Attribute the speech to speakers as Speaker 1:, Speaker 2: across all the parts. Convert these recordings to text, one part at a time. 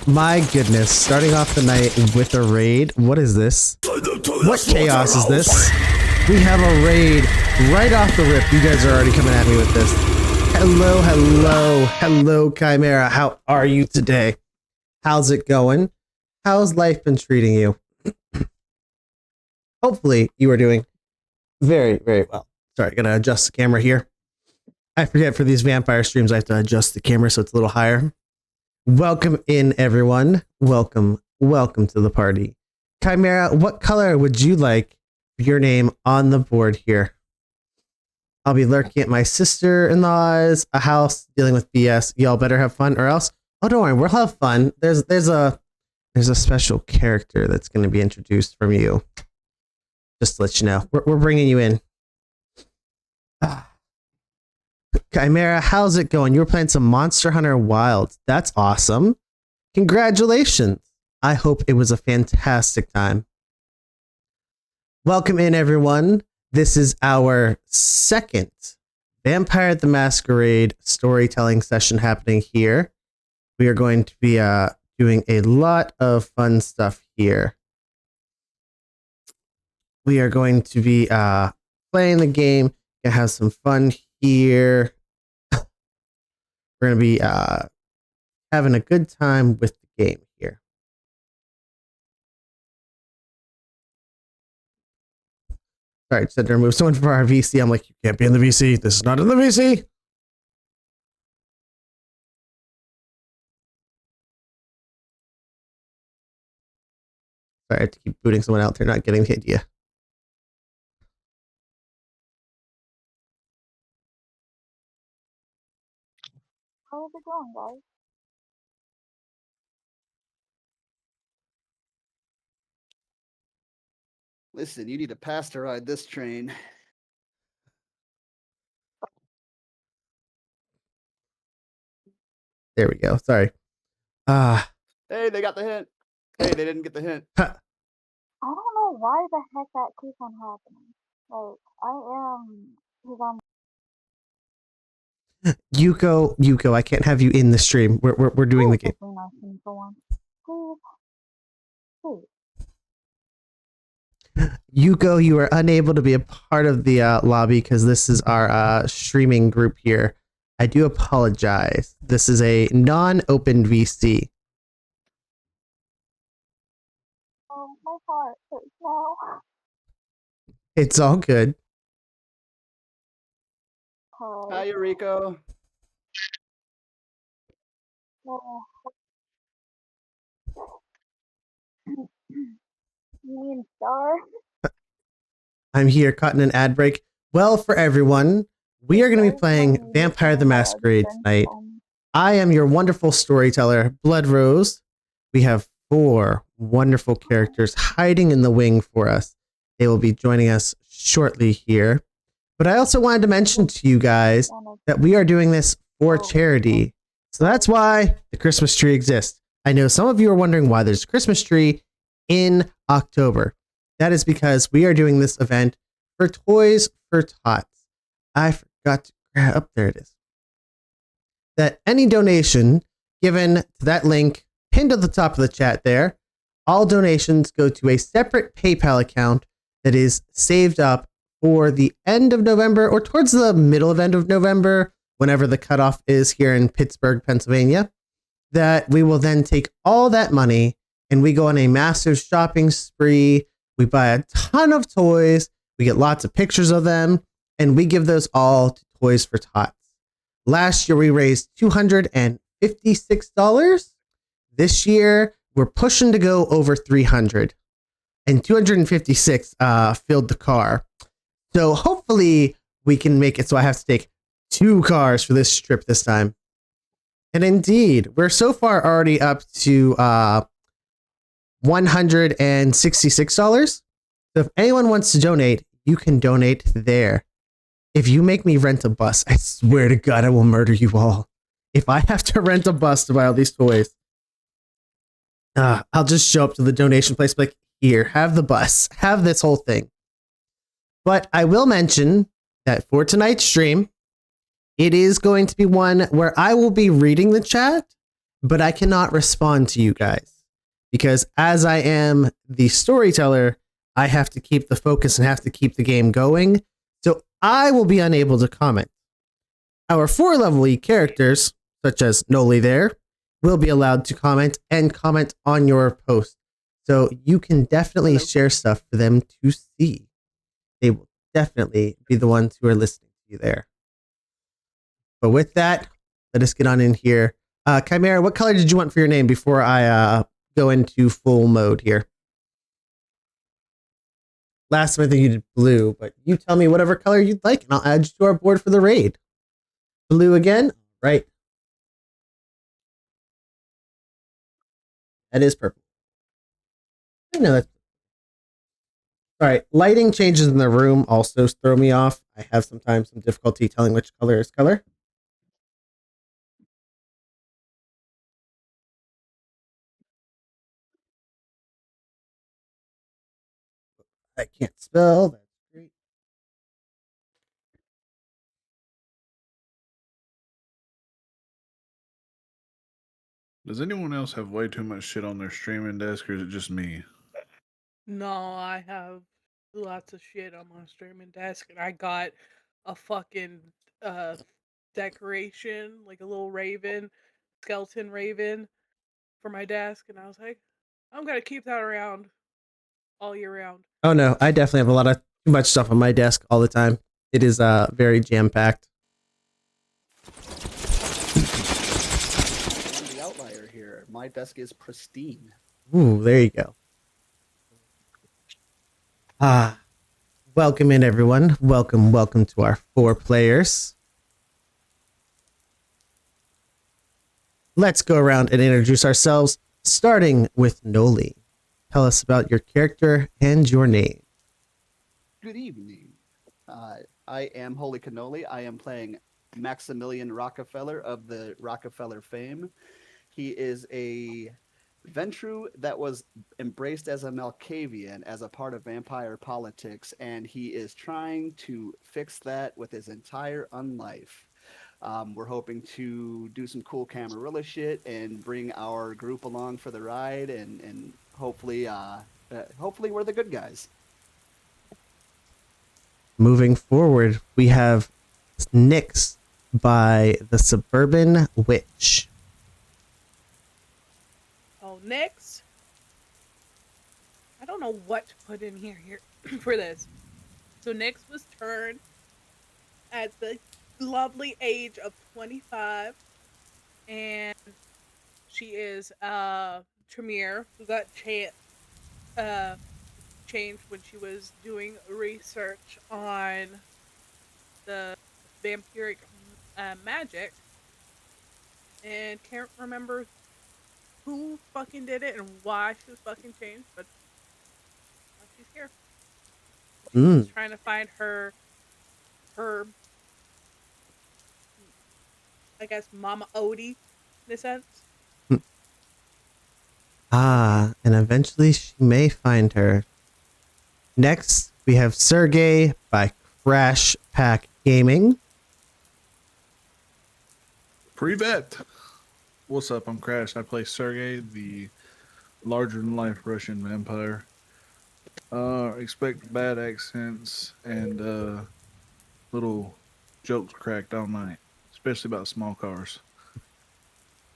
Speaker 1: My goodness, starting off the night with a raid. What is this? What chaos is this? We have a raid right off the rip. You guys are already coming at me with this. Hello, hello, hello, Chimera. How are you today? How's it going? How's life been treating you? Hopefully you are doing very, very well. Sorry, gotta adjust the camera here. I forget for these vampire streams, I have to adjust the camera so it's a little higher. Welcome in, everyone. Welcome to the party. Chimera, what color would you like for your name on the board here? I'll be lurking at my sister-in-law's a house dealing with BS. Y'all better have fun or else. Oh, don't worry, we'll have fun. There's a special character that's going to be introduced from you. Just to let you know, we're bringing you in. Chimera, how's it going? You were playing some Monster Hunter Wilds. That's awesome. Congratulations. I hope it was a fantastic time. Welcome in, everyone. This is our second Vampire the Masquerade storytelling session happening here. We are going to be doing a lot of fun stuff here. We are going to be playing the game. Gonna have some fun here. We're gonna be having a good time with the game here. All right, said to remove someone from our VC. I'm like, you can't be in the VC. This is not in the VC. Sorry, I have to keep booting someone out. They're not getting the idea.
Speaker 2: How's it going, guys?
Speaker 3: Listen, you need to pass to ride this train.
Speaker 1: There we go. Sorry.
Speaker 3: Hey, they got the hint. Hey, they didn't get the hint.
Speaker 2: I don't know why the heck that keeps on happening. He's on.
Speaker 1: Yuko, I can't have you in the stream. We're doing the game. Yuko, you are unable to be a part of the lobby because this is our streaming group here. I do apologize. This is a non-open VC.
Speaker 2: Oh, my heart hurts now.
Speaker 1: It's all good.
Speaker 3: Hi, Eureka.
Speaker 2: Oh. You mean Star?
Speaker 1: I'm here, caught in an ad break. Well, for everyone, we are going to be playing Vampire the Masquerade tonight. I am your wonderful storyteller, Blood Rose. We have 4 wonderful characters hiding in the wing for us. They will be joining us shortly here. But I also wanted to mention to you guys that we are doing this for charity. So that's why the Christmas tree exists. I know some of you are wondering why there's a Christmas tree in October. That is because we are doing this event for Toys4Tots. I forgot to grab up. There it is. That any donation given to that link pinned at the top of the chat there, all donations go to a separate PayPal account that is saved up for the end of November or towards the middle of end of November, whenever the cutoff is here in Pittsburgh, Pennsylvania, that we will then take all that money and we go on a massive shopping spree. We buy a ton of toys. We get lots of pictures of them, and we give those all to Toys4Tots. Last year, we raised $256. This year, we're pushing to go over 300, and 256 filled the car. So hopefully we can make it so I have to take 2 cars for this trip this time. And indeed, we're so far already up to $166. So if anyone wants to donate, you can donate there. If you make me rent a bus, I swear to God, I will murder you all. If I have to rent a bus to buy all these toys, I'll just show up to the donation place like, here, have the bus, have this whole thing. But I will mention that for tonight's stream, it is going to be one where I will be reading the chat, but I cannot respond to you guys. Because as I am the storyteller, I have to keep the focus and have to keep the game going. So I will be unable to comment. Our 4 lovely characters, such as Noli there, will be allowed to comment and comment on your post. So you can definitely share stuff for them to see. They will definitely be the ones who are listening to you there. But with that, let us get on in here. Chimera, what color did you want for your name before I go into full mode here? Last time I think you did blue, but you tell me whatever color you'd like, and I'll add you to our board for the raid. Blue again? Right. That is purple. I know that's... All right, lighting changes in the room also throw me off. I have sometimes some difficulty telling which color is color. I can't spell. That's great.
Speaker 4: Does anyone else have way too much shit on their streaming desk, or is it just me?
Speaker 5: No, I have lots of shit on my streaming desk, and I got a fucking decoration, like a little raven, skeleton raven, for my desk, and I was like, I'm gonna keep that around all year round.
Speaker 1: Oh no, I definitely have a lot of too much stuff on my desk all the time. It is very jam-packed.
Speaker 3: I'm the outlier here. My desk is pristine.
Speaker 1: Ooh, there you go. Welcome in, everyone. Welcome to our 4 players. Let's go around and introduce ourselves, starting with Noli. Tell us about your character and your name.
Speaker 3: Good evening. I am Holy Cannoli. I am playing Maximilian Rockefeller of the Rockefeller fame. He is a Ventru that was embraced as a Malkavian as a part of vampire politics, and he is trying to fix that with his entire unlife. We're hoping to do some cool Camarilla shit and bring our group along for the ride, and hopefully we're the good guys.
Speaker 1: Moving forward, we have Nyx by the Suburban Witch.
Speaker 5: Oh, Nyx? I don't know what to put in here for this. So Nyx was turned at the lovely age of 25, and she is Tremere, who got changed when she was doing research on the vampiric magic, and can't remember who fucking did it and why she was fucking changed, but she's here. She's trying to find her I guess Mama Odie in a sense.
Speaker 1: And eventually she may find her. Next, we have Sergey by Crash Pack Gaming.
Speaker 4: Privet! What's up? I'm Crash. I play Sergey, the larger-than-life Russian vampire. Expect bad accents and little jokes cracked all night, especially about small cars.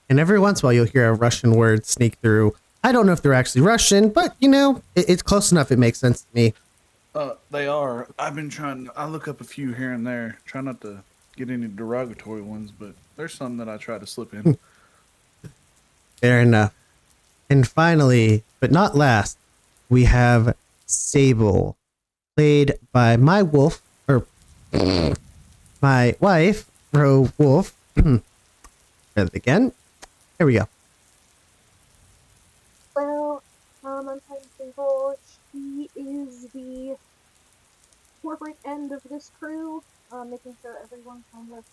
Speaker 1: And every once in a while you'll hear a Russian word sneak through. I don't know if they're actually Russian, but you know, it's close enough. It makes sense to me.
Speaker 4: They are. I've been I look up a few here and there. Try not to get any derogatory ones, but there's some that I try to slip in.
Speaker 1: Fair enough. And finally, but not last, we have Sable, played by my wife, Ro Wolf. Try that again. There we go.
Speaker 2: Well, I'm playing Sable. She is the corporate end of this crew, making sure everyone kind of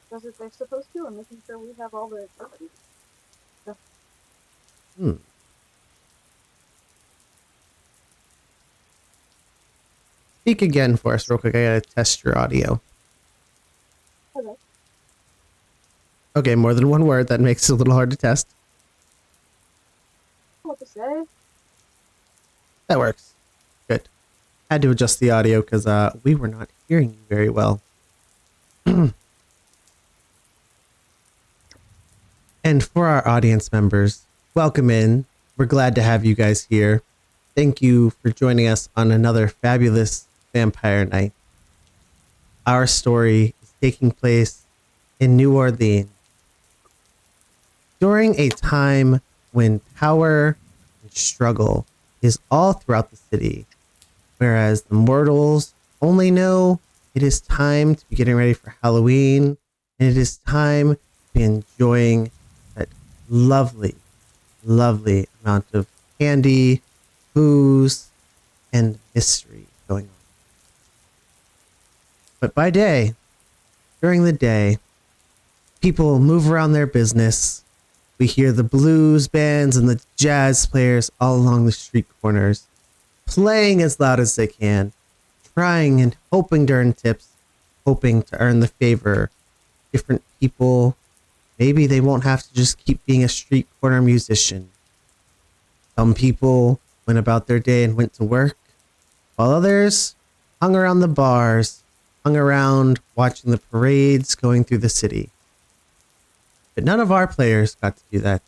Speaker 2: does what they're supposed to, and making sure we have all the abilities.
Speaker 1: Speak again for us real quick. I gotta test your audio.
Speaker 2: Okay.
Speaker 1: Okay, more than one word. That makes it a little hard to test.
Speaker 2: What to say?
Speaker 1: That works. Good. Had to adjust the audio because we were not hearing you very well. And for our audience members, welcome in. We're glad to have you guys here. Thank you for joining us on another fabulous vampire night. Our story is taking place in New Orleans during a time when power and struggle is all throughout the city, whereas the mortals only know it is time to be getting ready for Halloween, and it is time to be enjoying that lovely, lovely amount of candy, booze, and mystery going on. But by day, during the day, people move around their business. We hear the blues bands and the jazz players all along the street corners, playing as loud as they can, trying and hoping to earn tips, hoping to earn the favor of different people. Maybe they won't have to just keep being a street corner musician. Some people went about their day and went to work, while others hung around the bars, hung around watching the parades going through the city. But none of our players got to do that.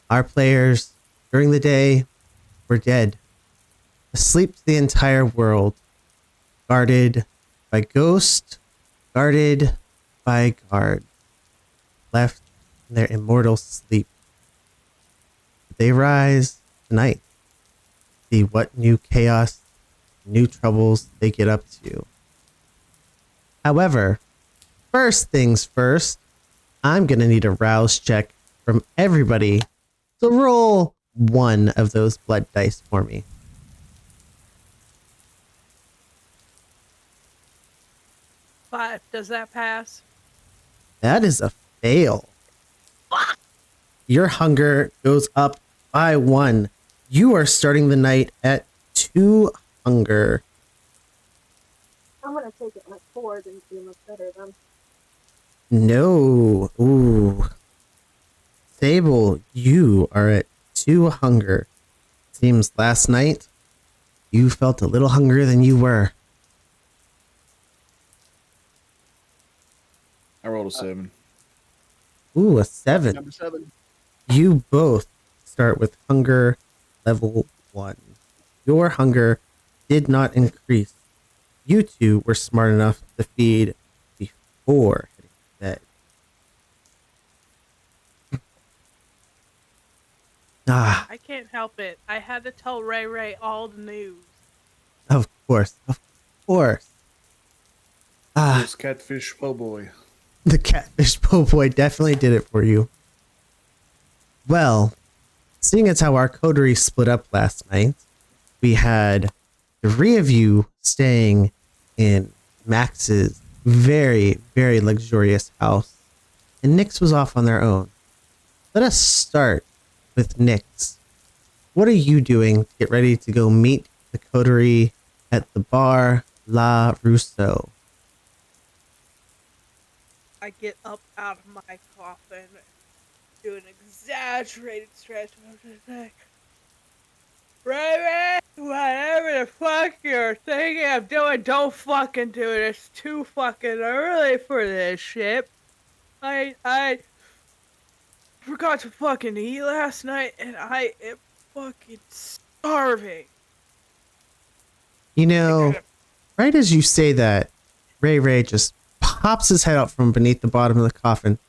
Speaker 1: Our players, during the day, were dead, asleep to the entire world, guarded by ghosts, guarded by guards, left in their immortal sleep. They rise tonight, see what new chaos, new troubles they get up to. However, first things first, I'm going to need a rouse check from everybody. So roll one of those blood dice for me.
Speaker 5: Five. Does that pass?
Speaker 1: That is a fail. Your hunger goes up by 1. You are starting the night at 2 hunger.
Speaker 2: I'm gonna take it like 4, didn't do much better then.
Speaker 1: No. Ooh. Sable, you are at 2 hunger. Seems last night you felt a little hungrier than you were.
Speaker 4: I rolled a 7.
Speaker 1: Ooh, a 7.
Speaker 3: Number 7.
Speaker 1: You both start with hunger level 1. Your hunger did not increase. You two were smart enough to feed before heading to bed. Ah,
Speaker 5: I can't help it. I had to tell Ray Ray all the news.
Speaker 1: of course, of course. Ah,
Speaker 4: This catfish po' boy.
Speaker 1: the catfish po' boy definitely did it for you. Well, seeing as how our coterie split up last night, we had 3 of you staying in Max's very, very luxurious house, and Nyx was off on their own. Let us start with Nyx. What are you doing to get ready to go meet the coterie at the bar La Rousseau?
Speaker 5: I get up out of my coffin, do an exaggerated stretch, and I'm just like, Ray Ray, whatever the fuck you're thinking of doing, don't fucking do it. It's too fucking early for this shit. I forgot to fucking eat last night, and I am fucking starving.
Speaker 1: You know, right as you say that, Ray Ray just pops his head out from beneath the bottom of the coffin.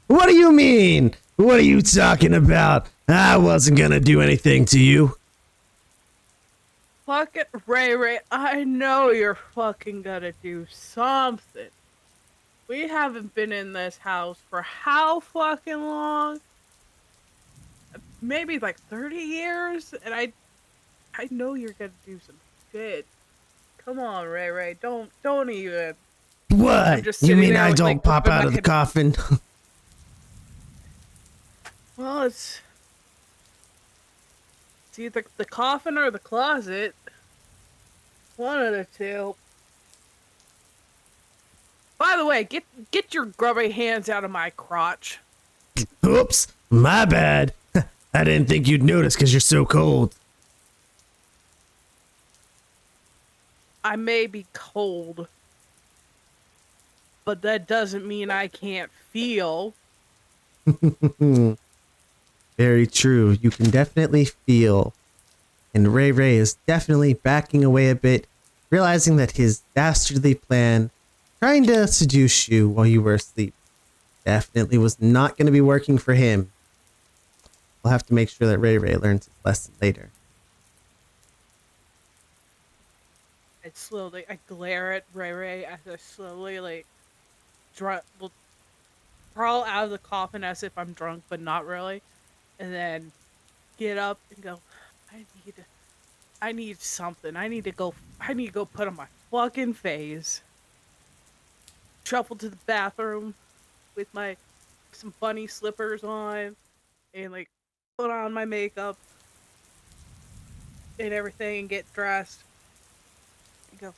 Speaker 1: What do you mean? What are you talking about? I wasn't gonna do anything to you.
Speaker 5: Fucking Ray Ray, I know you're fucking gonna do something. We haven't been in this house for how fucking long? Maybe like 30 years? And I know you're gonna do some shit. Come on, Ray Ray, don't even.
Speaker 1: What?
Speaker 5: just
Speaker 1: You
Speaker 5: sitting
Speaker 1: mean
Speaker 5: there
Speaker 1: I
Speaker 5: with,
Speaker 1: don't
Speaker 5: like,
Speaker 1: pop
Speaker 5: open
Speaker 1: out
Speaker 5: my
Speaker 1: of the
Speaker 5: head.
Speaker 1: coffin?
Speaker 5: Well, it's either the coffin or the closet. One of the two. By the way, get your grubby hands out of my crotch.
Speaker 1: Oops, my bad. I didn't think you'd notice because you're so cold.
Speaker 5: I may be cold, but that doesn't mean I can't feel.
Speaker 1: Very true. You can definitely feel. And Ray Ray is definitely backing away a bit, realizing that his dastardly plan, trying to seduce you while you were asleep, definitely was not going to be working for him. We'll have to make sure that Ray Ray learns his lesson later.
Speaker 5: I glare at Ray Ray as I slowly will crawl out of the coffin as if I'm drunk, but not really, and then get up and go. I need something. I need to go put on my fucking face. Shuffle to the bathroom with some bunny slippers on and put on my makeup and everything and get dressed and go,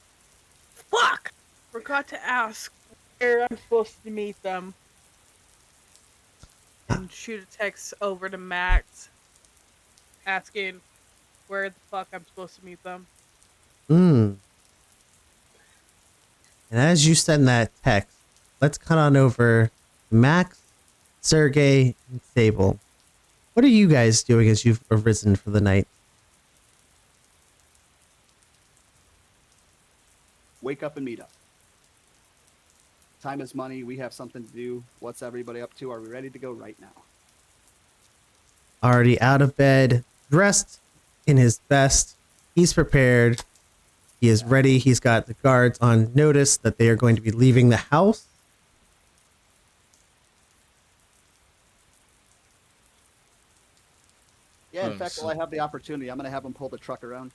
Speaker 5: fuck! Forgot to ask where I'm supposed to meet them. And shoot a text over to Max asking where the fuck I'm supposed to meet them.
Speaker 1: And as you send that text, let's cut on over to Max, Sergey, and Sable. What are you guys doing as you've arisen for the night?
Speaker 3: Wake up and meet up. Time is money. We have something to do. What's everybody up to? Are we ready to go right now?
Speaker 1: Already out of bed, dressed in his best. He's prepared. He is ready. He's got the guards on notice that they are going to be leaving the house.
Speaker 3: Yeah, in fact, while I have the opportunity, I'm going to have them pull the truck around.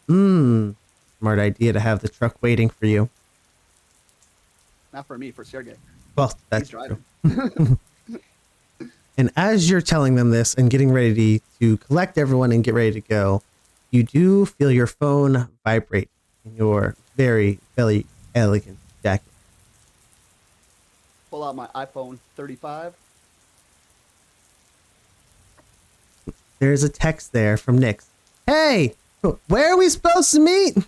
Speaker 1: Smart idea to have the truck waiting for you.
Speaker 3: Not for me, for Sergey.
Speaker 1: Well, that's
Speaker 3: He's driving.
Speaker 1: true. And as you're telling them this and getting ready to collect everyone and get ready to go, you do feel your phone vibrate in your very elegant jacket.
Speaker 3: Pull out my iPhone 35.
Speaker 1: There's a text there from Nix. Hey, where are we supposed to meet?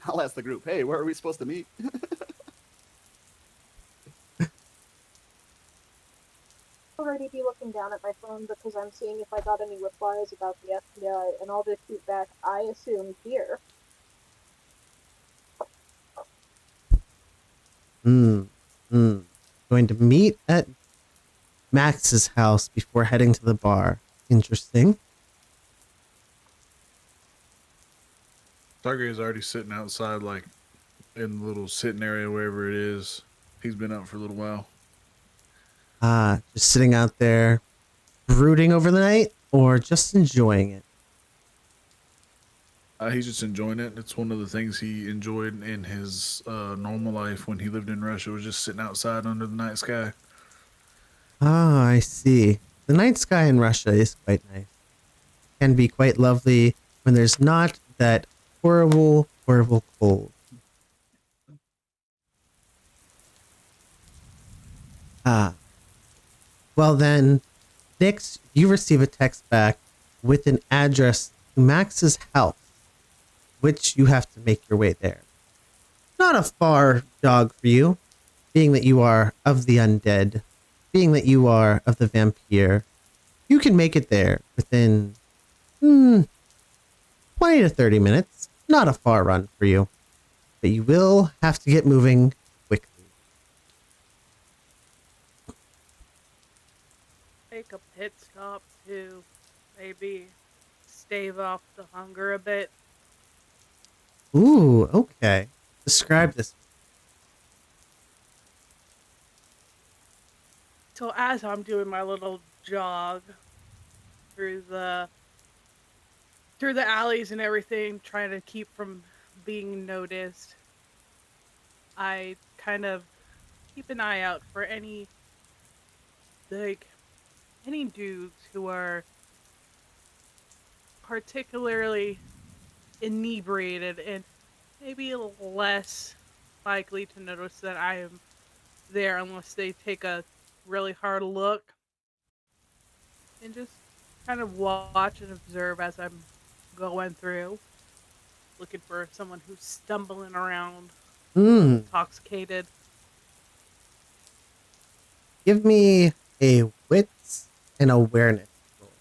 Speaker 3: I'll ask the group, hey, where are we supposed to meet?
Speaker 2: Already be looking down at my phone because I'm seeing if I got any replies about the FBI, and I'll just shoot back, I assume here.
Speaker 1: Going to meet at Max's house before heading to the bar. Interesting.
Speaker 4: Sergey's already sitting outside, in the little sitting area, wherever it is. He's been out for a little while.
Speaker 1: Just sitting out there, brooding over the night, or just enjoying it?
Speaker 4: He's just enjoying it. It's one of the things he enjoyed in his normal life when he lived in Russia, was just sitting outside under the night sky.
Speaker 1: I see. The night sky in Russia is quite nice. Can be quite lovely when there's not that horrible, horrible cold. Well then, Nix, you receive a text back with an address to Max's house, which you have to make your way there. Not a far jog for you, being that you are of the undead, being that you are of the vampire. You can make it there within 20 to 30 minutes. Not a far run for you, but you will have to get moving quickly.
Speaker 5: Take a pit stop to maybe stave off the hunger a bit.
Speaker 1: Ooh, okay. Describe this.
Speaker 5: So as I'm doing my little jog through the alleys and everything, trying to keep from being noticed, I kind of keep an eye out for any dudes who are particularly inebriated and maybe less likely to notice that I am there unless they take a really hard look, and just kind of watch and observe as I'm going through, looking for someone who's stumbling around intoxicated.
Speaker 1: give me a wits and awareness roll.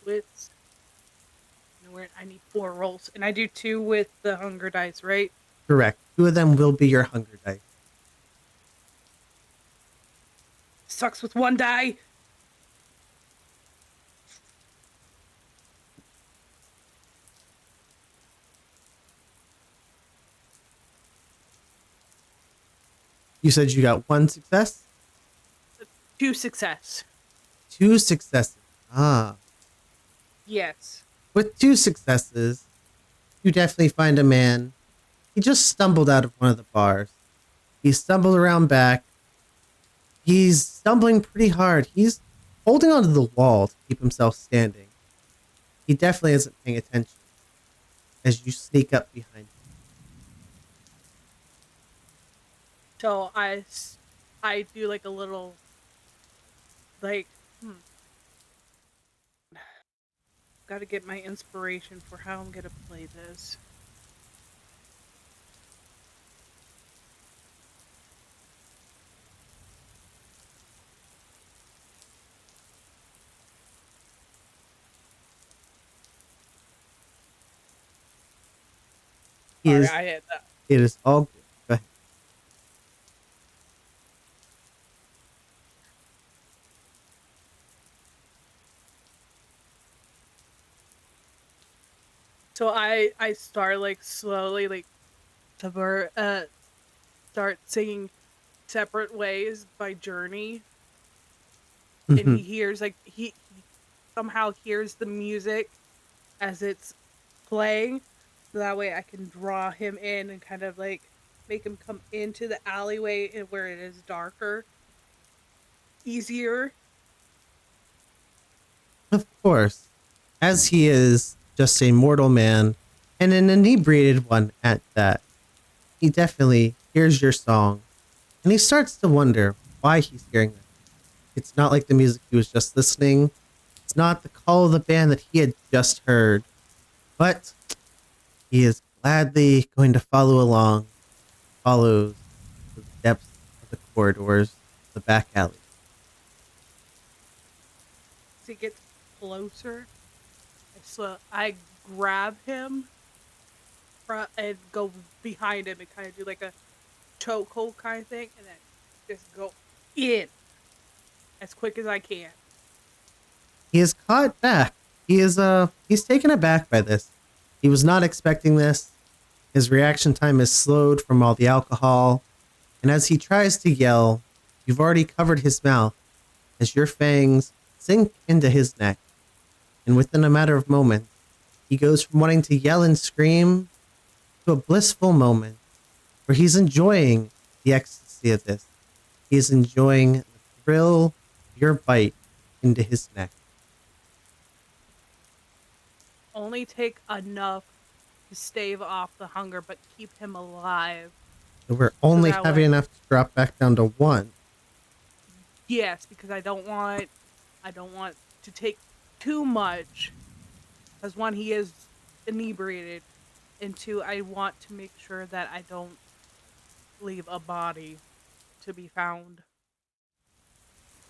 Speaker 5: Wits. I need 4 rolls, and I do 2 with the hunger dice, right?
Speaker 1: Correct. 2 of them will be your hunger dice.
Speaker 5: Sucks with 1 die.
Speaker 1: You said you got 1 success?
Speaker 5: 2 success.
Speaker 1: 2 successes. Ah.
Speaker 5: Yes.
Speaker 1: With 2 successes, you definitely find a man. He just stumbled out of one of the bars. He stumbled around back. He's stumbling pretty hard. He's holding onto the wall to keep himself standing. He definitely isn't paying attention as you sneak up behind him.
Speaker 5: So I do like a little, like, gotta get my inspiration for how I'm gonna play this.
Speaker 1: He
Speaker 5: Sorry,
Speaker 1: is,
Speaker 5: I had that.
Speaker 1: it is all good. Go ahead.
Speaker 5: So I start like slowly like start singing Separate Ways by Journey, and
Speaker 1: Mhm.
Speaker 5: he hears like he somehow hears the music as it's playing, so that way I can draw him in and kind of like make him come into the alleyway where it is darker, easier.
Speaker 1: Of course, as he is just a mortal man, and an inebriated one at that, he definitely hears your song, and he starts to wonder why he's hearing that. It's not like the music he was just listening. It's not the call of the band that he had just heard, but he is gladly going to follow along, follows the depths of the corridors, the back alley.
Speaker 5: As he gets closer, so I grab him and go behind him and kind of do like a chokehold kind of thing, and then just go in as quick as I can.
Speaker 1: He is caught back. He's taken aback by this. He was not expecting this. His reaction time is slowed from all the alcohol, and as he tries to yell, you've already covered his mouth as your fangs sink into his neck. And within a matter of moments, he goes from wanting to yell and scream to a blissful moment where he's enjoying the ecstasy of this. He is enjoying the thrill of your bite into his neck.
Speaker 5: Only take enough to stave off the hunger, but keep him alive.
Speaker 1: So we're only
Speaker 5: that
Speaker 1: having
Speaker 5: way-
Speaker 1: enough to drop back down to 1.
Speaker 5: Yes, because I don't want to take too much. Because 1, he is inebriated, and 2, I want to make sure that I don't leave a body to be found.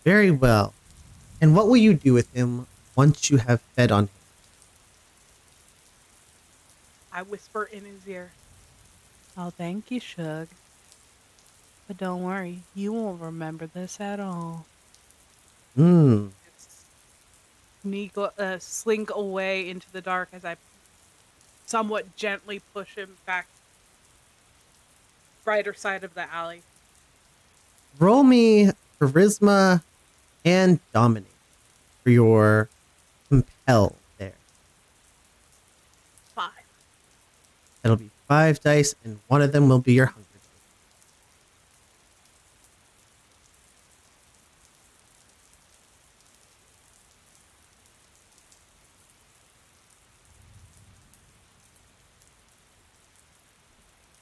Speaker 1: Very well. And what will you do with him once you have fed on him?
Speaker 5: I whisper in his ear, "Oh, thank you, Shug. But don't worry, you won't remember this at all."
Speaker 1: Hmm.
Speaker 5: Slink away into the dark as I somewhat gently push him back brighter side of the alley.
Speaker 1: Roll me charisma and dominate for your compel there.
Speaker 5: 5.
Speaker 1: It'll be 5 dice, and one of them will be your hunger dice.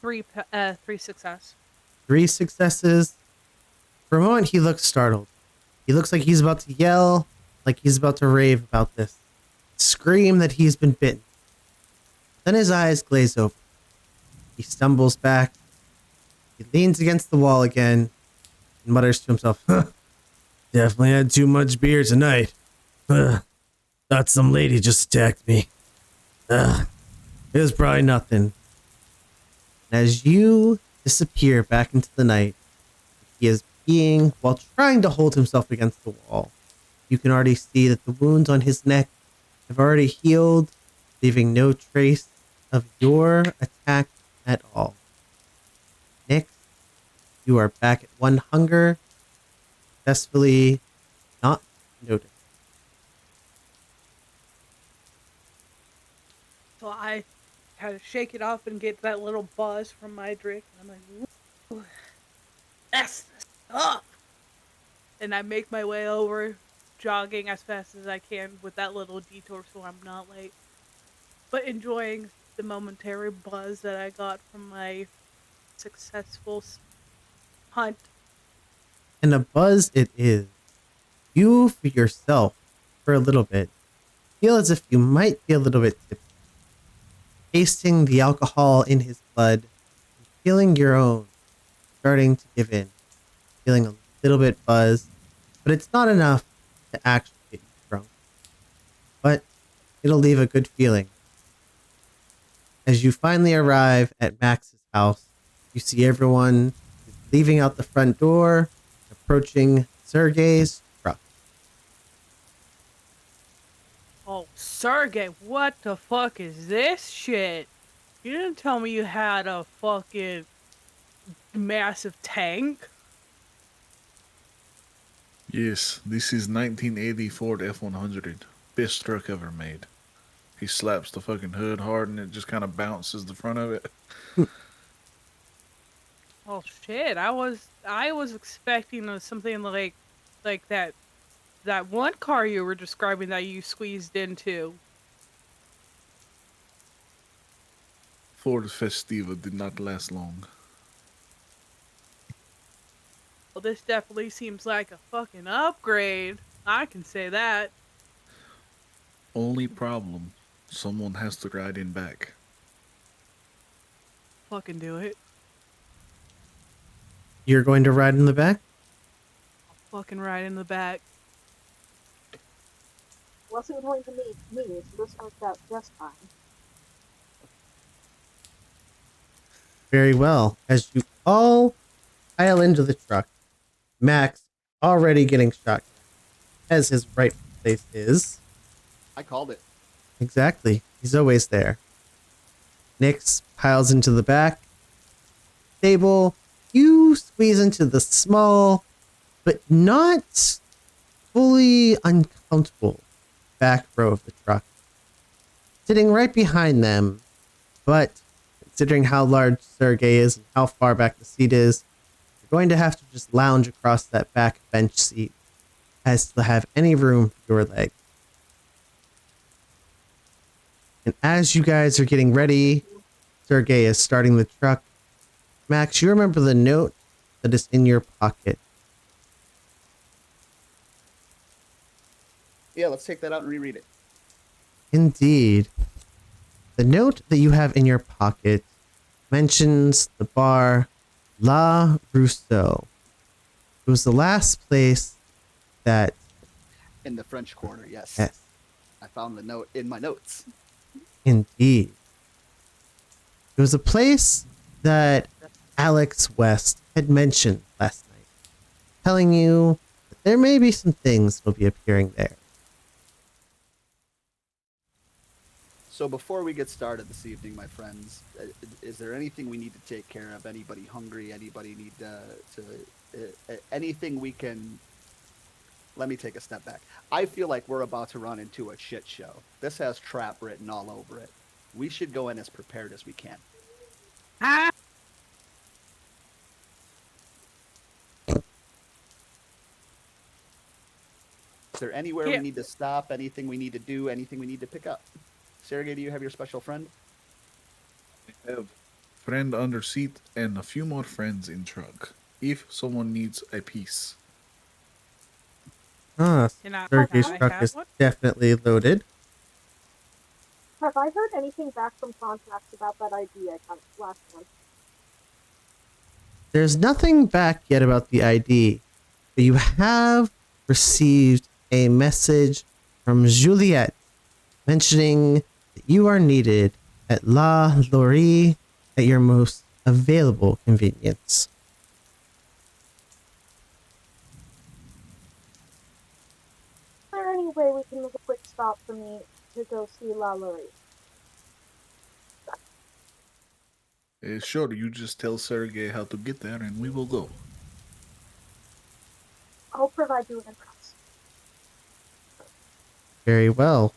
Speaker 5: Three success.
Speaker 1: 3 successes. For a moment, he looks startled. He looks like he's about to yell, like he's about to rave about this. Scream that he's been bitten. Then his eyes glaze over. He stumbles back, He leans against the wall again and mutters to himself, huh, definitely had too much beer tonight. Thought some lady just attacked me. It was probably nothing. As you disappear back into the night, he is peeing while trying to hold himself against the wall. You can already see that the wounds on his neck have already healed, leaving no trace of your attack at all. Next, you are back at one hunger, successfully not noticed.
Speaker 5: So I kind of shake it off and get that little buzz from my drink. And I'm like, "Ooh, that's the stuff." And I make my way over, jogging as fast as I can with that little detour so I'm not late. But enjoying the momentary buzz that I got from my successful hunt.
Speaker 1: And a buzz it is. You, for yourself, for a little bit, feel as if you might be a little bit tipsy. Tasting the alcohol in his blood, and feeling your own starting to give in. Feeling a little bit buzzed, but it's not enough to actually get you drunk. But it'll leave a good feeling. As you finally arrive at Max's house, you see everyone leaving out the front door, approaching Sergei's truck.
Speaker 5: Oh, Sergey, what the fuck is this shit? You didn't tell me you had a fucking massive tank.
Speaker 4: Yes, this is 1980 Ford F-100. Best truck ever made. He slaps the fucking hood hard and it just kind of bounces the front of it.
Speaker 5: Oh shit! I was expecting something like that one car you were describing that you squeezed into.
Speaker 4: Ford Festiva did not last long.
Speaker 5: Well, this definitely seems like a fucking upgrade. I can say that.
Speaker 4: Only problem, someone has to ride in back.
Speaker 5: Fucking do it.
Speaker 1: You're going to ride in the back?
Speaker 5: Fucking right in the back.
Speaker 2: Wasn't going to meet me, so this worked out just fine.
Speaker 1: Very well. As you all pile into the truck, Max, already getting shot, as his rightful place is.
Speaker 3: I called it.
Speaker 1: Exactly. He's always there. Nix piles into the back. Table, you squeeze into the small, but not fully uncomfortable back row of the truck. Sitting right behind them, but considering how large Sergey is and how far back the seat is, you're going to have to just lounge across that back bench seat as to have any room for your leg. And as you guys are getting ready, Sergey is starting the truck. Max, you remember the note that is in your pocket.
Speaker 3: Yeah, let's take that out and reread it.
Speaker 1: Indeed. The note that you have in your pocket mentions the bar La Rousseau. It was the last place that...
Speaker 3: In the French Quarter, yes.
Speaker 1: Yes,
Speaker 3: I found the note in my notes.
Speaker 1: indeed. It was a place that Alex West had mentioned last night, telling you that there may be some things that will be appearing there.
Speaker 3: So before we get started this evening, my friends, is there anything we need to take care of? Anybody hungry? Anybody need anything we can... Let me take a step back. I feel like we're about to run into a shit show. This has trap written all over it. We should go in as prepared as we can.
Speaker 5: Ah!
Speaker 3: Is there anywhere we need to stop? Anything we need to do? Anything we need to pick up? Sergey, do you have your special friend?
Speaker 4: I have friend under seat and a few more friends in truck. If someone needs a piece.
Speaker 1: Sergey's truck is definitely loaded.
Speaker 2: Have I heard anything back from contacts about that idea last month?
Speaker 1: There's nothing back yet about the ID, but you have received a message from Juliet mentioning that you are needed at La Laurie at your most available convenience.
Speaker 2: Is there any way we can make a quick stop for me to go see La Laurie?
Speaker 4: Sure, you just tell Sergey how to get there and we will go.
Speaker 2: I'll provide you an address.
Speaker 1: Very well.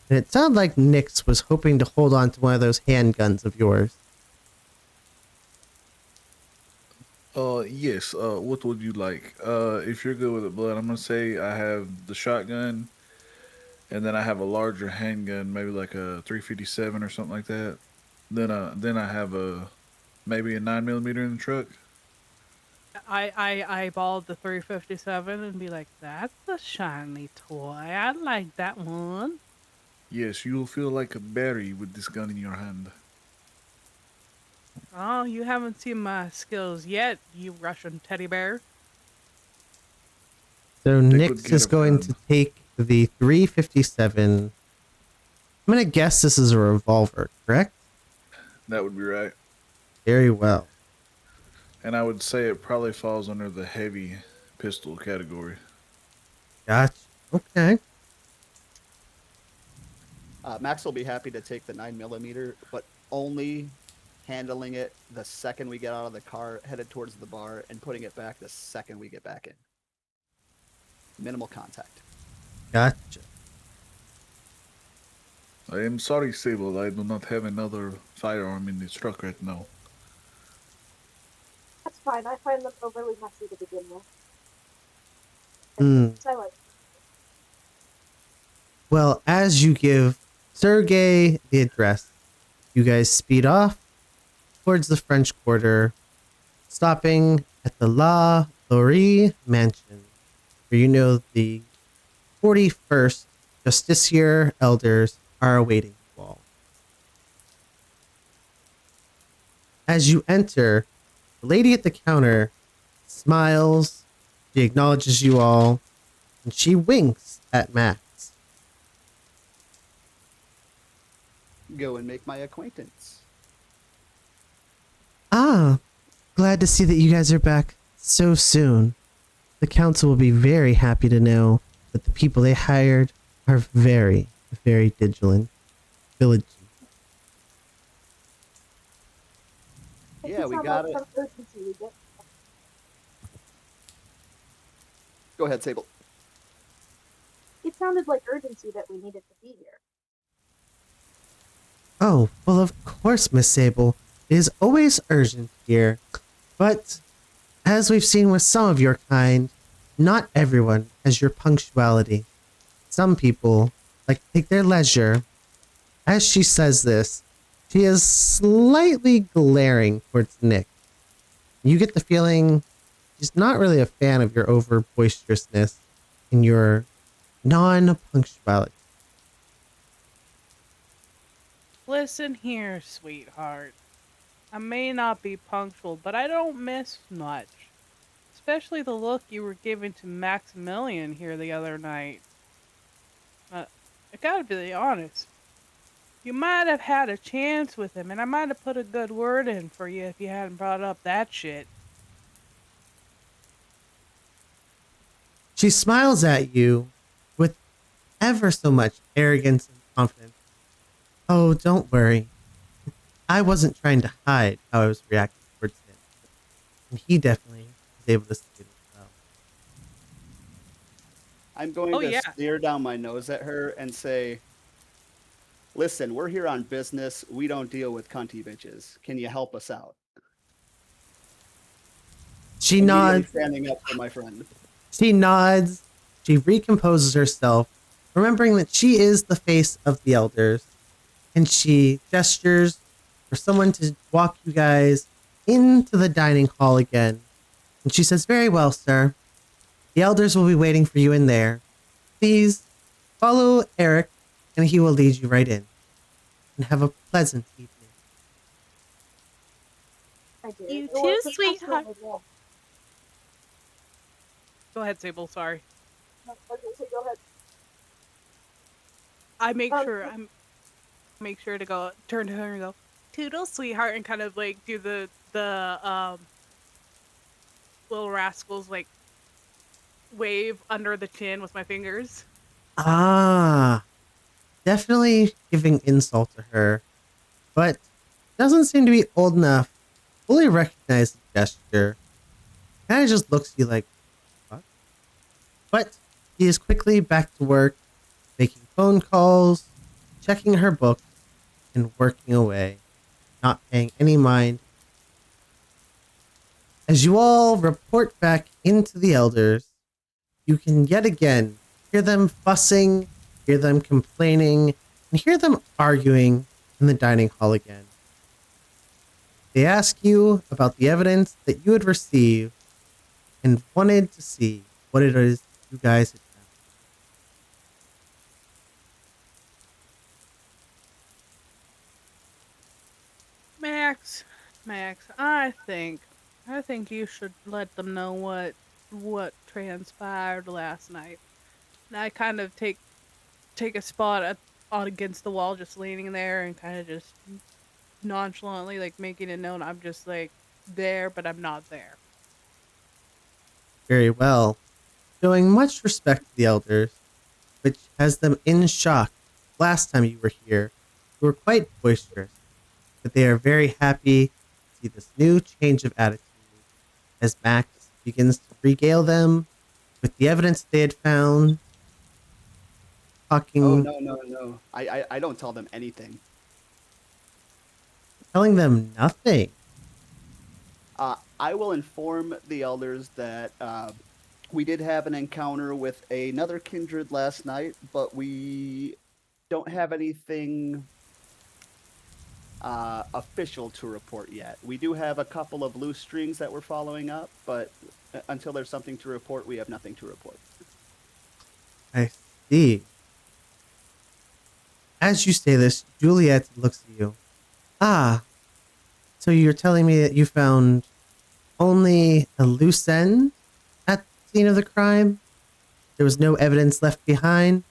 Speaker 1: And it sounded like Nyx was hoping to hold on to one of those handguns of yours.
Speaker 4: Yes, what would you like? If you're good with it, Blood, I'm gonna say I have the shotgun, and then I have a larger handgun, maybe like a 357 or something like that. Then I have maybe a 9mm in the truck.
Speaker 5: I eyeballed the 357 and be like, that's a shiny toy. I like that one.
Speaker 4: Yes, you'll feel like a berry with this gun in your hand.
Speaker 5: Oh, you haven't seen my skills yet, you Russian teddy bear.
Speaker 1: So
Speaker 4: They could
Speaker 1: Nyx
Speaker 4: get
Speaker 1: is
Speaker 4: a
Speaker 1: going
Speaker 4: gun.
Speaker 1: to take the 357. I'm going to guess this is a revolver, correct?
Speaker 4: That would be right.
Speaker 1: Very well.
Speaker 4: And I would say it probably falls under the heavy pistol category.
Speaker 1: Gotcha. Okay.
Speaker 3: Max will be happy to take the 9mm, but only handling it the second we get out of the car, headed towards the bar, and putting it back the second we get back in. Minimal contact.
Speaker 1: Gotcha.
Speaker 4: I am sorry, Sable. I do not have another firearm in this truck right now.
Speaker 2: That's fine. I find them overly messy to begin with.
Speaker 1: Hmm.
Speaker 2: I like.
Speaker 1: Well, as you give Sergey the address, you guys speed off towards the French Quarter, stopping at the La Laurie Mansion, where you know the 41st Justiciar elders are awaiting you all. As you enter, the lady at the counter smiles, she acknowledges you all, and she winks at Max.
Speaker 3: Go and make my acquaintance.
Speaker 1: Ah, glad to see that you guys are back so soon. The council will be very happy to know that the people they hired are very, very vigilant. Village.
Speaker 3: Yeah, we got it. Go ahead, Sable.
Speaker 2: It sounded like urgency that we needed to be here.
Speaker 1: Oh, well, of course, Miss Sable. It is always urgent here. But, as we've seen with some of your kind, not everyone has your punctuality. Some people like to take their leisure. As she says this, she is slightly glaring towards Nick. You get the feeling she's not really a fan of your over boisterousness and your non-punctuality.
Speaker 5: Listen here, sweetheart. I may not be punctual, but I don't miss much. Especially the look you were giving to Maximilian here the other night. I gotta be honest. You might have had a chance with him, and I might have put a good word in for you if you hadn't brought up that shit.
Speaker 1: She smiles at you with ever so much arrogance and confidence. Oh, don't worry. I wasn't trying to hide how I was reacting towards him. And he definitely was able to see it as well.
Speaker 3: I'm going
Speaker 5: Oh,
Speaker 3: to
Speaker 5: yeah.
Speaker 3: stare down my nose at her and say, listen, we're here on business. We don't deal with cunty bitches. Can you help us out?
Speaker 1: She
Speaker 3: Immediately
Speaker 1: nods.
Speaker 3: standing up for my friend.
Speaker 1: She nods. She recomposes herself, remembering that she is the face of the elders. And she gestures for someone to walk you guys into the dining hall again. And she says, very well, sir. The elders will be waiting for you in there. Please follow Eric, and he will lead you right in. And have a pleasant evening.
Speaker 2: I did.
Speaker 5: You
Speaker 2: Well,
Speaker 5: too,
Speaker 2: it's a
Speaker 5: sweetheart.
Speaker 2: custom, yeah.
Speaker 5: Go ahead, Sable. Sorry.
Speaker 2: No, okay, so go ahead.
Speaker 5: I make
Speaker 2: Um,
Speaker 5: sure to go turn to her and go, "Toodles, sweetheart," and kind of like do the little rascals like wave under the chin with my fingers.
Speaker 1: Ah, definitely giving insult to her, but doesn't seem to be old enough to fully recognize the gesture. Kind of just looks at you like, what? But he is quickly back to work, making phone calls, checking her book, and working away, not paying any mind. As you all report back into the elders, you can yet again hear them fussing, hear them complaining, and hear them arguing in the dining hall again. They ask you about the evidence that you had received and wanted to see what it is you guys had found.
Speaker 5: Max, I think you should let them know what transpired last night. And I kind of take a spot on against the wall, just leaning there and kind of just nonchalantly like making it known I'm just like there, but I'm not there.
Speaker 1: Very well. Showing much respect to the elders, which has them in shock. Last time you were here, you were quite boisterous, but they are very happy to see this new change of attitude as Max begins to regale them with the evidence they had found,
Speaker 3: Oh,
Speaker 1: talking,
Speaker 3: no. I don't tell them anything.
Speaker 1: telling them nothing.
Speaker 3: I will inform the elders that we did have an encounter with another kindred last night, but we don't have anything official to report yet. We do have a couple of loose strings that we're following up, but until there's something to report, we have nothing to report.
Speaker 1: I see. As you say this, Juliet looks at you. Ah, so you're telling me that you found only a loose end at the scene of the crime? There was no evidence left behind?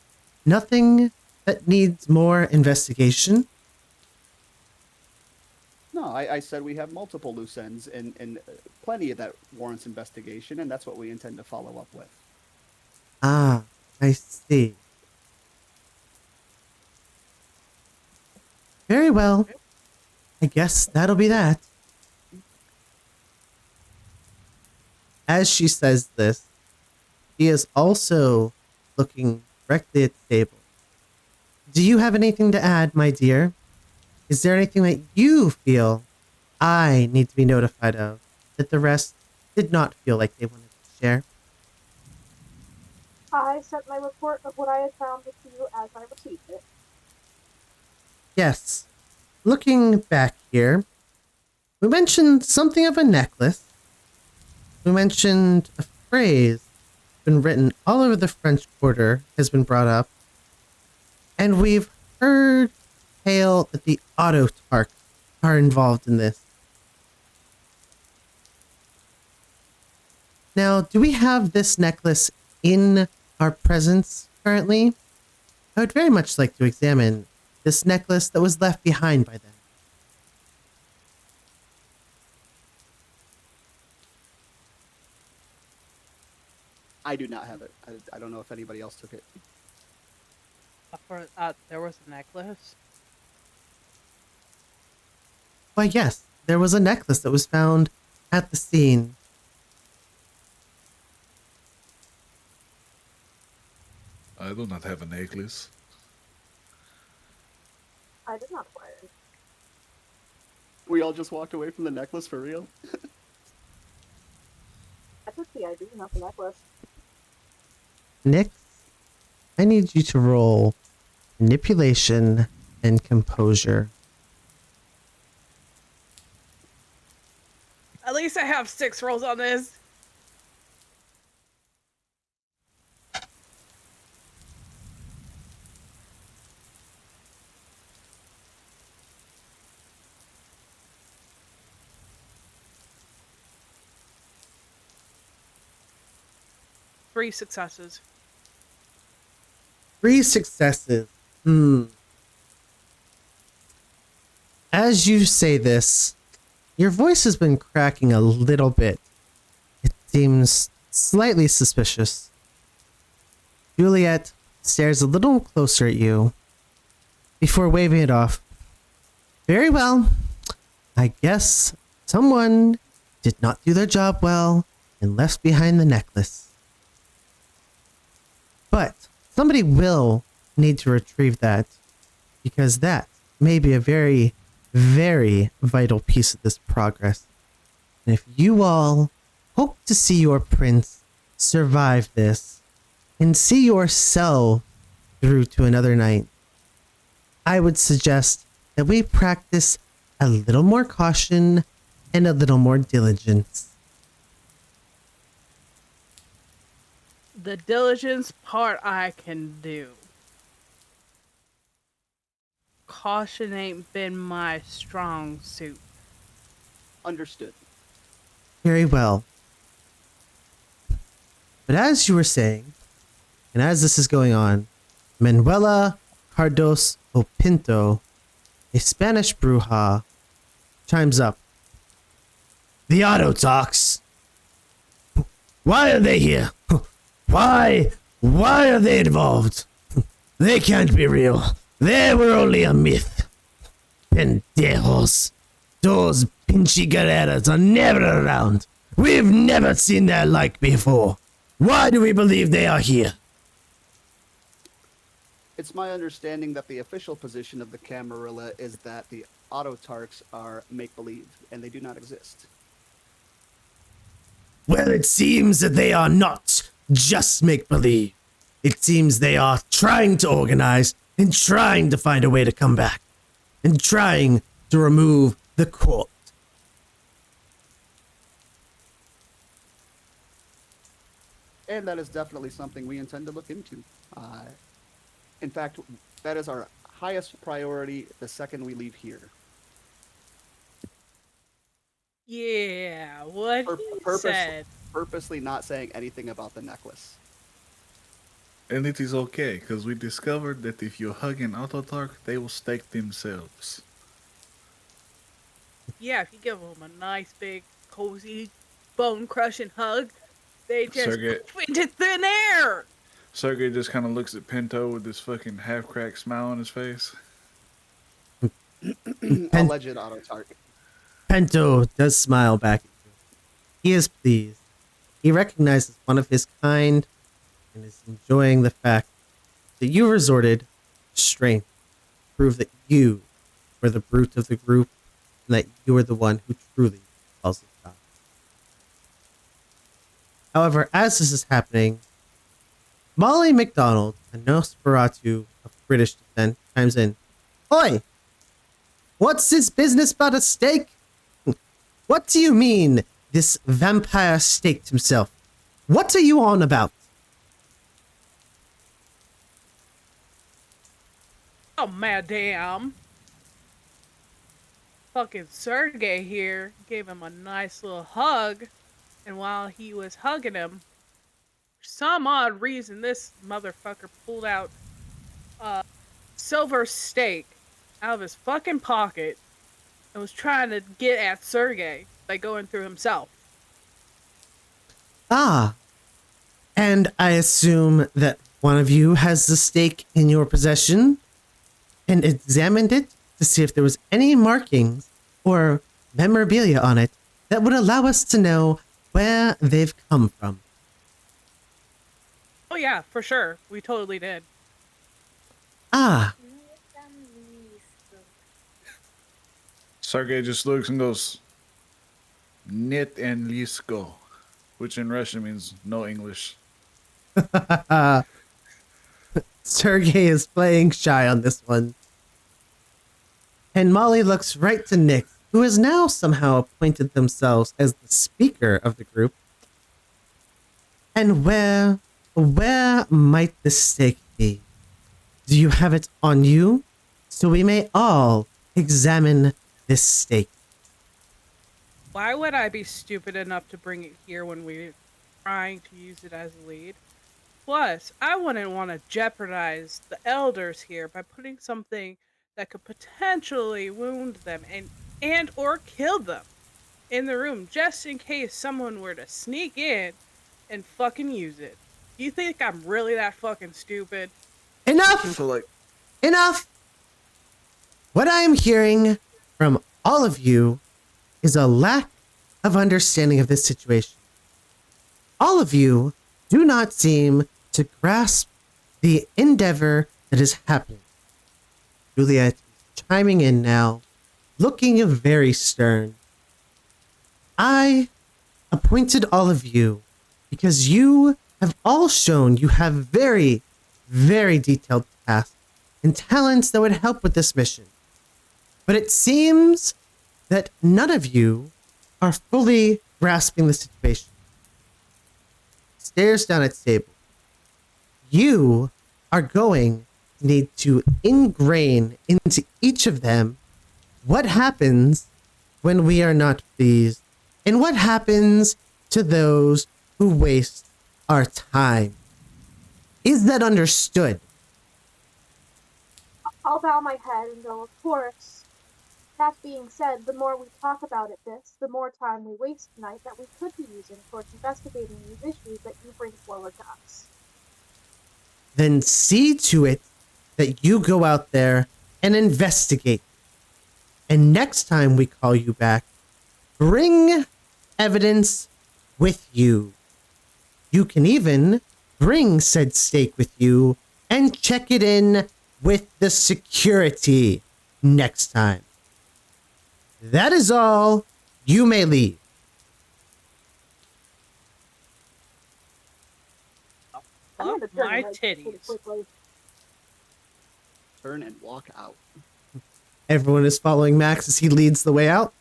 Speaker 1: Nothing that needs more investigation?
Speaker 3: No, I said we have multiple loose ends and plenty of that warrants investigation, and that's what we intend to follow up with.
Speaker 1: Ah, I see. Very well. I guess that'll be that. As she says this, she is also looking directly at the table. Do you have anything to add, my dear? Is there anything that you feel I need to be notified of that the rest did not feel like they wanted to share?
Speaker 2: I sent my report of what I had found to you as I received it.
Speaker 1: Yes. Looking back here, we mentioned something of a necklace. We mentioned a phrase been written all over the French Quarter has been brought up. And we've heard tale that the Autotarchs are involved in this. Now, do we have this necklace in our presence currently? I would very much like to examine this necklace that was left behind by them.
Speaker 3: I do not have it. I don't know if anybody else took it.
Speaker 5: There was a necklace.
Speaker 1: Why, yes, there was a necklace that was found at the scene.
Speaker 4: I do not have a necklace.
Speaker 2: I did not acquire it.
Speaker 3: We all just walked away from the necklace for real?
Speaker 2: I took the ID, not the necklace.
Speaker 1: Nick, I need you to roll manipulation and composure.
Speaker 5: At least I have 6 rolls on this. 3 successes.
Speaker 1: 3 successes. As you say this, your voice has been cracking a little bit. It seems slightly suspicious. Juliet stares a little closer at you before waving it off. Very well. I guess someone did not do their job well and left behind the necklace. But somebody will need to retrieve that, because that may be a very, very vital piece of this progress. And if you all hope to see your prince survive this and see yourself through to another night, I would suggest that we practice a little more caution and a little more diligence.
Speaker 5: The diligence part I can do. Caution ain't been my strong suit.
Speaker 3: Understood.
Speaker 1: Very well. But as you were saying, and as this is going on, Manuela Cardos Opinto, a Spanish bruja, chimes up. The Autotalks. Why are they here? Why are they involved? They can't be real. They were only a myth. Pendejos. Those pinchy guerreras are never around. We've never seen their like before. Why do we believe they are here?
Speaker 3: It's my understanding that the official position of the Camarilla is that the Autotarchs are make-believe, and they do not exist.
Speaker 1: Well, it seems that they are not just make-believe. It seems they are trying to organize and trying to find a way to come back. And trying to remove the court.
Speaker 3: And that is definitely something we intend to look into. In fact, that is our highest priority the second we leave here.
Speaker 5: Yeah, what he said.
Speaker 3: Purposely not saying anything about the necklace.
Speaker 4: And it is okay, because we discovered that if you hug an Autotarch, they will stake themselves.
Speaker 5: Yeah, if you give them a nice, big, cozy, bone-crushing hug, they just poof into thin air!
Speaker 4: Sergey just kind of looks at Pinto with this fucking half-cracked smile on his face.
Speaker 3: Alleged Autotarch.
Speaker 1: Pinto does smile back at you. He is pleased. He recognizes one of his kind and is enjoying the fact that you resorted to strength to prove that you were the brute of the group and that you were the one who truly calls the shots. However, as this is happening, Molly MacDonald, a Nosferatu of British descent, chimes in. Oi! What's this business about a steak? What do you mean, this vampire staked himself? What are you on about?
Speaker 5: Oh, madam. Fucking Sergey here gave him a nice little hug, and while he was hugging him, for some odd reason, this motherfucker pulled out a silver steak out of his fucking pocket and was trying to get at Sergey by going through himself.
Speaker 1: Ah, and I assume that one of you has the steak in your possession and examined it to see if there was any markings or memorabilia on it that would allow us to know where they've come from.
Speaker 5: Oh yeah, for sure. We totally did.
Speaker 1: Ah,
Speaker 4: Sergey just looks and goes, Net and lisko, which in Russian means no English.
Speaker 1: Sergey is playing shy on this one. And Molly looks right to Nick, who has now somehow appointed themselves as the speaker of the group. And where might this steak be? Do you have it on you? So we may all examine this steak.
Speaker 5: Why would I be stupid enough to bring it here when we trying to use it as a lead. Plus, I wouldn't want to jeopardize the elders here by putting something that could potentially wound them and or kill them in the room just in case someone were to sneak in and fucking use it. Do you think I'm really that fucking stupid?
Speaker 1: Enough!
Speaker 4: So like,
Speaker 1: Enough! What I am hearing from all of you is a lack of understanding of this situation. All of you do not seem to grasp the endeavor that is happening. Juliet is chiming in now, looking very stern. I appointed all of you because you have all shown you have very, very detailed tasks and talents that would help with this mission. But it seems that none of you are fully grasping the situation. Stares down at Sable. You are going to need to ingrain into each of them what happens when we are not pleased and what happens to those who waste our time. Is that understood?
Speaker 2: I'll bow my head and go, of course. That being said, the more we talk about the more time we waste tonight that we could be using towards investigating these issues that you bring forward to us.
Speaker 1: Then see to it that you go out there and investigate. And next time we call you back, bring evidence with you. You can even bring said stake with you and check it in with the security next time. That is all. You may leave.
Speaker 2: I'm gonna
Speaker 5: Fuck
Speaker 2: turn
Speaker 5: my
Speaker 2: away pretty
Speaker 5: titties.
Speaker 2: quickly.
Speaker 3: Turn and walk out.
Speaker 1: Everyone is following Max as he leads the way out.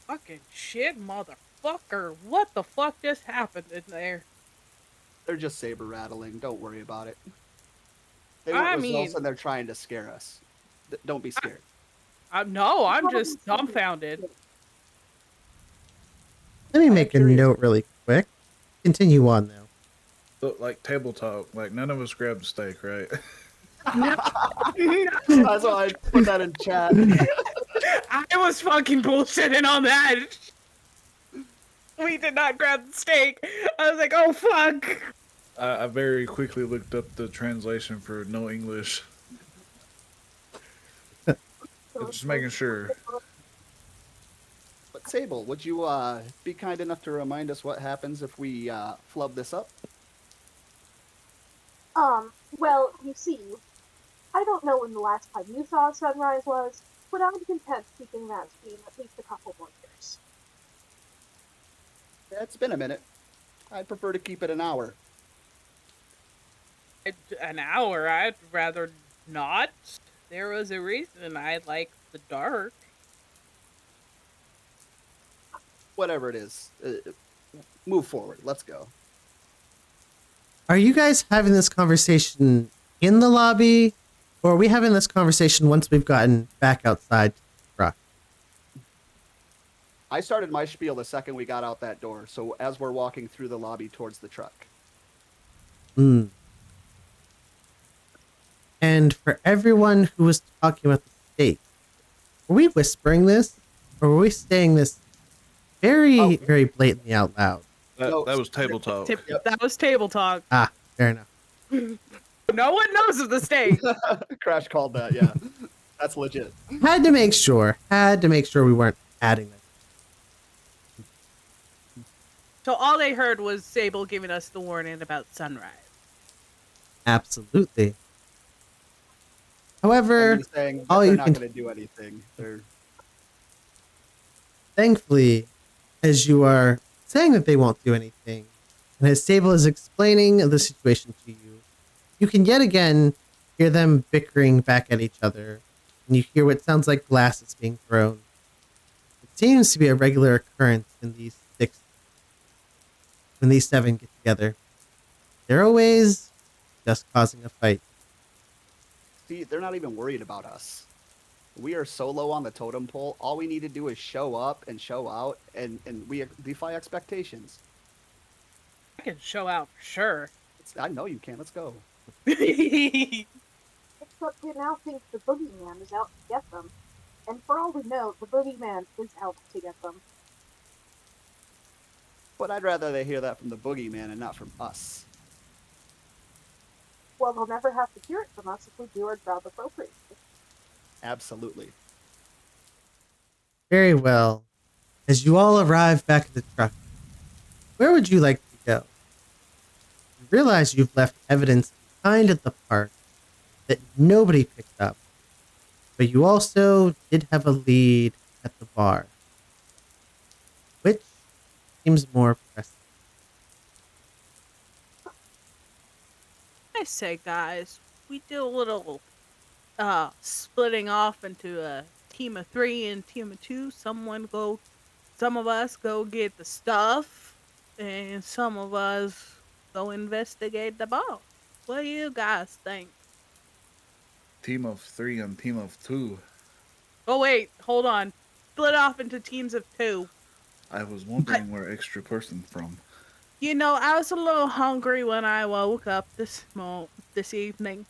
Speaker 5: Fucking shit, motherfucker. What the fuck just happened in there?
Speaker 3: They're just saber rattling. Don't worry about it. They
Speaker 5: I
Speaker 3: weren't
Speaker 5: mean-
Speaker 3: results and they're trying to scare us. Don't be scared.
Speaker 5: No, I'm just dumbfounded.
Speaker 1: Let me make a
Speaker 3: curious.
Speaker 1: note really quick. Continue on now.
Speaker 4: so, like table talk. Like none of us grabbed the steak, right?
Speaker 3: That's why I put that in chat.
Speaker 5: I was fucking bullshitting on that. We did not grab the steak. I was like, oh fuck.
Speaker 4: I very quickly looked up the translation for no English. Just making sure.
Speaker 3: But Sable, would you be kind enough to remind us what happens if we flub this up?
Speaker 2: Well, you see, I don't know when the last time you saw a sunrise was, but I'm content keeping that scheme at least a couple more years.
Speaker 3: It's been a minute. I'd prefer to keep it an hour.
Speaker 5: An hour? I'd rather not. There was a reason I like the dark.
Speaker 3: Whatever it is, move forward. Let's go.
Speaker 1: Are you guys having this conversation in the lobby, or are we having this conversation once we've gotten back outside to the truck?
Speaker 3: I started my spiel the second we got out that door, so as we're walking through the lobby towards the truck.
Speaker 1: Hmm. And for everyone who was talking about the steak, were we whispering this, or were we saying this very, very blatantly out loud?
Speaker 4: That was table talk.
Speaker 3: Yep.
Speaker 5: That was table talk.
Speaker 1: Ah, fair enough.
Speaker 5: No one knows of the steak.
Speaker 3: Crash called that, yeah. That's legit.
Speaker 1: Had to make sure we weren't adding that.
Speaker 5: So all they heard was Sable giving us the warning about sunrise.
Speaker 1: Absolutely. However,
Speaker 3: And he's saying that
Speaker 1: all
Speaker 3: they're
Speaker 1: you
Speaker 3: not
Speaker 1: can-
Speaker 3: going to do anything. They're
Speaker 1: thankfully, as you are saying that they won't do anything, and as Sable is explaining the situation to you, you can yet again hear them bickering back at each other, and you hear what sounds like glasses being thrown. It seems to be a regular occurrence in these six, when these seven get together. They're always just causing a fight.
Speaker 3: See, they're not even worried about us. We are so low on the totem pole. All we need to do is show up and show out, and we defy expectations.
Speaker 5: I can show out for sure.
Speaker 3: I know you can. Let's go.
Speaker 2: Except we now think the boogeyman is out to get them. And for all we know, the boogeyman is out to get them.
Speaker 3: But I'd rather they hear that from the boogeyman and not from us.
Speaker 2: Well, they'll never have to hear it from us if we do our job appropriately.
Speaker 3: Absolutely.
Speaker 1: Very well. As you all arrive back at the truck, where would you like to go? You realize you've left evidence behind at the park that nobody picked up, but you also did have a lead at the bar. Which seems more pressing?
Speaker 5: I say, guys, we do a little splitting off into a team of 3 and team of 2. Some of us go get the stuff, and some of us go investigate the bar. What do you guys think?
Speaker 4: Team of 3 and team of 2.
Speaker 5: Oh wait, hold on. Split off into teams of 2.
Speaker 4: I was wondering where extra person from.
Speaker 5: You know, I was a little hungry when I woke up this evening.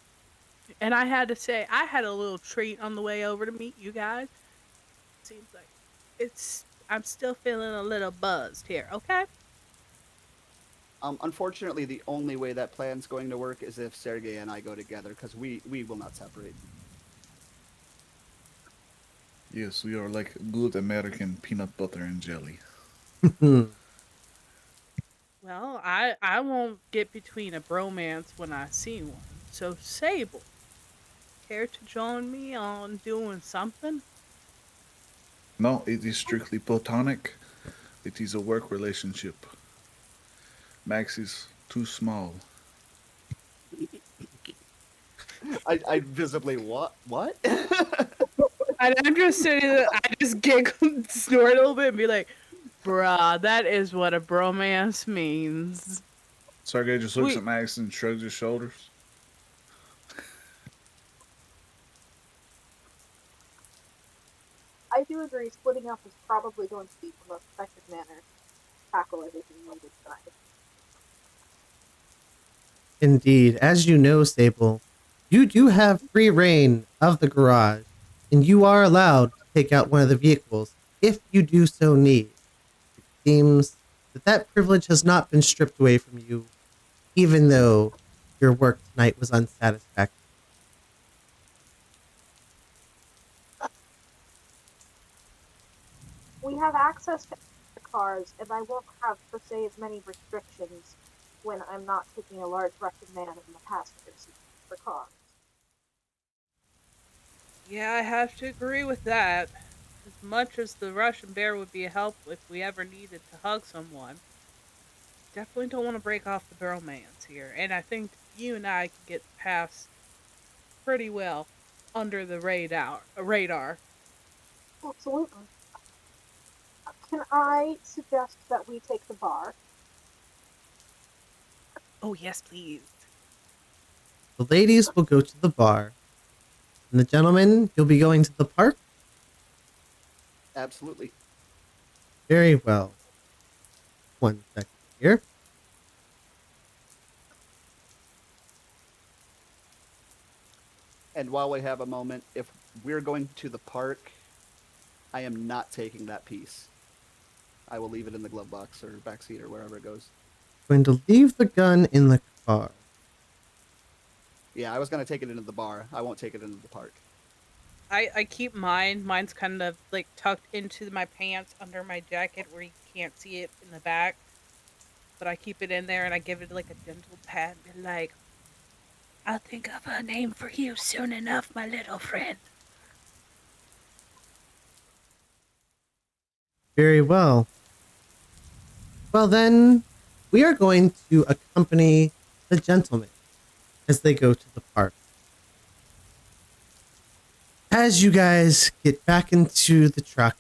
Speaker 5: And I had to say, I had a little treat on the way over to meet you guys. Seems like I'm still feeling a little buzzed here, okay?
Speaker 3: Unfortunately, the only way that plan's going to work is if Sergey and I go together, because we will not separate.
Speaker 4: Yes, we are like good American peanut butter and jelly.
Speaker 5: Well, I won't get between a bromance when I see one. So, Sable, care to join me on doing something?
Speaker 4: No, it is strictly platonic. It is a work relationship. Max is too small.
Speaker 3: I visibly what?
Speaker 5: And I'm just sitting there, I just giggle, snort a little bit, and be like, bruh, that is what a bromance means.
Speaker 4: Sergey just looks at Max and shrugs his shoulders.
Speaker 2: I do agree splitting up is probably going to be the most effective manner to tackle everything needed tonight.
Speaker 1: Indeed. As you know, Sable, you do have free reign of the garage, and you are allowed to take out one of the vehicles if you do so need. It seems that privilege has not been stripped away from you, even though your work tonight was unsatisfactory.
Speaker 2: We have access to cars, and I won't have, per se, as many restrictions when I'm not taking a large Russian man in the passenger seat for cars.
Speaker 5: Yeah, I have to agree with that. As much as the Russian bear would be a help if we ever needed to hug someone, definitely don't want to break off the bromance here. And I think you and I can get past pretty well under the radar.
Speaker 2: Absolutely. Can I suggest that we take the bar?
Speaker 5: Oh, yes, please.
Speaker 1: The ladies will go to the bar, and the gentlemen, you'll be going to the park?
Speaker 3: Absolutely.
Speaker 1: Very well. One second here.
Speaker 3: And while we have a moment, if we're going to the park, I am not taking that piece. I will leave it in the glove box or back seat or wherever it goes.
Speaker 1: Going to leave the gun in the car.
Speaker 3: Yeah, I was going to take it into the bar. I won't take it into the park.
Speaker 5: I keep mine. Mine's kind of like tucked into my pants under my jacket where you can't see it in the back. But I keep it in there and I give it like a gentle pat and be like, I'll think of a name for you soon enough, my little friend.
Speaker 1: Very well. Well then, we are going to accompany the gentlemen as they go to the park. As you guys get back into the truck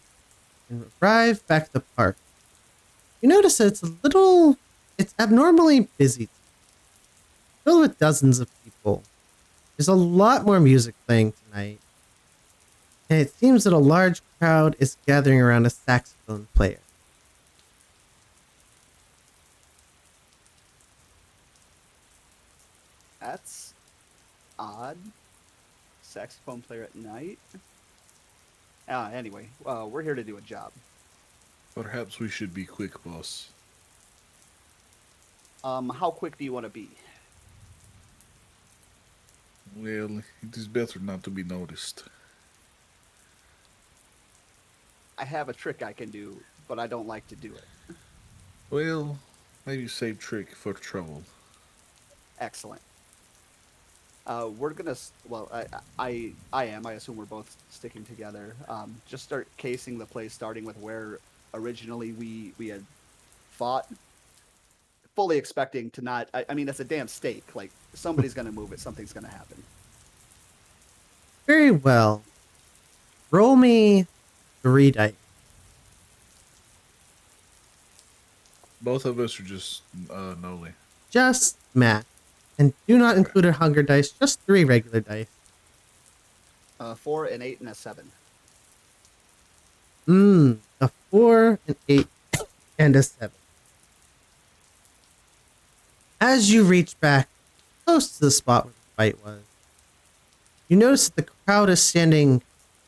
Speaker 1: and arrive back at the park, you notice that it's abnormally busy. Filled with dozens of people. There's a lot more music playing tonight. and it seems that a large crowd is gathering around a saxophone player.
Speaker 3: That's odd. Saxophone player at night. Anyway, we're here to do a job.
Speaker 4: Perhaps we should be quick, boss.
Speaker 3: How quick do you want to be?
Speaker 4: Well, it is better not to be noticed.
Speaker 3: I have a trick I can do, but I don't like to do it.
Speaker 4: Well, maybe save trick for trouble.
Speaker 3: Excellent. We're gonna. Well, I am. I assume we're both sticking together. Just start casing the place, starting with where originally we had fought. Fully expecting to not. I mean, that's a damn stake. Like somebody's gonna move it. Something's gonna happen.
Speaker 1: Very well. Roll me 3 dice.
Speaker 4: Both of us are just Noli.
Speaker 1: Just math. And do not include a hunger dice, just 3 regular dice.
Speaker 3: 4, an 8, and a 7.
Speaker 1: A 4, an 8, and a 7. As you reach back close to the spot where the fight was, you notice that the crowd is standing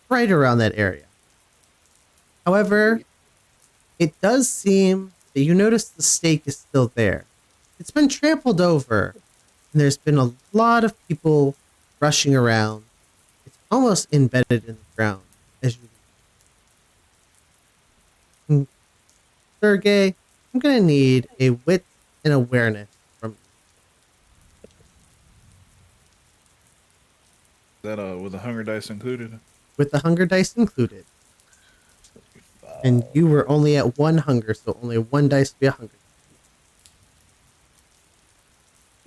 Speaker 1: right around that area. However, it does seem that you notice the stake is still there. It's been trampled over, and there's been a lot of people rushing around. It's almost embedded in the ground as you. Sergey, I'm going to need a wit and awareness from you.
Speaker 4: That with the hunger dice included?
Speaker 1: With the hunger dice included. And you were only at 1 hunger, so only 1 dice will be a hunger.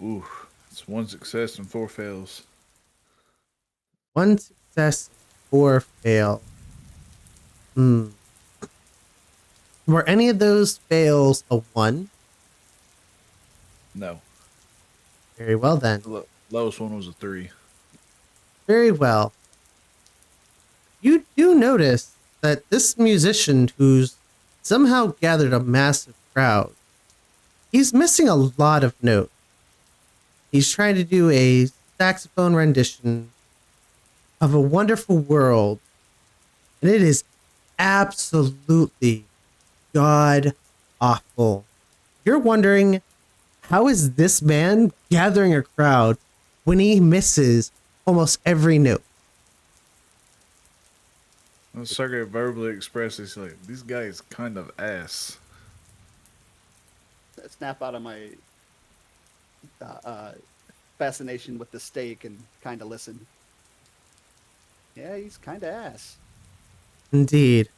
Speaker 4: Ooh, it's 1 success and 4 fails.
Speaker 1: 1 success, 4 fail. Were any of those fails a 1?
Speaker 4: No.
Speaker 1: Very well then.
Speaker 4: The lowest one was a 3.
Speaker 1: Very well. You do notice that this musician who's somehow gathered a massive crowd, he's missing a lot of notes. He's trying to do a saxophone rendition of A Wonderful World, and it is absolutely god awful. You're wondering, how is this man gathering a crowd when he misses almost every note?
Speaker 4: When Sergey verbally expresses, like, this guy is kind of ass.
Speaker 3: Snap out of my fascination with the stake and kind of listen. Yeah, he's kind of ass.
Speaker 1: Indeed.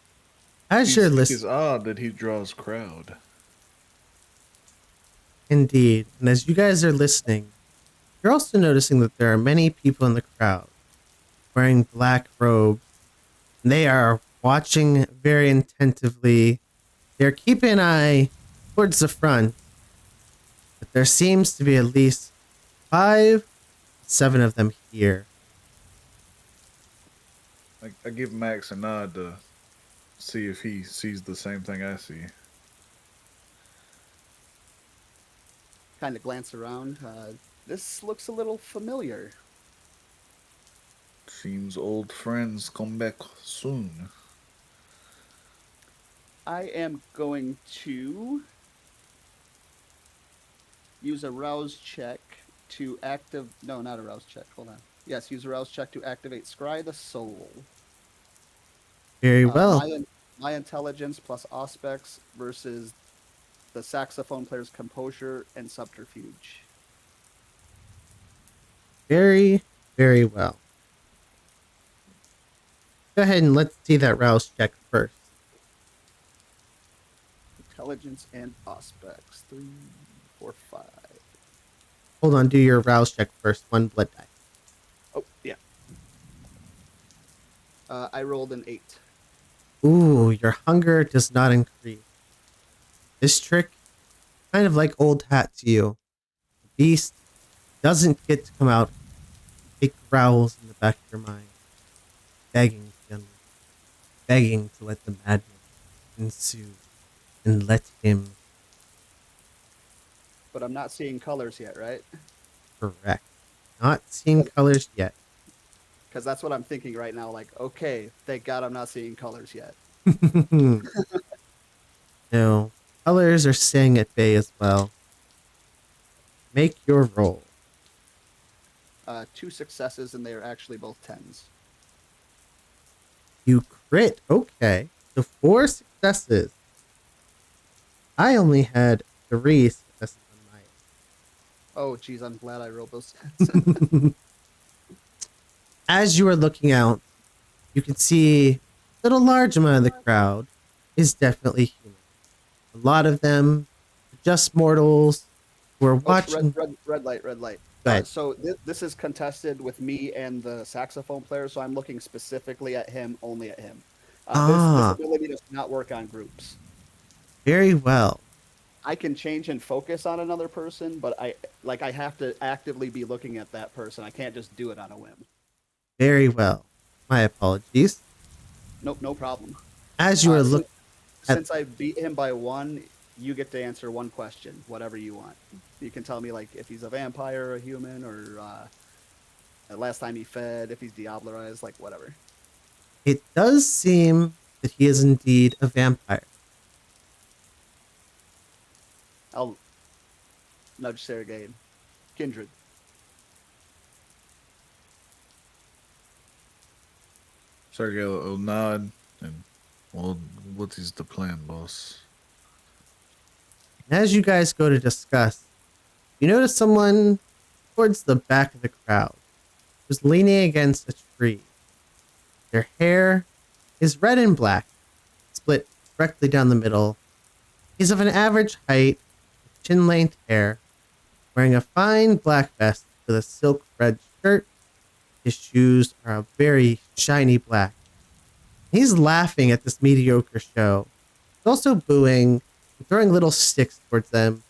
Speaker 1: As you're
Speaker 4: It's
Speaker 1: listening,
Speaker 4: odd that he draws crowd.
Speaker 1: indeed, and as you guys are listening, you're also noticing that there are many people in the crowd wearing black robes. And they are watching very attentively. They're keeping an eye towards the front, but there seems to be at least 5, 7 of them here.
Speaker 4: I give Max a nod to see if he sees the same thing I see.
Speaker 3: Kind of glance around. This looks a little familiar.
Speaker 4: Seems old friends come back soon.
Speaker 3: I am going to use a rouse check to active. No, not a rouse check. Hold on. Yes, use a rouse check to activate Scry the Soul.
Speaker 1: Very well.
Speaker 3: My intelligence plus aspects versus the saxophone player's composure and subterfuge.
Speaker 1: Very, very well. Go ahead and let's see that rouse check first.
Speaker 3: Intelligence and aspects. 3, 4, 5.
Speaker 1: Hold on, do your rouse check first. 1 blood die.
Speaker 3: Oh, yeah. I rolled an 8.
Speaker 1: Ooh, your hunger does not increase. This trick, kind of like old hat to you. The beast doesn't get to come out. It growls in the back of your mind, begging to be unleashed. begging to let the madness ensue and let him
Speaker 3: But I'm not seeing colors yet, right?
Speaker 1: correct. Not seeing colors yet.
Speaker 3: Because that's what I'm thinking right now. Like, okay, thank God I'm not seeing colors yet.
Speaker 1: No, colors are staying at bay as well. Make your roll.
Speaker 3: 2 successes, and they are actually both 10s.
Speaker 1: You crit. Okay. So 4 successes. I only had 3 successes on my
Speaker 3: Oh, geez, I'm glad I rolled those 10s.
Speaker 1: end. As you are looking out, you can see that a large amount of the crowd is definitely human. A lot of them are just mortals who are watching.
Speaker 3: Red light, red light.
Speaker 1: Go ahead.
Speaker 3: So this is contested with me and the saxophone player, so I'm looking specifically at him, only at him. This ability does not work on groups.
Speaker 1: Very well.
Speaker 3: I can change and focus on another person, but I have to actively be looking at that person. I can't just do it on a whim.
Speaker 1: Very well. My apologies.
Speaker 3: Nope, no problem.
Speaker 1: As you are looking.
Speaker 3: Since I beat him by 1, you get to answer 1 question, whatever you want. You can tell me like if he's a vampire or a human, or last time he fed, if he's diablerized, like whatever.
Speaker 1: It does seem that he is indeed a vampire.
Speaker 3: I'll nudge Sergei. Kindred.
Speaker 4: Sergey will nod and, well, what is the plan, boss?
Speaker 1: As you guys go to discuss, you notice someone towards the back of the crowd who's leaning against a tree. Their hair is red and black, split directly down the middle. He's of an average height, with chin-length hair, wearing a fine black vest with a silk red shirt. His shoes are a very shiny black. He's laughing at this mediocre show. He's also booing and throwing little sticks towards them,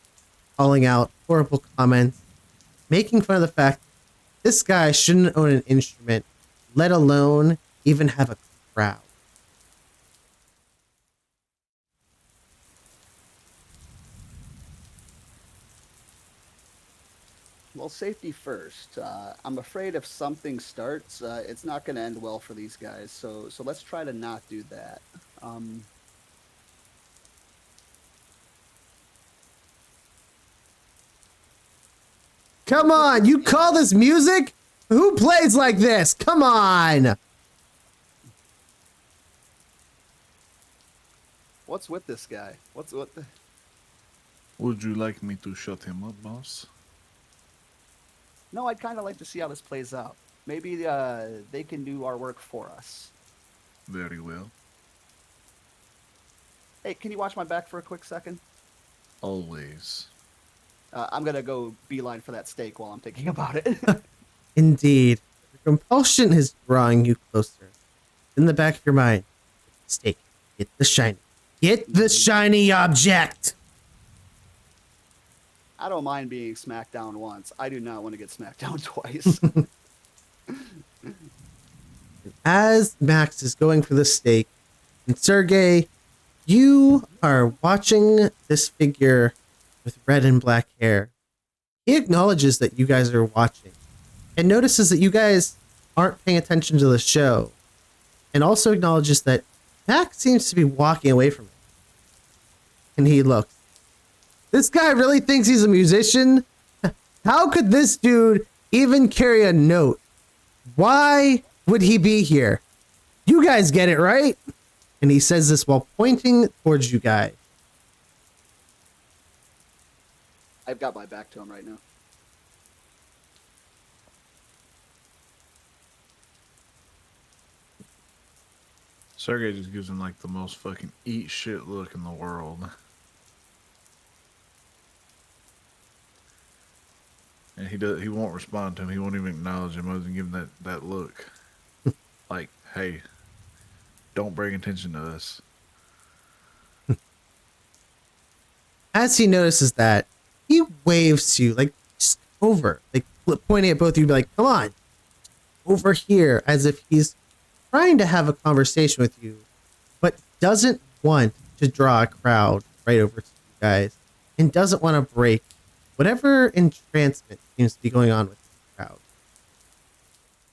Speaker 1: calling out horrible comments, making fun of the fact this guy shouldn't own an instrument, let alone even have a crowd.
Speaker 3: Well, safety first. I'm afraid if something starts, it's not going to end well for these guys. So let's try to not do that.
Speaker 1: Come on, you call this music? Who plays like this? Come on!
Speaker 3: What's with this guy? What the?
Speaker 4: Would you like me to shut him up, boss?
Speaker 3: No, I'd kind of like to see how this plays out. Maybe they can do our work for us.
Speaker 4: Very well.
Speaker 3: Hey, can you watch my back for a quick second?
Speaker 4: Always.
Speaker 3: I'm gonna go beeline for that steak while I'm thinking about it.
Speaker 1: Indeed. Your compulsion is drawing you closer. In the back of your mind, stake. Get the shiny. Get the shiny object!
Speaker 3: I don't mind being smacked down once. I do not want to get smacked down twice.
Speaker 1: As Max is going for the stake, and Sergey, you are watching this figure with red and black hair. He acknowledges that you guys are watching and notices that you guys aren't paying attention to the show, and also acknowledges that Max seems to be walking away from it. And he looks. This guy really thinks he's a musician? How could this dude even carry a note? Why would he be here? You guys get it, right? And he says this while pointing towards you guys.
Speaker 3: I've got my back to him right now.
Speaker 4: Sergey just gives him like the most fucking eat shit look in the world. And he won't respond to him. He won't even acknowledge him other than give him that look. Like, hey, don't bring attention to us.
Speaker 1: As he notices that, he waves to you, like, just over, like, pointing at both of you, like, come on, over here, as if he's trying to have a conversation with you, doesn't want to draw a crowd right over to you guys and doesn't want to break whatever entrancement seems to be going on with the crowd.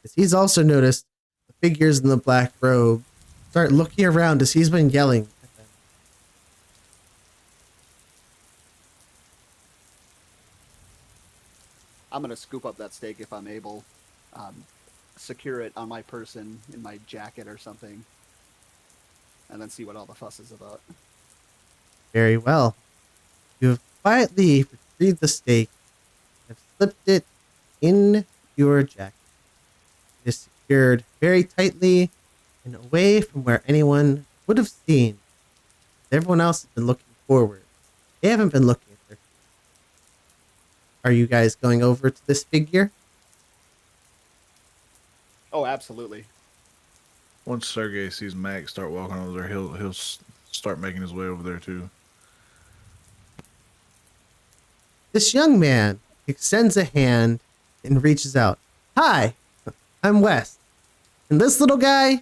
Speaker 1: As he's also noticed the figures in the black robe start looking around as he's been yelling at them.
Speaker 3: I'm gonna scoop up that steak if I'm able. Secure it on my person in my jacket or something, and then see what all the fuss is about.
Speaker 1: Very well. You have quietly retrieved the steak and have slipped it in your jacket. It is secured very tightly and away from where anyone would have seen. Everyone else has been looking forward. They haven't been looking at their feet. Are you guys going over to this figure?
Speaker 3: Oh, absolutely.
Speaker 4: Once Sergey sees Max start walking over there, he'll start making his way over there too.
Speaker 1: This young man extends a hand and reaches out. Hi, I'm Wes. And this little guy,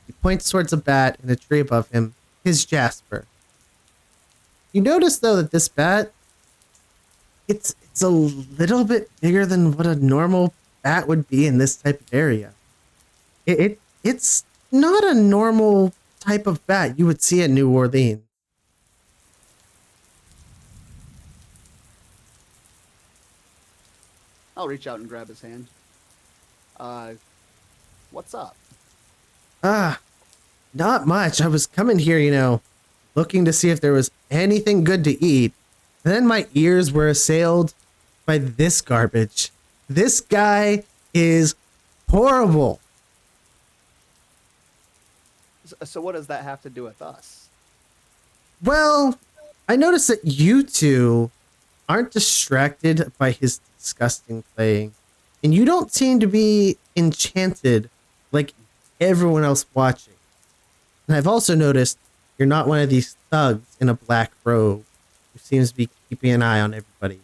Speaker 1: he points towards a bat in a tree above him, is Jasper. You notice though that this bat, it's a little bit bigger than what a normal bat would be in this type of area. It's not a normal type of bat you would see in New Orleans.
Speaker 3: I'll reach out and grab his hand. What's up?
Speaker 1: Not much. I was coming here, looking to see if there was anything good to eat. And then my ears were assailed by this garbage. This guy is horrible.
Speaker 3: So what does that have to do with us?
Speaker 1: Well, I noticed that you two aren't distracted by his disgusting playing. And you don't seem to be enchanted like everyone else watching. And I've also noticed you're not one of these thugs in a black robe who seems to be keeping an eye on everybody.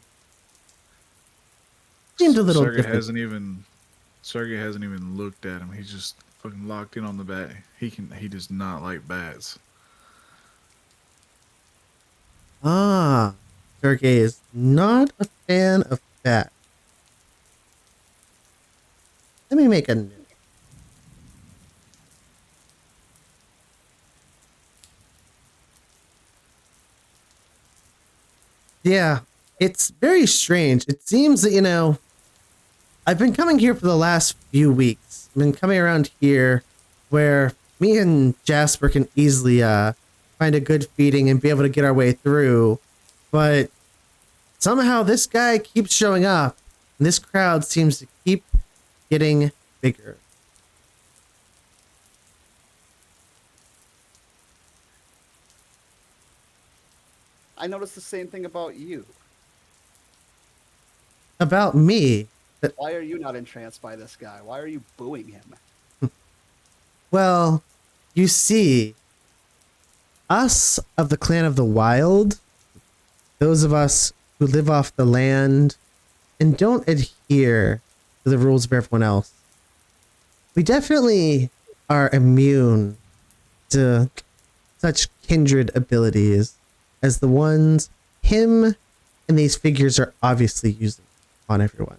Speaker 1: Seemed a little different.
Speaker 4: Sergey hasn't even looked at him. He's just fucking locked in on the bat. He does not like bats.
Speaker 1: Sergey is not a fan of bats. Let me make a note. Yeah, it's very strange. It seems that, I've been coming here for the last few weeks. I've been coming around here where me and Jasper can easily find a good feeding and be able to get our way through. But somehow this guy keeps showing up, and this crowd seems to keep getting bigger.
Speaker 3: I noticed the same thing about you.
Speaker 1: About me.
Speaker 3: Why are you not entranced by this guy? Why are you booing him?
Speaker 1: Well, you see, us of the Clan of the Wild, those of us who live off the land and don't adhere to the rules of everyone else, we definitely are immune to such kindred abilities as the ones him and these figures are obviously using on everyone.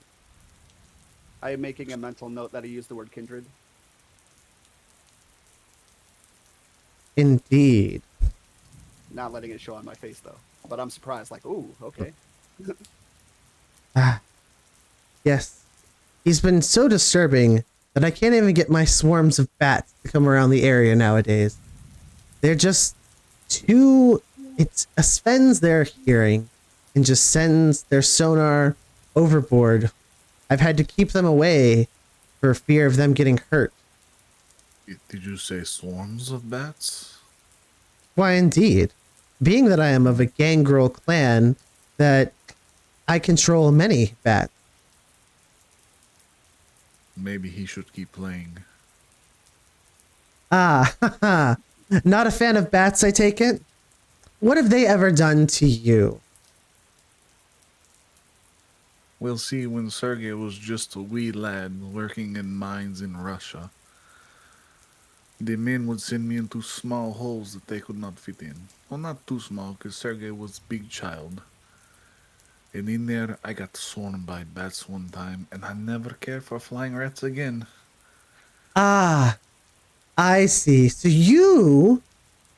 Speaker 3: I am making a mental note that he used the word kindred.
Speaker 1: Indeed.
Speaker 3: Not letting it show on my face, though. But I'm surprised, like, ooh, okay.
Speaker 1: Yes. He's been so disturbing that I can't even get my swarms of bats to come around the area nowadays. They're just too... It offends their hearing and just sends their sonar overboard. I've had to keep them away for fear of them getting hurt.
Speaker 4: Did you say swarms of bats?
Speaker 1: Why, indeed. Being that I am of a gangrel clan, that I control many bats.
Speaker 4: Maybe he should keep playing.
Speaker 1: Not a fan of bats, I take it? What have they ever done to you?
Speaker 4: We'll see when Sergey was just a wee lad working in mines in Russia. The men would send me into small holes that they could not fit in. Well, not too small, because Sergey was big child. And in there, I got swarmed by bats one time, and I never cared for flying rats again.
Speaker 1: Ah, I see. So you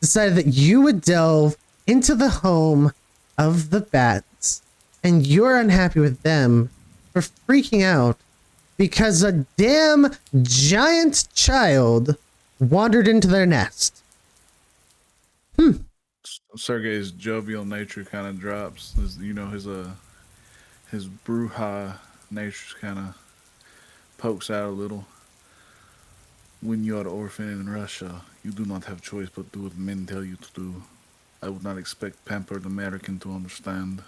Speaker 1: decided that you would delve into the home of the bats, and you're unhappy with them for freaking out because a damn giant child wandered into their nest.
Speaker 4: Sergey's jovial nature kind of drops. His bruja nature kind of pokes out a little. When you are an orphan in Russia, you do not have choice but do what men tell you to do. I would not expect pampered American to understand.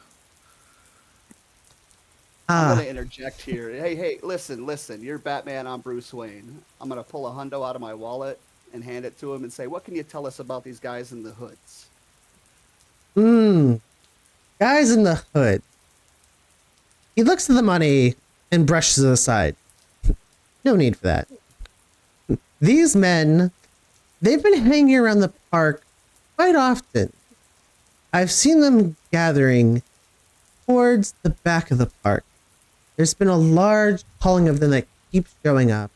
Speaker 3: I'm
Speaker 1: Ah,
Speaker 3: gonna interject here. Hey, listen. You're Batman. I'm Bruce Wayne. I'm gonna pull a hundo out of my wallet and hand it to him and say, "What can you tell us about these guys in the hoods?"
Speaker 1: guys in the hood. He looks at the money and brushes it aside. No need for that. These men, they've been hanging around the park quite often. I've seen them gathering towards the back of the park. There's been a large calling of them that keeps showing up.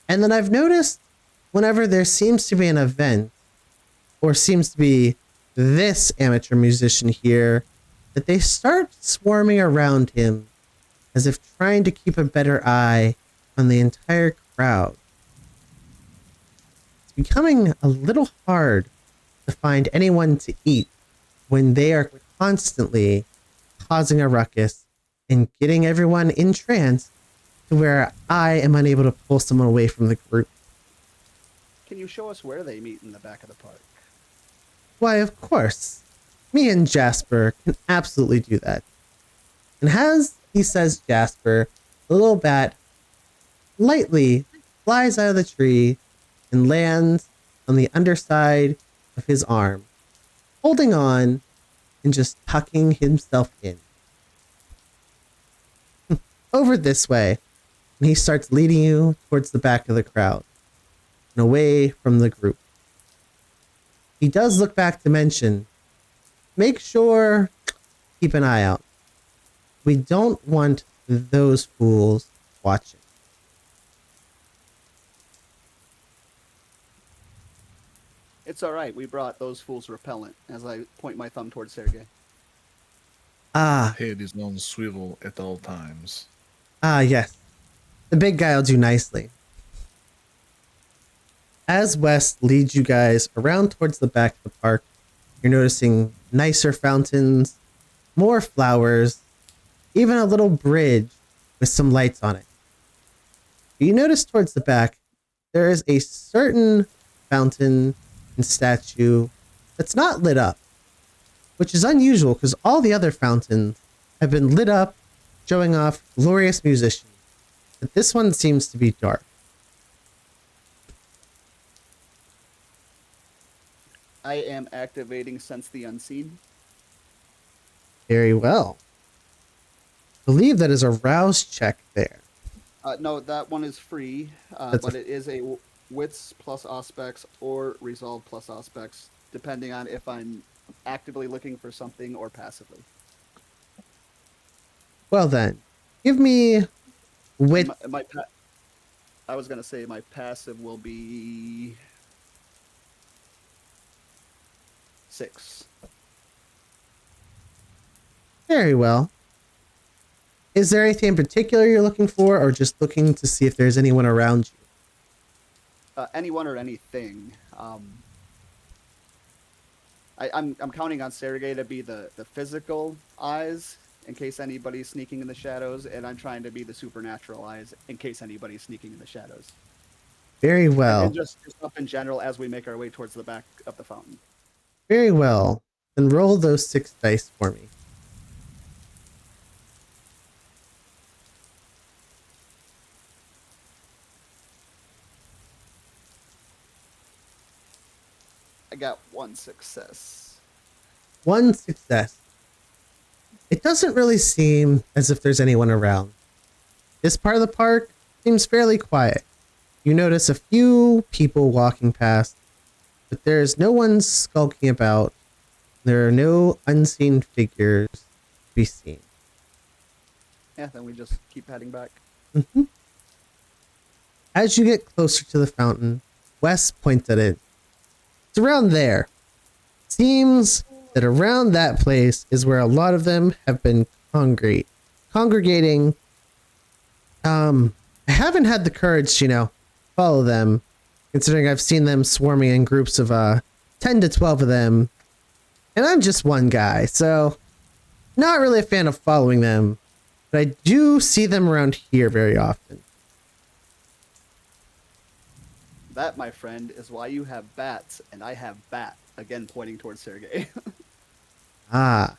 Speaker 1: And then I've noticed whenever there seems to be an event, or seems to be this amateur musician here, that they start swarming around him as if trying to keep a better eye on the entire crowd. It's becoming a little hard to find anyone to eat when they are constantly causing a ruckus and getting everyone in trance to where I am unable to pull someone away from the group.
Speaker 3: Can you show us where they meet in the back of the park?
Speaker 1: Why, of course. Me and Jasper can absolutely do that. And as he says Jasper, the little bat lightly flies out of the tree and lands on the underside of his arm, holding on and just tucking himself in. Over this way, and he starts leading you towards the back of the crowd and away from the group. He does look back to mention, make sure, keep an eye out. We don't want those fools watching.
Speaker 3: It's all right. We brought those fools repellent. As I point my thumb towards Sergey.
Speaker 1: Ah,
Speaker 4: Head is on swivel at all times.
Speaker 1: Yes. The big guy will do nicely. As West leads you guys around towards the back of the park, you're noticing nicer fountains, more flowers, even a little bridge with some lights on it. You notice towards the back, there is a certain fountain and statue that's not lit up, which is unusual because all the other fountains have been lit up, showing off glorious musicians. But this one seems to be dark.
Speaker 3: I am activating Sense the Unseen.
Speaker 1: Very well. I believe that is a rouse check there.
Speaker 3: No, that one is free, but it is a wits plus aspects or resolve plus aspects, depending on if I'm actively looking for something or passively.
Speaker 1: Well then, give me wit.
Speaker 3: I was going to say my passive will be 6.
Speaker 1: Very well. Is there anything in particular you're looking for, or just looking to see if there's anyone around you?
Speaker 3: Anyone or anything. I'm counting on Sergey to be the physical eyes in case anybody's sneaking in the shadows, and I'm trying to be the supernatural eyes in case anybody's sneaking in the shadows.
Speaker 1: Very well.
Speaker 3: And just up in general as we make our way towards the back of the fountain.
Speaker 1: Very well. Then roll those 6 dice for me.
Speaker 3: I got 1 success.
Speaker 1: 1 success. It doesn't really seem as if there's anyone around. This part of the park seems fairly quiet. You notice a few people walking past, but there's no one skulking about. There are no unseen figures to be seen.
Speaker 3: Yeah, then we just keep heading back.
Speaker 1: Mm-hmm. As you get closer to the fountain, Wes points at it. It's around there. Seems that around that place is where a lot of them have been congregating. I haven't had the courage to, follow them, considering I've seen them swarming in groups of 10 to 12 of them, and I'm just one guy, so not really a fan of following them, but I do see them around here very often.
Speaker 3: That, my friend, is why you have bats and I have bat. Again, pointing towards Sergey.
Speaker 1: Ah,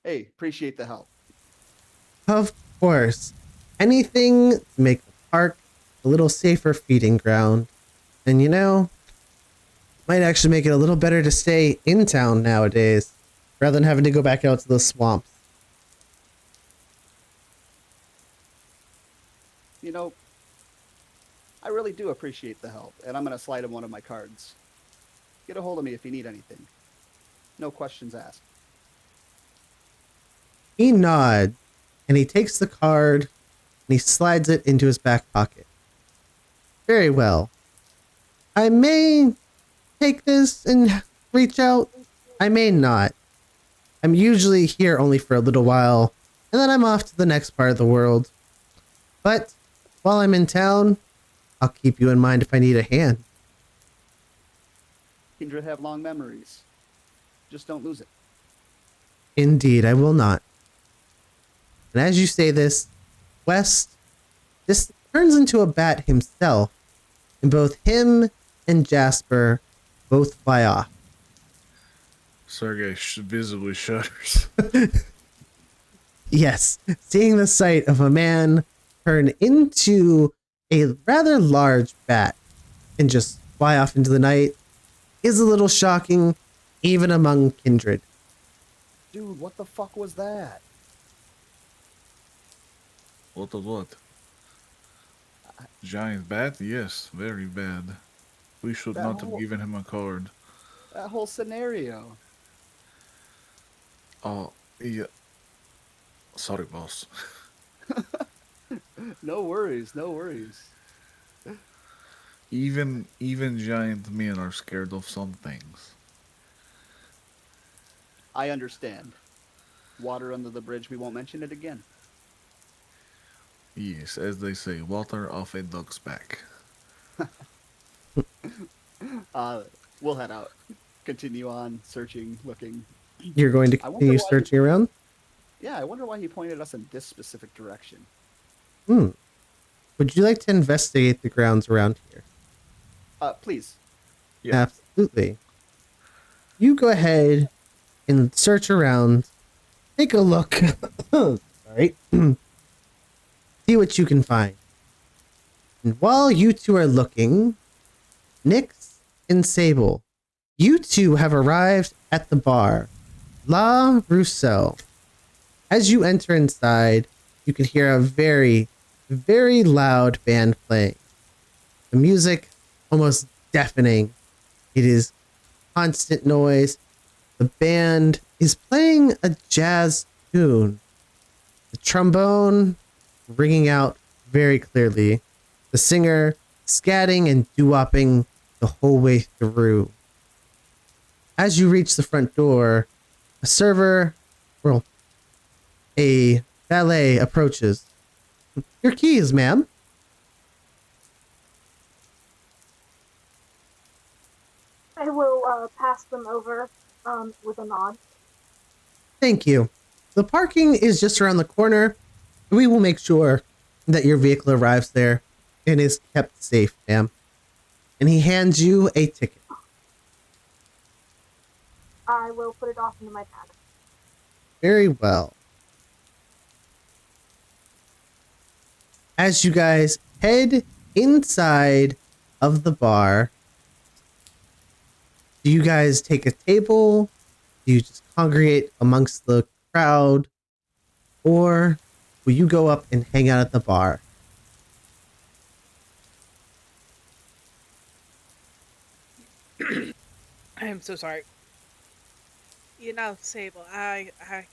Speaker 3: Hey, appreciate the help.
Speaker 1: of course. Anything to make the park a little safer feeding ground. And might actually make it a little better to stay in town nowadays, rather than having to go back out to the swamps.
Speaker 3: I really do appreciate the help, and I'm going to slide him one of my cards. Get a hold of me if you need anything. No questions asked.
Speaker 1: He nods, and he takes the card, and he slides it into his back pocket. Very well. I may take this and reach out. I may not. I'm usually here only for a little while, and then I'm off to the next part of the world. But while I'm in town, I'll keep you in mind if I need a hand.
Speaker 3: Kindred have long memories. Just don't lose it.
Speaker 1: Indeed, I will not. And as you say this, West just turns into a bat himself, and both him and Jasper both fly off.
Speaker 4: Sergey visibly shudders.
Speaker 1: Yes, seeing the sight of a man turn into a rather large bat and just fly off into the night is a little shocking, even among kindred.
Speaker 3: Dude, what the fuck was that?
Speaker 4: What? Giant bat? Yes, very bad. We should not have given him a card.
Speaker 3: That whole scenario.
Speaker 4: Oh, yeah. Sorry, boss.
Speaker 3: No worries, no worries.
Speaker 4: Even giant men are scared of some things.
Speaker 3: I understand. Water under the bridge, we won't mention it again.
Speaker 4: Yes, as they say, water off a duck's back.
Speaker 3: We'll head out. Continue on, searching, looking.
Speaker 1: You're going to
Speaker 3: I wonder
Speaker 1: continue
Speaker 3: why
Speaker 1: searching around?
Speaker 3: Yeah, I wonder why he pointed us in this specific direction.
Speaker 1: Would you like to investigate the grounds around here?
Speaker 3: Please.
Speaker 4: Yeah.
Speaker 1: Absolutely. You go ahead and search around. Take a look. Sorry. See what you can find. And while you two are looking, Nyx and Sable, you two have arrived at the bar, La Rousseau. As you enter inside, you can hear a very, very loud band playing. The music almost deafening. It is constant noise. The band is playing a jazz tune. The trombone ringing out very clearly. The singer scatting and doo-wopping the whole way through. As you reach the front door, a server, well, a valet approaches. Your keys, ma'am.
Speaker 2: I will pass them over with a nod.
Speaker 1: Thank you. The parking is just around the corner. We will make sure that your vehicle arrives there and is kept safe, ma'am. And he hands you a ticket.
Speaker 2: I will put it off into my bag.
Speaker 1: Very well. As you guys head inside of the bar, do you guys take a table? Do you just congregate amongst the crowd? Or will you go up and hang out at the bar?
Speaker 5: I'm so sorry. Sable, I could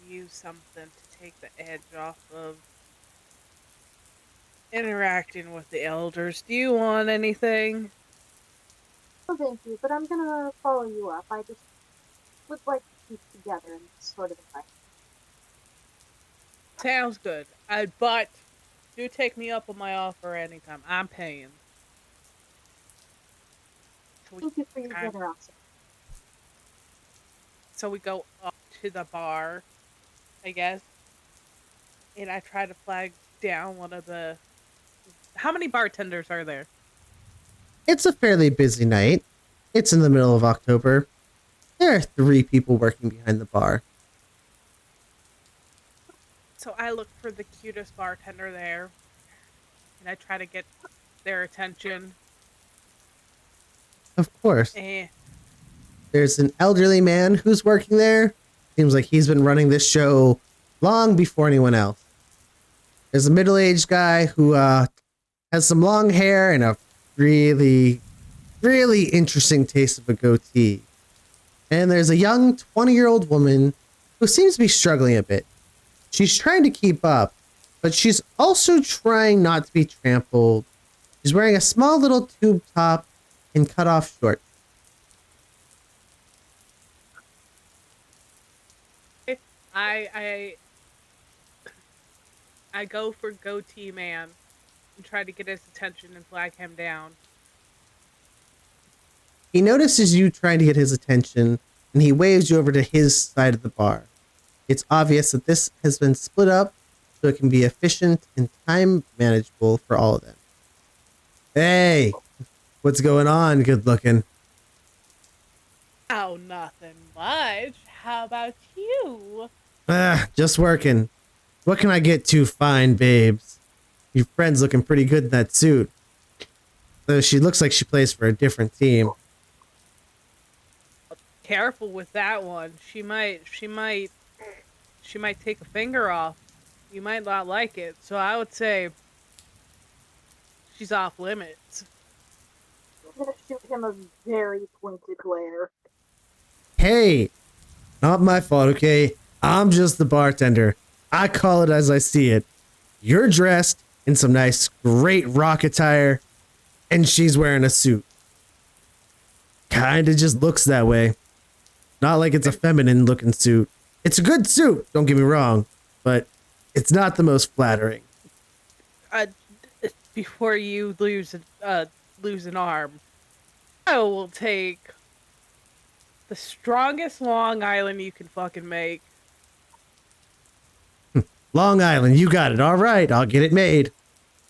Speaker 5: use something to take the edge off of interacting with the elders. Do you want anything?
Speaker 2: Oh, thank you, but I'm gonna follow you up. I just would like to keep together in this sort of environment.
Speaker 5: Sounds good. But do take me up on my offer anytime. I'm paying.
Speaker 2: Thank you for your generosity.
Speaker 5: So we go up to the bar, I guess, and I try to flag down one of the. How many bartenders are there?
Speaker 1: It's a fairly busy night. It's in the middle of October. There are 3 people working behind the bar.
Speaker 5: So I look for the cutest bartender there, and I try to get their attention.
Speaker 1: Of course.
Speaker 5: And
Speaker 1: There's an elderly man who's working there. Seems like he's been running this show long before anyone else. There's a middle-aged guy who has some long hair and a really, really interesting taste of a goatee. And there's a young 20-year-old woman who seems to be struggling a bit. She's trying to keep up, but she's also trying not to be trampled. She's wearing a small little tube top and cut off shorts.
Speaker 5: I go for goatee man and try to get his attention and flag him down.
Speaker 1: He notices you trying to get his attention, and he waves you over to his side of the bar. It's obvious that this has been split up so it can be efficient and time manageable for all of them. Hey, what's going on, good looking?
Speaker 5: Oh, nothing much. How about you?
Speaker 1: Just working. What can I get 2 fine babes? Your friend's looking pretty good in that suit. Though she looks like she plays for a different team.
Speaker 5: Careful with that one. She might take a finger off. You might not like it. So I would say she's off limits.
Speaker 2: I'm gonna shoot him a very pointed glare.
Speaker 1: Hey, not my fault, okay? I'm just the bartender. I call it as I see it. You're dressed in some nice, great rock attire, and she's wearing a suit. Kinda just looks that way. Not like it's a feminine looking suit. It's a good suit, don't get me wrong, but it's not the most flattering.
Speaker 5: Before you lose an arm, I will take the strongest Long Island you can fucking make.
Speaker 1: Long Island, you got it. All right, I'll get it made.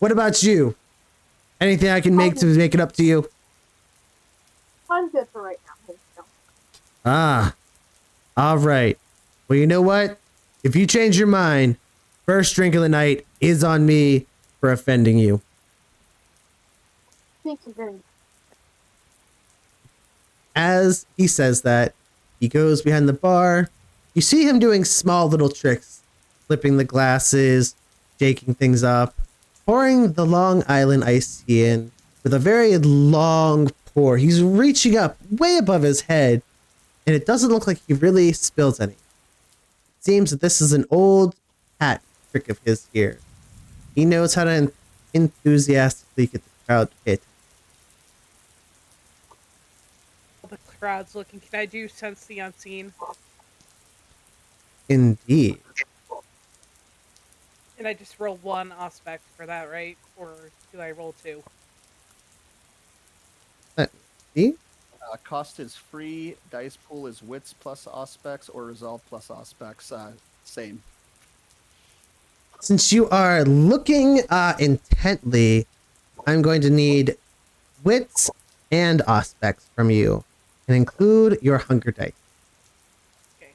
Speaker 1: What about you? Anything I can make to make it up to you?
Speaker 2: I'm good for right now. Thank you.
Speaker 1: Ah, all right. Well, you know what? If you change your mind, first drink of the night is on me for offending you.
Speaker 2: Thank you very much.
Speaker 1: As he says that, he goes behind the bar. You see him doing small little tricks, flipping the glasses, shaking things up, pouring the Long Island iced tea in with a very long pour. He's reaching up way above his head, and it doesn't look like he really spills any. It seems that this is an old hat trick of his here. He knows how to enthusiastically get the crowd to pay attention.
Speaker 5: The crowd's looking. Can I do sense the unseen?
Speaker 1: Indeed.
Speaker 5: And I just roll 1 aspect for that, right? Or do I roll 2?
Speaker 1: See?
Speaker 3: Cost is free. Dice pool is wits plus aspects or resolve plus aspects. Same.
Speaker 1: Since you are looking intently, I'm going to need wits and aspects from you, and include your hunger dice.
Speaker 5: Okay.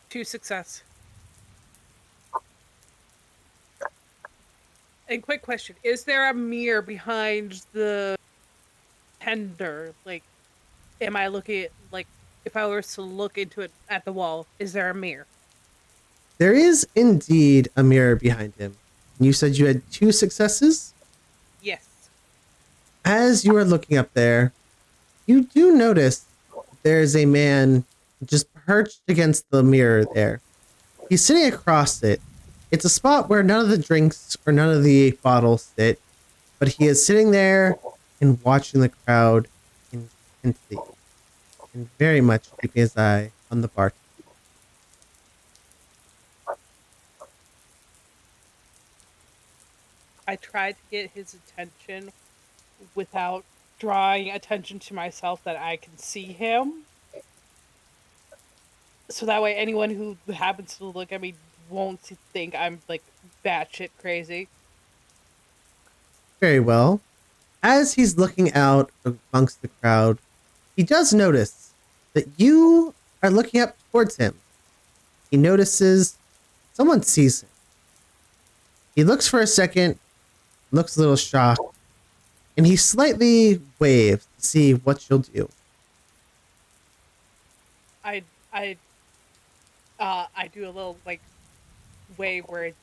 Speaker 5: Two success. And quick question, is there a mirror behind the tender? Like, am I looking at, like, if I were to look into it at the wall, is there a mirror?
Speaker 1: There is indeed a mirror behind him. You said you had 2 successes?
Speaker 5: Yes.
Speaker 1: As you are looking up there, you do notice there's a man just perched against the mirror there. He's sitting across it. It's a spot where none of the drinks or none of the bottles sit, but he is sitting there and watching the crowd intently and very much keeping his eye on the bar.
Speaker 5: I tried to get his attention without drawing attention to myself that I can see him. So that way anyone who happens to look at me won't think I'm like batshit crazy.
Speaker 1: Very well. As he's looking out amongst the crowd, he does notice that you are looking up towards him. He notices someone sees him. He looks for a second, looks a little shocked, and he slightly waves to see what you'll do.
Speaker 5: I do a little like wave where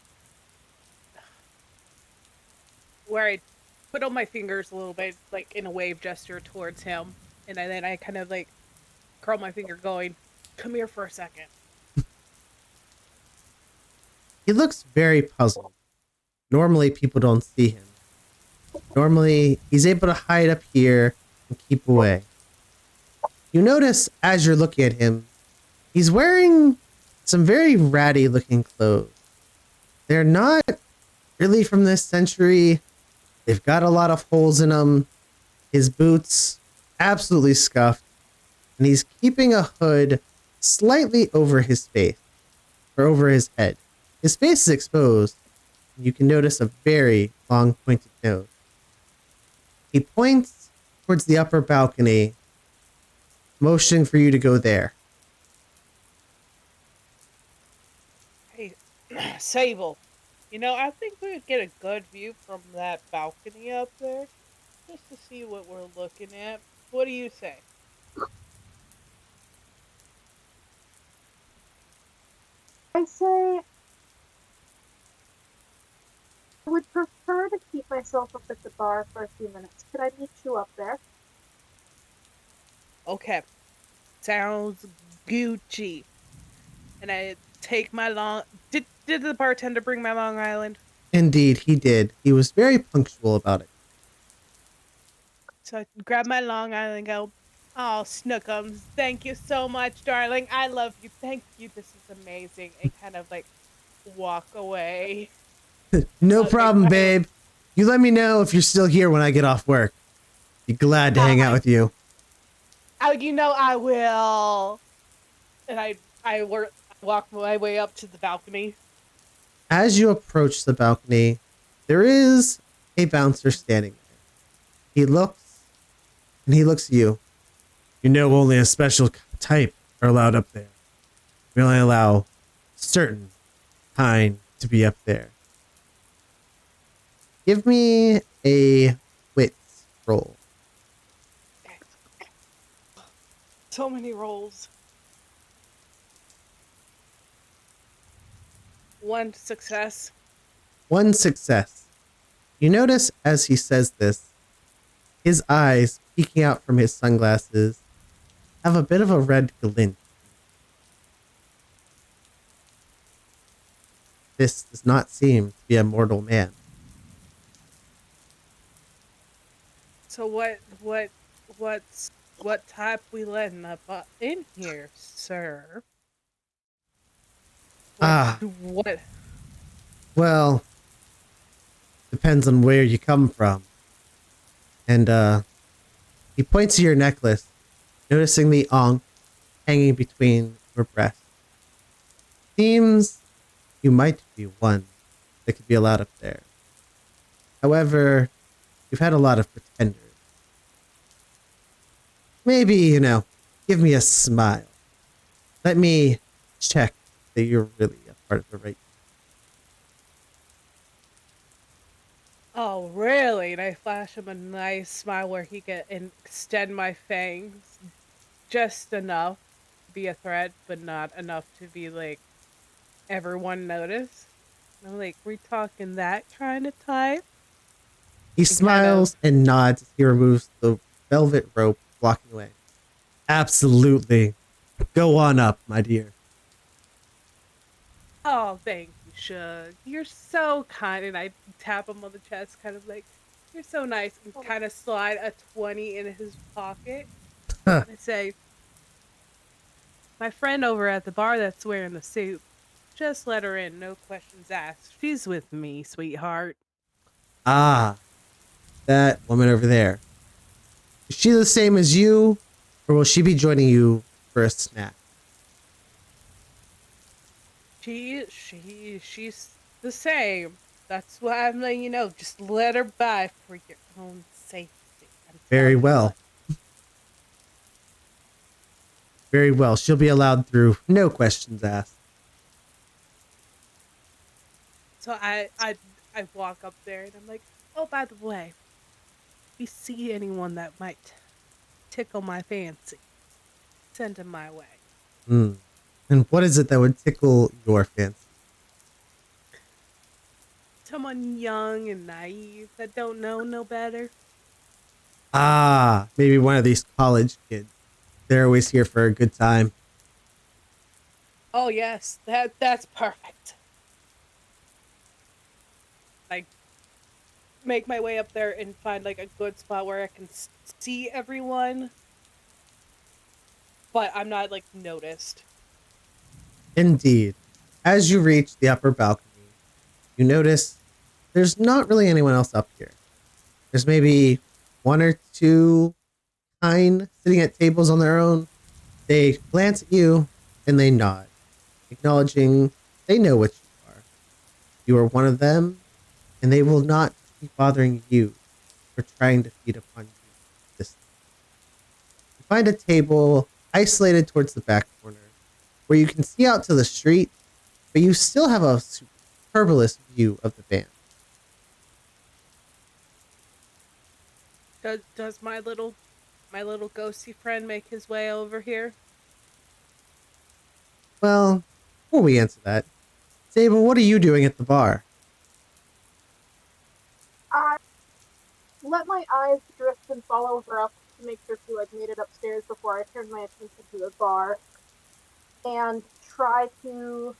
Speaker 5: I put on my fingers a little bit like in a wave gesture towards him, and then I kind of like curl my finger going, "Come here for a second."
Speaker 1: He looks very puzzled. Normally, people don't see him. Normally, he's able to hide up here and keep away. You notice as you're looking at him, he's wearing some very ratty looking clothes. They're not really from this century. They've got a lot of holes in them. His boots, absolutely scuffed. And he's keeping a hood slightly over his face, or over his head. His face is exposed. You can notice a very long pointed nose. He points towards the upper balcony, motioning for you to go there.
Speaker 5: Hey, Sable, I think we would get a good view from that balcony up there, just to see what we're looking at. What do you say?
Speaker 2: I say I would prefer to keep myself up at the bar for a few minutes. Could I meet you up there?
Speaker 5: Okay, sounds Gucci. And I take my long. Did the bartender bring my Long Island?
Speaker 1: Indeed, he did. He was very punctual about it.
Speaker 5: So I grab my Long Island, go, "Oh, Snookums, thank you so much, darling. I love you. Thank you. This is amazing." And kind of like walk away.
Speaker 1: No problem, babe. You let me know if you're still here when I get off work. Be glad to hang out with you.
Speaker 5: Oh, I will. And I walk my way up to the balcony.
Speaker 1: As you approach the balcony, there is a bouncer standing there. He looks at you. You know only a special type are allowed up there. We only allow certain kind to be up there. Give me a wits roll.
Speaker 5: So many rolls. 1 success.
Speaker 1: 1 success. You notice as he says this, his eyes peeking out from his sunglasses have a bit of a red glint. This does not seem to be a mortal man.
Speaker 5: So what type we letting up in here, sir? What?
Speaker 1: Well, depends on where you come from. And he points to your necklace, noticing the ankh hanging between your breasts. Seems you might be one that could be allowed up there. However, you've had a lot of pretenders. Maybe, give me a smile. Let me check that you're really a part of the right.
Speaker 5: Oh, really? And I flash him a nice smile where he can extend my fangs just enough to be a threat, but not enough to be like everyone notice. I'm like, we talking that kind of type?
Speaker 1: He
Speaker 5: And kind of,
Speaker 1: smiles and nods as he removes the velvet rope, walking away. Absolutely. Go on up, my dear.
Speaker 5: oh, thank you, Shug. You're so kind. And I tap him on the chest, kind of like, you're so nice. And kind of slide a 20 in his pocket.
Speaker 1: Huh.
Speaker 5: And I say, my friend over at the bar that's wearing the suit, just let her in, no questions asked. She's with me, sweetheart.
Speaker 1: Ah, that woman over there. Is she the same as you, or will she be joining you for a snack?
Speaker 5: She's the same. That's why I'm letting you know. Just let her by for your own safety. I'm
Speaker 1: Very
Speaker 5: telling you
Speaker 1: well.
Speaker 5: what.
Speaker 1: Very well. She'll be allowed through. No questions asked.
Speaker 5: So I walk up there and I'm like, oh, by the way, if you see anyone that might tickle my fancy, send him my way.
Speaker 1: Hmm. And what is it that would tickle your fancy?
Speaker 5: Someone young and naive that don't know no better.
Speaker 1: Ah, maybe one of these college kids. They're always here for a good time.
Speaker 5: Oh yes, that's perfect. I make my way up there and find like a good spot where I can see everyone, but I'm not like noticed.
Speaker 1: Indeed. As you reach the upper balcony, you notice there's not really anyone else up here. There's maybe one or two kind sitting at tables on their own. They glance at you and they nod, acknowledging they know what you are. You are one of them, and they will not keep bothering you for trying to feed upon you. This You find a table isolated towards the back corner where you can see out to the street, but you still have a superbulous view of the band.
Speaker 5: Does my little ghosty friend make his way over here?
Speaker 1: Well, before we answer that, Sable, what are you doing at the bar?
Speaker 2: I let my eyes drift and follow her up to make sure she made it upstairs before I turned my attention to the bar and try to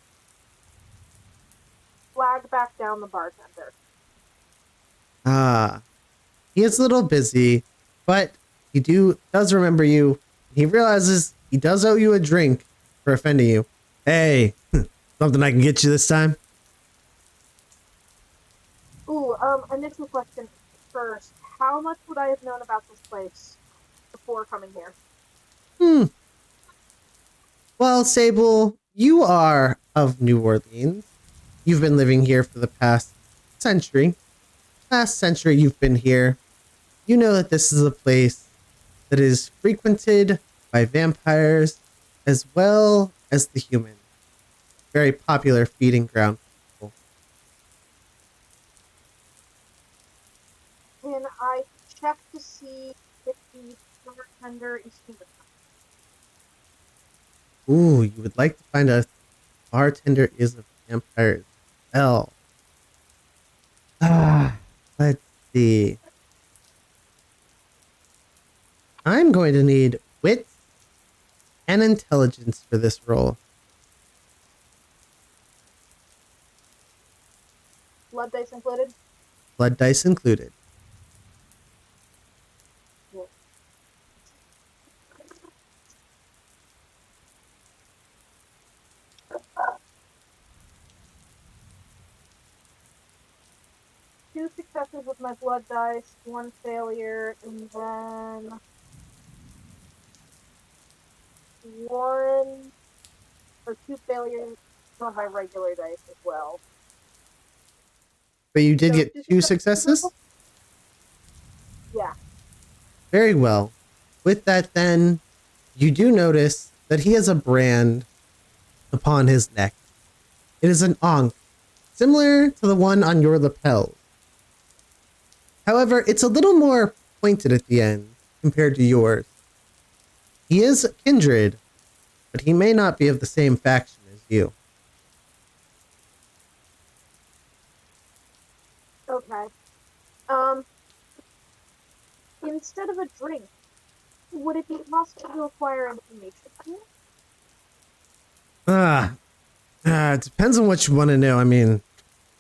Speaker 2: flag back down the bartender.
Speaker 1: Ah, he is a little busy, but does remember you. He realizes he does owe you a drink for offending you. Hey, something I can get you this time?
Speaker 2: Ooh, initial question first. How much would I have known about this place before coming here?
Speaker 1: Well, Sable, you are of New Orleans. You've been living here for the past century. Last century you've been here. You know that this is a place that is frequented by vampires as well as the human. Very popular feeding ground for people.
Speaker 2: Can I check to see if the bartender is here?
Speaker 1: Ooh, you would like to find a bartender is a vampire as well. Let's see. I'm going to need wit and intelligence for this role.
Speaker 2: Blood dice included?
Speaker 1: Blood dice included.
Speaker 2: Yeah. Two successes with my blood dice, one failure, and then one or two failures on my regular dice as well.
Speaker 1: But you did
Speaker 2: So
Speaker 1: get two successes?
Speaker 2: Yeah.
Speaker 1: Very well. With that, then, you do notice that he has a brand upon his neck. It is an ankh, similar to the one on your lapel. However, it's a little more pointed at the end compared to yours. He is kindred, but he may not be of the same faction as you.
Speaker 2: Um, instead of a drink, would it be possible to acquire information from you?
Speaker 1: It depends on what you want to know. I mean,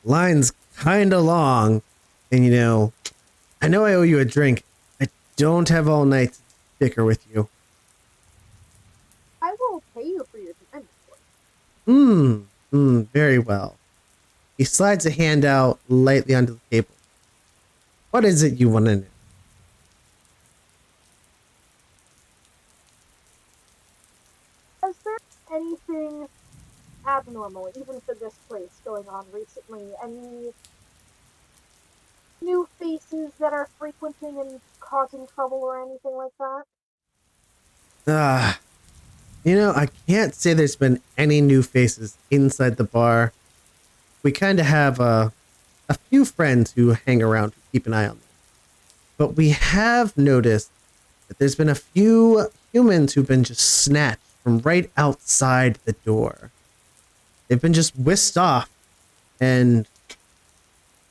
Speaker 1: line's kind of long, and I know I owe you a drink. I don't have all night to bicker with you.
Speaker 2: I will pay you for your time, of course.
Speaker 1: Very well. He slides a hand out lightly onto the table. What is it you want to know?
Speaker 2: Is there anything abnormal, even for this place, going on recently? Any new faces that are frequenting and causing trouble or anything like that?
Speaker 1: I can't say there's been any new faces inside the bar. We kind of have a few friends who hang around, who keep an eye on them. But we have noticed that there's been a few humans who've been just snatched from right outside the door. They've been just whisked off, and it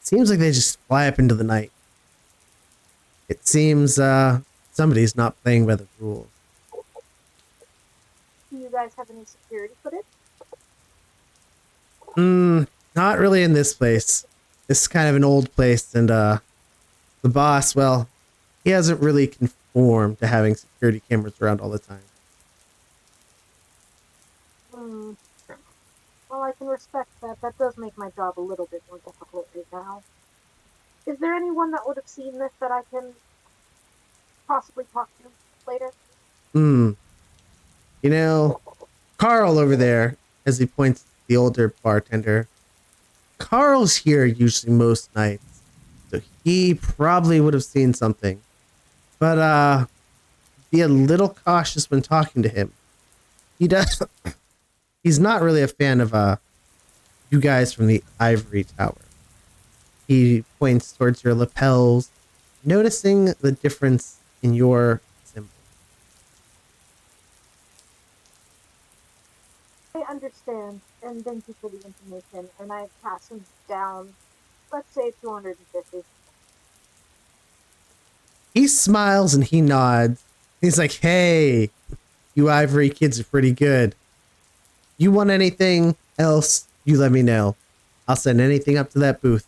Speaker 1: seems like they just fly up into the night. It seems somebody's not playing by the rules.
Speaker 2: Do you guys have any security footage?
Speaker 1: Not really in this place. This is kind of an old place, and the boss, well, he hasn't really conformed to having security cameras around all the time.
Speaker 2: Well, I can respect that. That does make my job a little bit more difficult right now. Is there anyone that would have seen this that I can possibly talk to later?
Speaker 1: Carl over there, as he points to the older bartender, Carl's here usually most nights, so he probably would have seen something. But be a little cautious when talking to him. He's not really a fan of you guys from the Ivory Tower. He points towards your lapels, noticing the difference in your symbol.
Speaker 2: I understand, and thank you for the information, and I pass him down, let's say 250.
Speaker 1: He smiles and he nods. He's like, hey, you Ivory kids are pretty good. You want anything else, you let me know. I'll send anything up to that booth.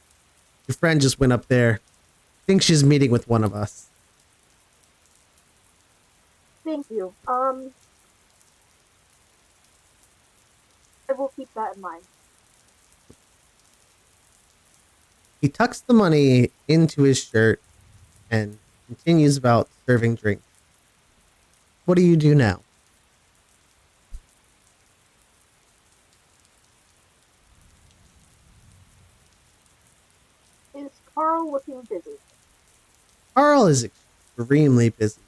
Speaker 1: Your friend just went up there. Thinks she's meeting with one of us.
Speaker 2: Thank you. I will keep that in mind.
Speaker 1: He tucks the money into his shirt and continues about serving drinks. What do you do now?
Speaker 2: Is Carl looking busy?
Speaker 1: Carl is extremely busy.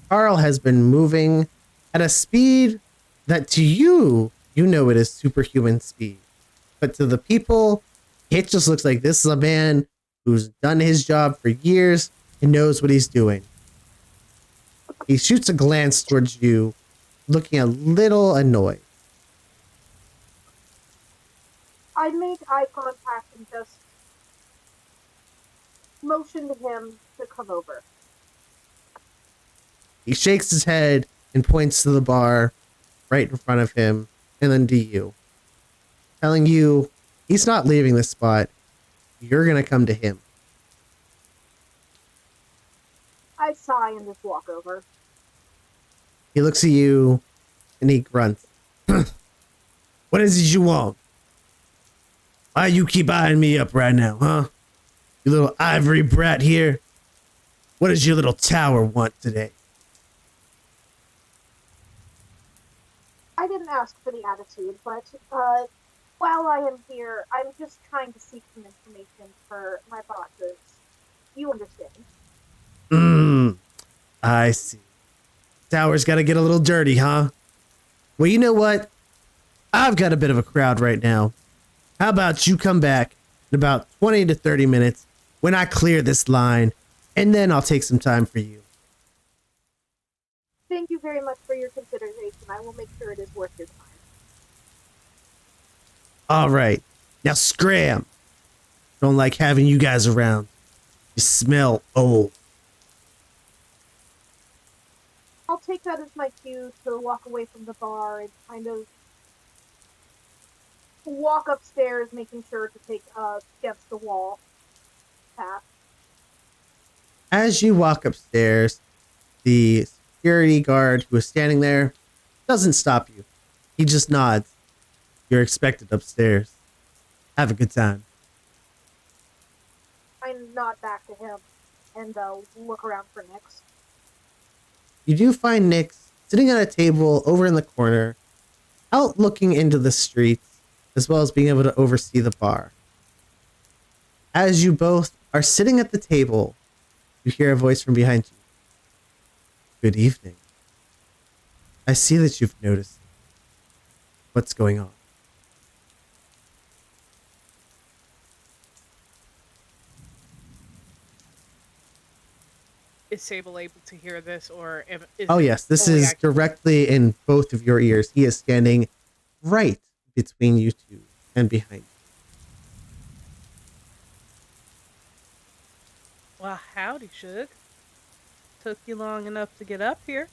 Speaker 1: Carl has been moving at a speed that to you, it is superhuman speed. But to the people, it just looks like this is a man who's done his job for years and knows what he's doing. He shoots a glance towards you, looking a little annoyed.
Speaker 2: I make eye contact and just motion to him to come over.
Speaker 1: He shakes his head and points to the bar right in front of him, and then to you, telling you he's not leaving this spot. You're going to come to him.
Speaker 2: I sigh and just walk over.
Speaker 1: He looks at you and he grunts. What is it you want? Why you keep eyeing me up right now, huh? You little ivory brat here. What does your little tower want today?
Speaker 2: I didn't ask for the attitude, but while I am here, I'm just trying to seek some information for my bosses. You understand?
Speaker 1: I see. Tower's got to get a little dirty, huh? Well, you know what? I've got a bit of a crowd right now. How about you come back in about 20 to 30 minutes when I clear this line, and then I'll take some time for you.
Speaker 2: Thank you very much for your consideration. I will make sure it is worth your time.
Speaker 1: All right. Now scram. Don't like having you guys around. You smell old.
Speaker 2: I'll take that as my cue to walk away from the bar and kind of walk upstairs, making sure to take against the wall path.
Speaker 1: As you walk upstairs, the security guard who is standing there doesn't stop you. He just nods. You're expected upstairs. Have a good time.
Speaker 2: I nod back to him and look around for Nix.
Speaker 1: You do find Nix sitting at a table over in the corner, out looking into the streets, as well as being able to oversee the bar. As you both are sitting at the table, you hear a voice from behind you. Good evening. I see that you've noticed. What's going on?
Speaker 5: Is Sable able to hear this, or is
Speaker 1: Oh
Speaker 5: it
Speaker 1: yes, this
Speaker 5: only
Speaker 1: is directly in both of your ears. He is standing right between you two and behind you.
Speaker 5: Well, howdy, Shug. Took you long enough to get up here.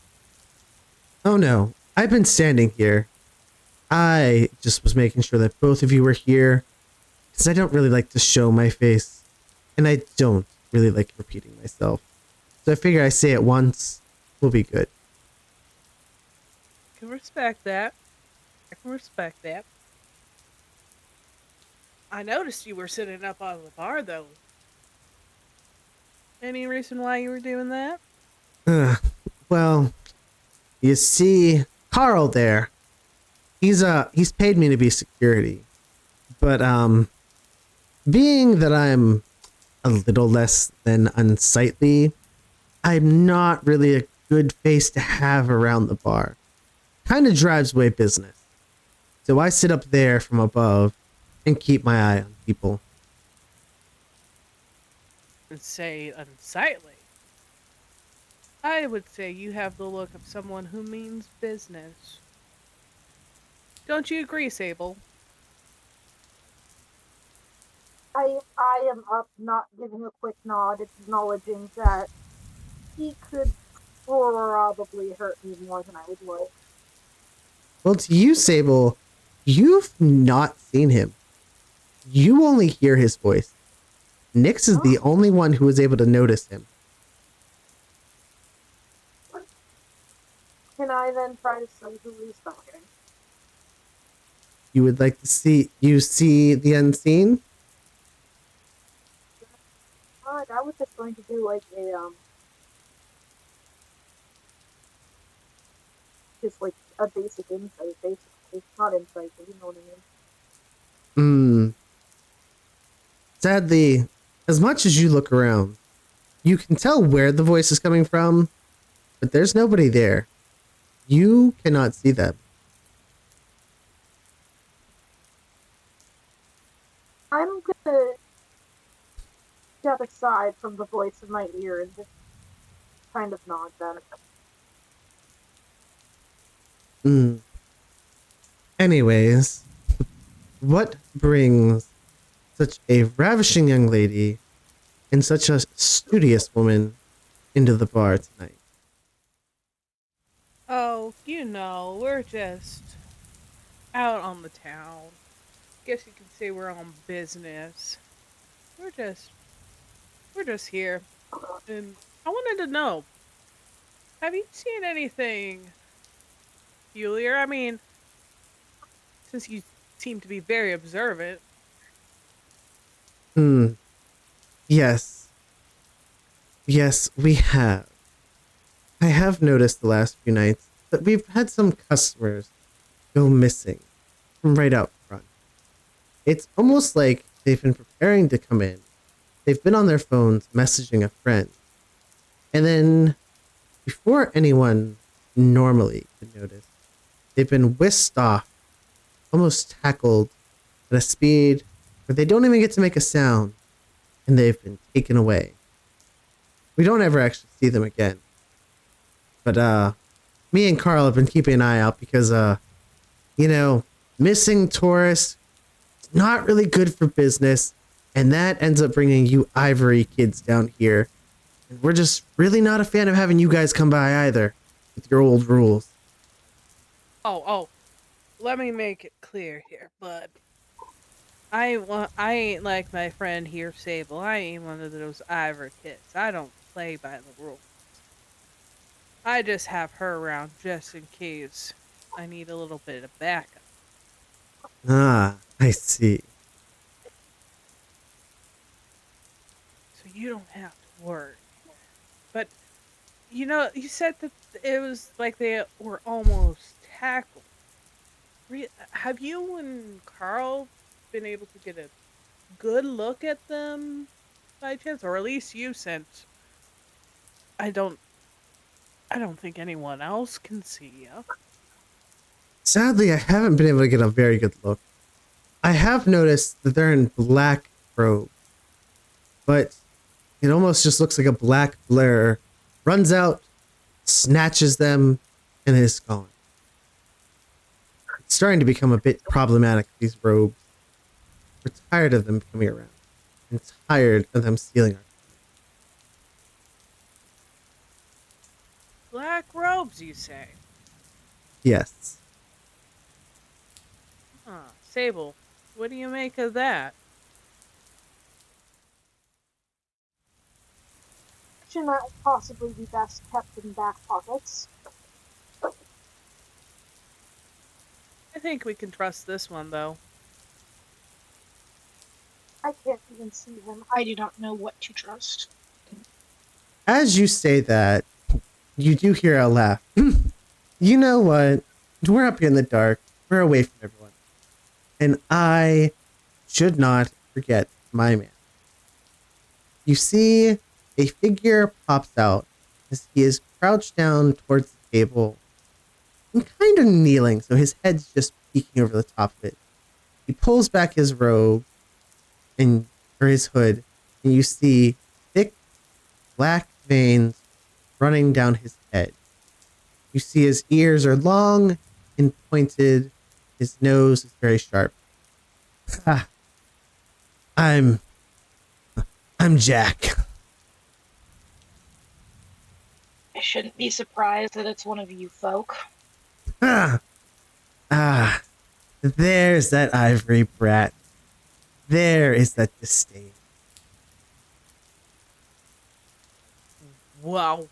Speaker 1: Oh no, I've been standing here. I just was making sure that both of you were here because I don't really like to show my face and I don't really like repeating myself. So I figure I say it once, we'll be good.
Speaker 5: I can respect that. I noticed you were sitting up on the bar, though. Any reason why you were doing that?
Speaker 1: Well, you see, Carl there, he's paid me to be security. But being that I'm a little less than unsightly, I'm not really a good face to have around the bar. Kind of drives away business. So I sit up there from above and keep my eye on people.
Speaker 5: And say unsightly. I would say you have the look of someone who means business. Don't you agree, Sable?
Speaker 2: I am up, not giving a quick nod, acknowledging that he could probably hurt me more than I would like.
Speaker 1: Well, to you, Sable, you've not seen him. You only hear his voice. Nix is the only one who was able to notice him.
Speaker 2: Can I then try to see who he's talking?
Speaker 1: You would like to see the unseen?
Speaker 2: I was just going to do like just like a basic insight, basically. Not insight, but you know what I mean.
Speaker 1: Sadly, as much as you look around, you can tell where the voice is coming from, but there's nobody there. You cannot see them.
Speaker 2: I'm gonna step aside from the voice in my ear and just kind of nod at it.
Speaker 1: Anyways, what brings such a ravishing young lady and such a studious woman into the bar tonight?
Speaker 5: Oh, we're just out on the town. Guess you could say we're on business. We're just here. And I wanted to know, have you seen anything peculiar? I mean, since you seem to be very observant.
Speaker 1: Yes. Yes, we have. I have noticed the last few nights that we've had some customers go missing from right out front. It's almost like they've been preparing to come in. They've been on their phones messaging a friend. And then, before anyone normally could notice, they've been whisked off, almost tackled at a speed where they don't even get to make a sound, and they've been taken away. We don't ever actually see them again. But me and Carl have been keeping an eye out because missing tourists, not really good for business. And that ends up bringing you Ivory kids down here. And we're just really not a fan of having you guys come by either, with your old rules.
Speaker 5: Oh, let me make it clear here, bud. I ain't like my friend here, Sable. I ain't one of those Ivor kids. I don't play by the rules. I just have her around just in case I need a little bit of backup.
Speaker 1: Ah, I see.
Speaker 5: So you don't have to worry. But, you said that it was like they were almost tackled. Have you and Carl been able to get a good look at them by chance? Or at least you, since I don't think anyone else can see you.
Speaker 1: Sadly, I haven't been able to get a very good look. I have noticed that they're in black robes, but it almost just looks like a black blur. Runs out, snatches them, and is gone. It's starting to become a bit problematic, these robes. We're tired of them coming around, and tired of them stealing our
Speaker 5: Black robes, you say?
Speaker 1: Yes.
Speaker 5: Sable, what do you make of that?
Speaker 2: Should not possibly be best kept in back pockets.
Speaker 5: I think we can trust this one, though.
Speaker 2: I can't even see him. I do not know what to trust.
Speaker 1: As you say that, you do hear a laugh. You know what? We're up here in the dark. We're away from everyone. And I should not forget my man. You see a figure pops out as he is crouched down towards the table and kind of kneeling, so his head's just peeking over the top of it. He pulls back his robe or his hood, and you see thick black veins running down his head. You see his ears are long and pointed. His nose is very sharp. I'm Jack.
Speaker 2: I shouldn't be surprised that it's one of you folk.
Speaker 1: There's that Ivory brat. There is that disdain.
Speaker 5: Whoa.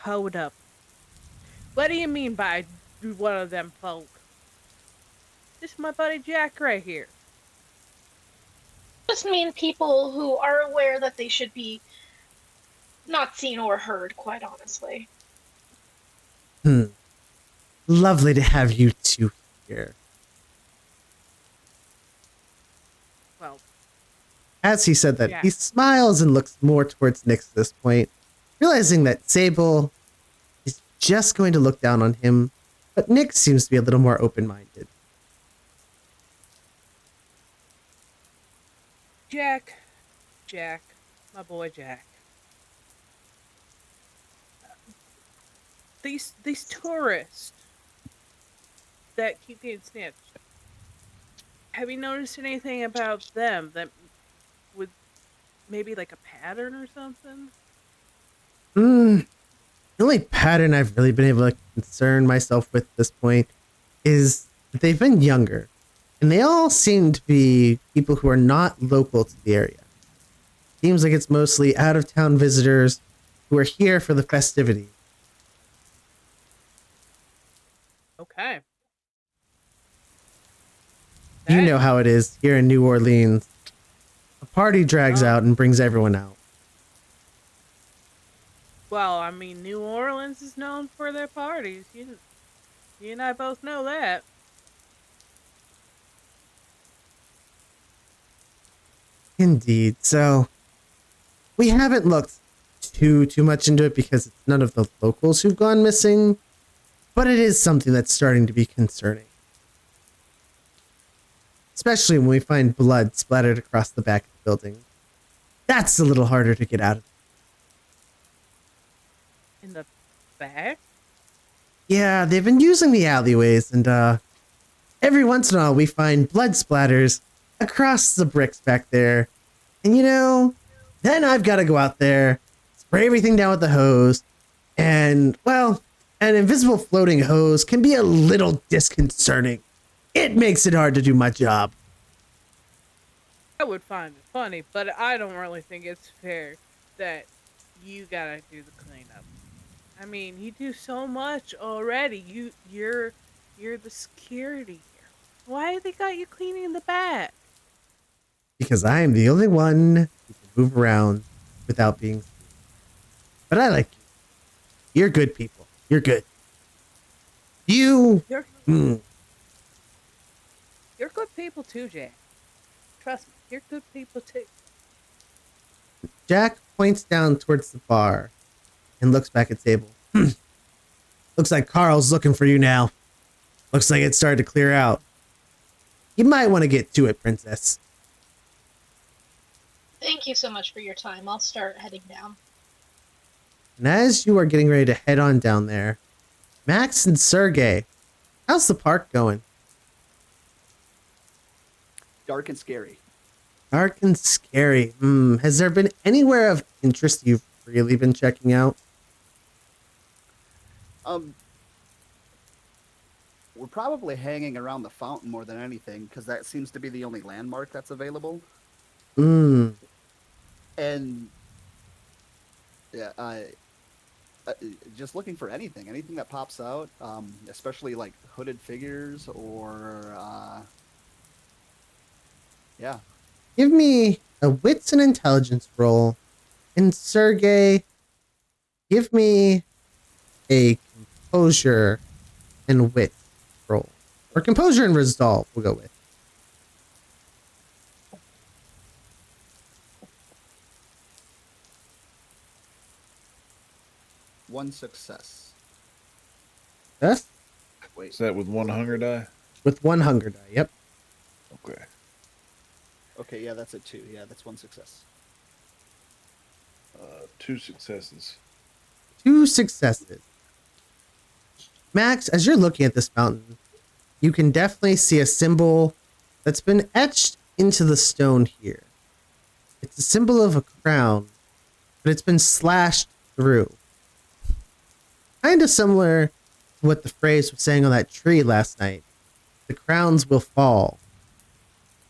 Speaker 5: Hold up. What do you mean by one of them folk? This is my buddy Jack right here.
Speaker 2: Just mean people who are aware that they should be not seen or heard, quite honestly.
Speaker 1: Lovely to have you two here.
Speaker 5: Well,
Speaker 1: as he said that,
Speaker 5: yeah.
Speaker 1: He smiles and looks more towards Nyx at this point, realizing that Sable is just going to look down on him, but Nyx seems to be a little more open-minded.
Speaker 5: Jack, my boy Jack. These tourists that keep getting snitched. Have you noticed anything about them that would maybe like a pattern or something?
Speaker 1: The only pattern I've really been able to concern myself with at this point is that they've been younger, and they all seem to be people who are not local to the area. Seems like it's mostly out-of-town visitors who are here for the festivity.
Speaker 5: Okay.
Speaker 1: You know how it is here in New Orleans. A party drags out and brings everyone out.
Speaker 5: Well, I mean, New Orleans is known for their parties. You and I both know that.
Speaker 1: Indeed. So we haven't looked too much into it because it's none of the locals who've gone missing, but it is something that's starting to be concerning. Especially when we find blood splattered across the back of the building. That's a little harder to get out of.
Speaker 5: In the back?
Speaker 1: Yeah, they've been using the alleyways, and every once in a while we find blood splatters across the bricks back there. And then I've got to go out there, spray everything down with the hose, and, well, an invisible floating hose can be a little disconcerting. It makes it hard to do my job.
Speaker 5: I would find it funny, but I don't really think it's fair that you gotta do the cleanup. I mean, you do so much already. You're the security here. Why they got you cleaning the back?
Speaker 1: Because I am the only one who can move around without being seen. But I like you. You're good people. You're good. You...
Speaker 5: You're
Speaker 1: Mm,
Speaker 5: you're good people too, Jack. Trust me, you're good people too.
Speaker 1: Jack points down towards the bar and looks back at Sable. Looks like Carl's looking for you now. Looks like it started to clear out. You might want to get to it, Princess.
Speaker 2: Thank you so much for your time. I'll start heading down.
Speaker 1: And as you are getting ready to head on down there, Max and Sergey, how's the park going?
Speaker 3: Dark and scary.
Speaker 1: Dark and scary. Has there been anywhere of interest you've really been checking out?
Speaker 3: We're probably hanging around the fountain more than anything because that seems to be the only landmark that's available. And yeah, just looking for anything that pops out, especially like hooded figures or yeah.
Speaker 1: Give me a wits and intelligence roll. And Sergey, give me a composure and wit roll. Or composure and resolve, we'll go with.
Speaker 3: One success.
Speaker 1: Yes?
Speaker 3: Wait.
Speaker 4: Is that with one hunger die?
Speaker 1: With one hunger die, yep.
Speaker 4: Okay.
Speaker 3: Okay, yeah, that's a 2. Yeah, that's one success.
Speaker 4: 2 successes.
Speaker 1: 2 successes. Max, as you're looking at this fountain, you can definitely see a symbol that's been etched into the stone here. It's a symbol of a crown, but it's been slashed through. Kind of similar to what the phrase was saying on that tree last night. The crowns will fall.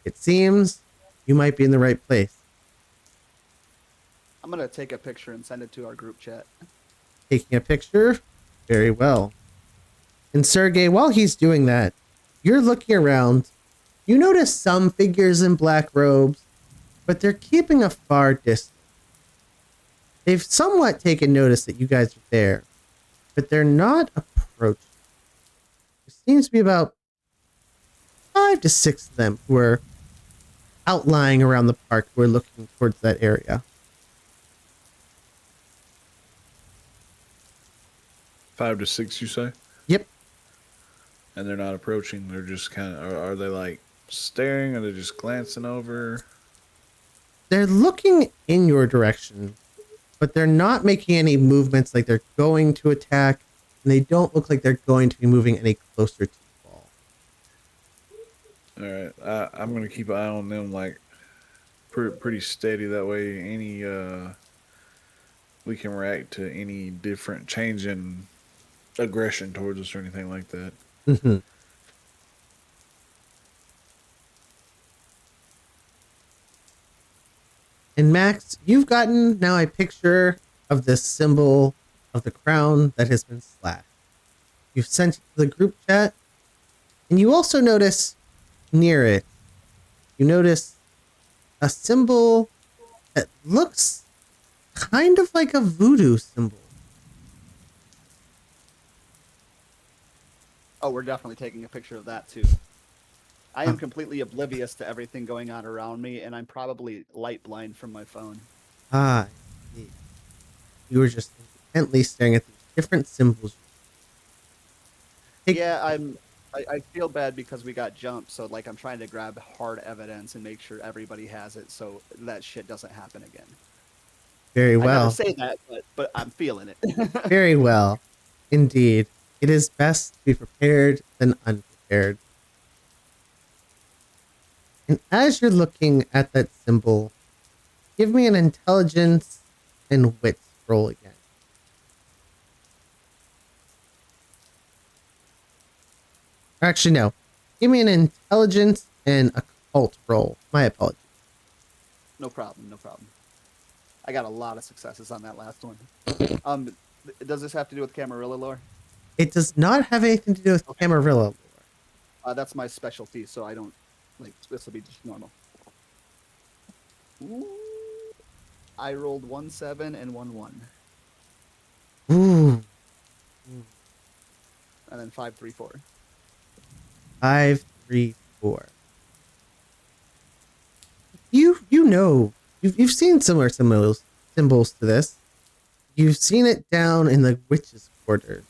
Speaker 1: It seems you might be in the right place.
Speaker 3: I'm gonna take a picture and send it to our group chat.
Speaker 1: Taking a picture? Very well. And Sergey, while he's doing that, you're looking around. You notice some figures in black robes, but they're keeping a far distance. They've somewhat taken notice that you guys are there, but they're not approaching. There seems to be about 5 to 6 of them who are outlying around the park who are looking towards that area.
Speaker 4: 5 to 6, you say?
Speaker 1: Yep.
Speaker 4: And they're not approaching. They're just kind of. Are they like staring? Are they just glancing over?
Speaker 1: They're looking in your direction, but they're not making any movements like they're going to attack, and they don't look like they're going to be moving any closer to the ball.
Speaker 4: All right, I'm gonna keep an eye on them, like pretty steady. That way, we can react to any different change in aggression towards us or anything like that.
Speaker 1: Mm-hmm. And Max, you've gotten now a picture of this symbol of the crown that has been slashed. You've sent it to the group chat, and you also notice near it, you notice a symbol that looks kind of like a voodoo symbol.
Speaker 3: Oh, we're definitely taking a picture of that too. I am completely oblivious to everything going on around me, and I'm probably light blind from my phone.
Speaker 1: Ah, I see. You were just intently staring at these different symbols.
Speaker 3: Yeah, I feel bad because we got jumped, so like I'm trying to grab hard evidence and make sure everybody has it so that shit doesn't happen again.
Speaker 1: Very
Speaker 3: I
Speaker 1: well.
Speaker 3: never say that, but I'm feeling it.
Speaker 1: Very well. Indeed. It is best to be prepared than unprepared. And as you're looking at that symbol, give me an intelligence and wits roll again. Actually, no. Give me an intelligence and occult roll. My apologies.
Speaker 3: No problem, no problem. I got a lot of successes on that last one. Does this have to do with Camarilla lore?
Speaker 1: It does not have anything to do with Camarilla lore.
Speaker 3: That's my specialty, so I don't like this will be just normal. Ooh, I rolled 1 7 and 1 1,
Speaker 1: Ooh.
Speaker 3: and then 5 3 4.
Speaker 1: 5 3 4. You know you've seen similar symbols to this. You've seen it down in the witches' quarters.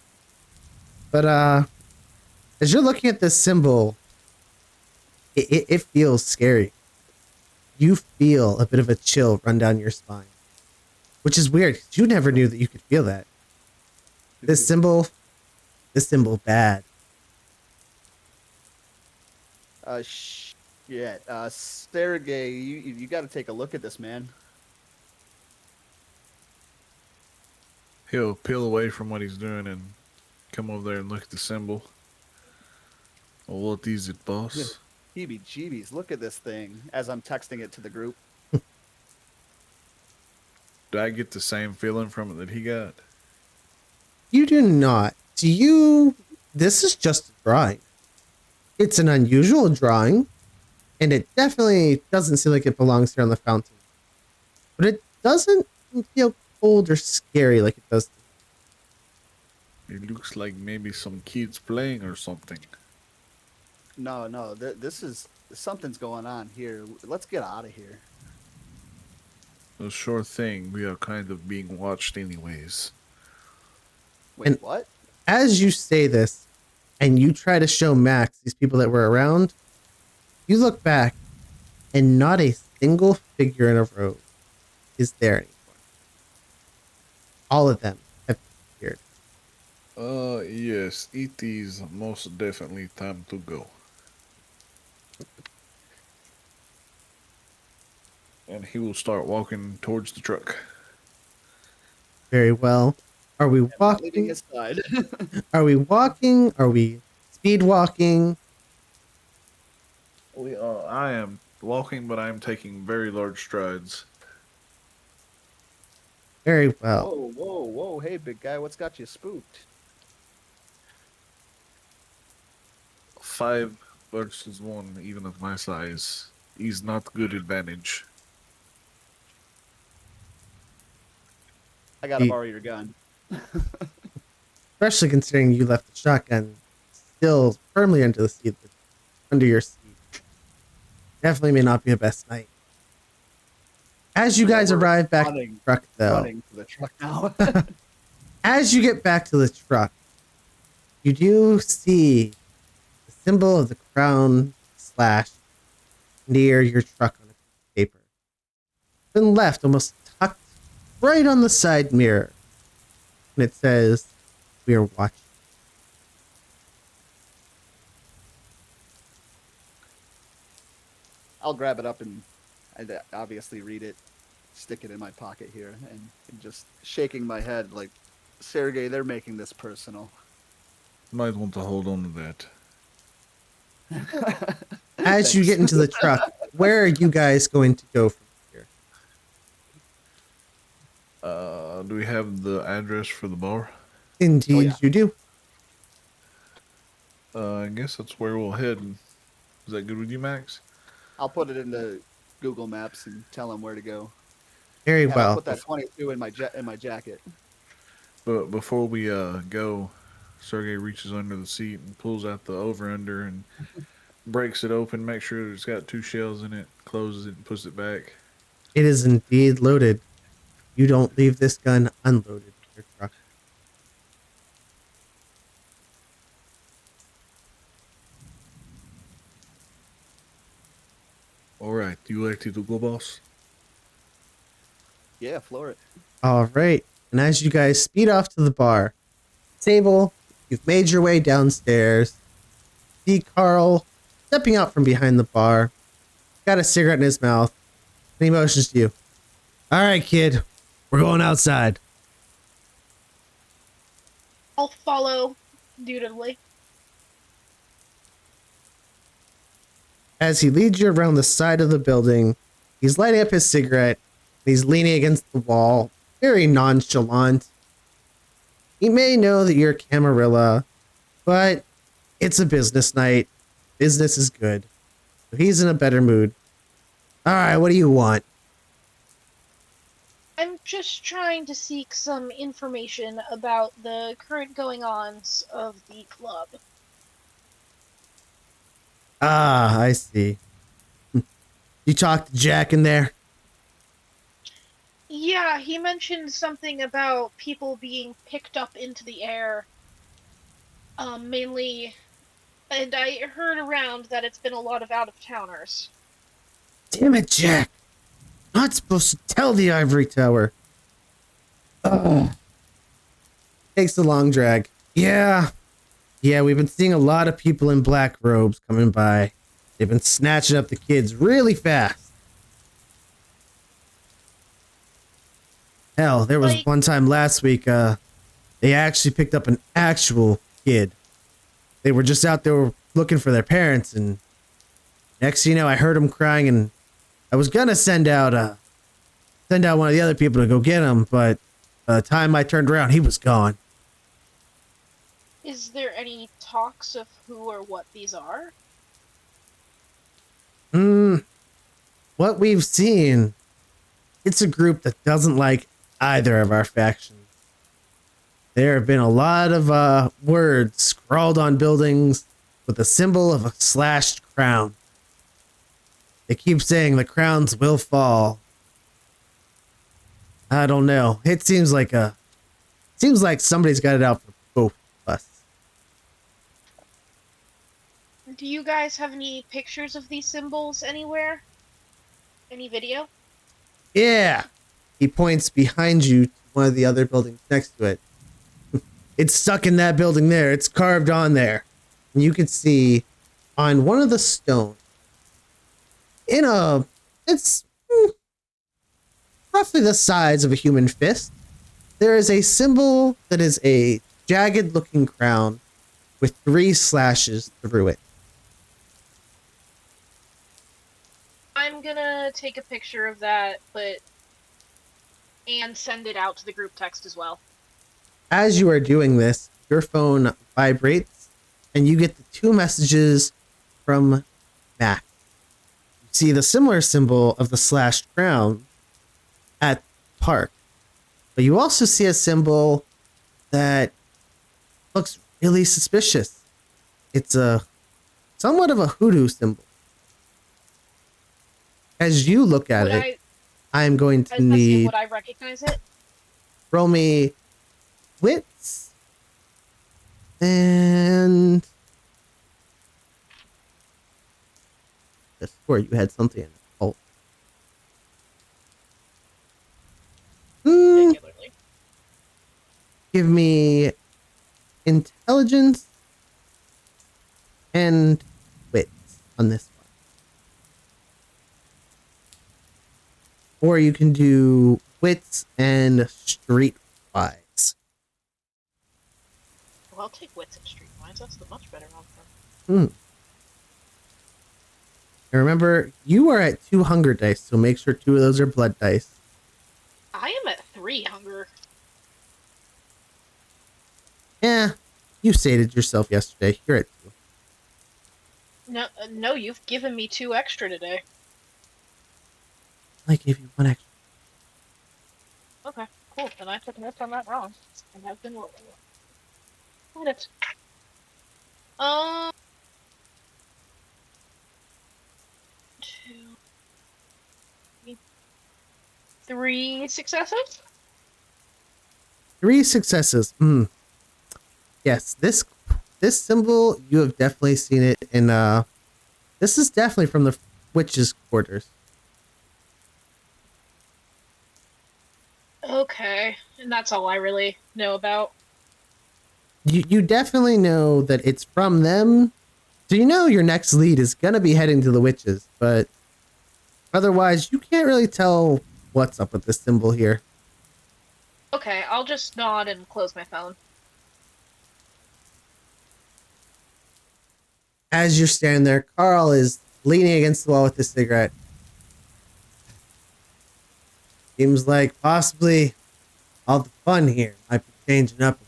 Speaker 1: But as you're looking at this symbol, it feels scary. You feel a bit of a chill run down your spine, which is weird because you never knew that you could feel that. This symbol bad.
Speaker 3: Shit. Sergey, you got to take a look at this, man.
Speaker 4: He'll peel away from what he's doing and come over there and look at the symbol. Well, what is it, boss?
Speaker 3: Heebie-jeebies, look at this thing as I'm texting it to the group.
Speaker 4: Do I get the same feeling from it that he got?
Speaker 1: You do not. To you, this is just a drawing. It's an unusual drawing, and it definitely doesn't seem like it belongs here on the fountain. But it doesn't feel cold or scary like it does.
Speaker 4: It looks like maybe some kids playing or something.
Speaker 3: No, this is something's going on here. Let's get out of here.
Speaker 4: A sure thing. We are kind of being watched anyways.
Speaker 3: Wait,
Speaker 1: And-
Speaker 3: what?
Speaker 1: As you say this, and you try to show Max these people that were around, you look back, and not a single figure in a row is there anymore. All of them have disappeared.
Speaker 4: Yes, it is most definitely time to go. And he will start walking towards the truck.
Speaker 1: Very well. Are we
Speaker 3: Leaving
Speaker 1: walking?
Speaker 3: his side.
Speaker 1: Are we walking? Are we speed walking?
Speaker 4: I am walking, but I am taking very large strides.
Speaker 1: Very well.
Speaker 3: Whoa, hey, big guy, what's got you spooked?
Speaker 4: 5 versus 1, even of my size, is not good advantage.
Speaker 3: I gotta borrow your gun.
Speaker 1: Especially considering you left the shotgun still firmly under the seat, under your seat. Definitely may not be the best night. As you guys
Speaker 3: we're
Speaker 1: arrive back to
Speaker 3: running-
Speaker 1: the truck, though,
Speaker 3: Running to the truck now.
Speaker 1: as you get back to the truck, you do see the symbol of the crown slash near your truck on a piece of paper. Been left almost tucked right on the side mirror. And it says, "We are watching."
Speaker 3: I'll grab it up and I'd obviously read it, stick it in my pocket here, and just shaking my head like, Sergey, they're making this personal.
Speaker 4: Might want to hold on to that.
Speaker 1: As you get into the truck, where are you guys going to go from here?
Speaker 4: Do we have the address for the bar?
Speaker 1: Indeed,
Speaker 3: Oh, yeah.
Speaker 1: you do.
Speaker 4: I guess that's where we'll head. Is that good with you, Max?
Speaker 3: I'll put it into Google Maps and tell them where to go.
Speaker 1: Very
Speaker 3: And I'll
Speaker 1: well.
Speaker 3: put that 22 in my jacket.
Speaker 4: But before we go, Sergey reaches under the seat and pulls out the over-under and breaks it open, make sure it's got 2 shells in it, closes it, and puts it back.
Speaker 1: It is indeed loaded. You don't leave this gun unloaded in your truck.
Speaker 4: All right, you ready to go, boss?
Speaker 3: Yeah, floor it.
Speaker 1: All right. And as you guys speed off to the bar, Sable, you've made your way downstairs. See Carl stepping out from behind the bar. got a cigarette in his mouth, and he motions to you. All right, kid, we're going outside.
Speaker 2: I'll follow dutifully.
Speaker 1: As he leads you around the side of the building, he's lighting up his cigarette. He's leaning against the wall, very nonchalant. He may know that you're a Camarilla, but it's a business night. Business is good. So he's in a better mood. All right, what do you want?
Speaker 2: I'm just trying to seek some information about the current going-ons of the club.
Speaker 1: Ah, I see. You talked to Jack in there?
Speaker 2: Yeah, he mentioned something about people being picked up into the air. Mainly, and I heard around that it's been a lot of out-of-towners.
Speaker 1: Damn it, Jack. Not supposed to tell the Ivory Tower. Ugh. Takes a long drag. Yeah, we've been seeing a lot of people in black robes coming by. They've been snatching up the kids really fast. Hell, there was one time last week, they actually picked up an actual kid. They were just out there looking for their parents, and next thing you know, I heard them crying, and I was gonna send out one of the other people to go get him, but by the time I turned around, he was gone.
Speaker 2: Is there any talks of who or what these are?
Speaker 1: What we've seen, it's a group that doesn't like either of our factions. There have been a lot of words scrawled on buildings with the symbol of a slashed crown. They keep saying the crowns will fall. I don't know. It seems like somebody's got it out for both of us.
Speaker 2: Do you guys have any pictures of these symbols anywhere? Any video?
Speaker 1: Yeah. He points behind you to one of the other buildings next to it. It's stuck in that building there. It's carved on there. And you can see on one of the stones, it's roughly the size of a human fist, there is a symbol that is a jagged looking crown with 3 slashes through it.
Speaker 2: I'm gonna take a picture of that, and send it out to the group text as well.
Speaker 1: As you are doing this, your phone vibrates and you get the 2 messages from Mac. You see the similar symbol of the slashed crown at the park, but you also see a symbol that looks really suspicious. It's a somewhat of a hoodoo symbol. As you look at it, I'm going to need...
Speaker 2: Would I recognize it?
Speaker 1: Roll me wits and... I swore you had something in it. Oh.
Speaker 2: Particularly.
Speaker 1: Give me intelligence and wits on this one. Or you can do wits and streetwise.
Speaker 2: Well, I'll take wits and streetwise. That's the much better option.
Speaker 1: And remember, you are at 2 hunger dice, so make sure 2 of those are blood dice.
Speaker 2: I am at 3 hunger.
Speaker 1: Yeah, you sated yourself yesterday. You're at 2.
Speaker 2: No, you've given me 2 extra today.
Speaker 1: I gave you 1 extra.
Speaker 2: Okay, cool. Then I took notes on that wrong. And have been rolling. Got it. 2, 3 successes?
Speaker 1: 3 successes. Yes, this symbol, you have definitely seen it in, this is definitely from the witches' quarters.
Speaker 2: Okay, and that's all I really know about.
Speaker 1: You definitely know that it's from them. So you know your next lead is going to be heading to the witches, but Otherwise, you can't really tell what's up with this symbol here.
Speaker 2: Okay, I'll just nod and close my phone.
Speaker 1: As you're standing there, Carl is leaning against the wall with his cigarette. Seems like possibly all the fun here might be changing up.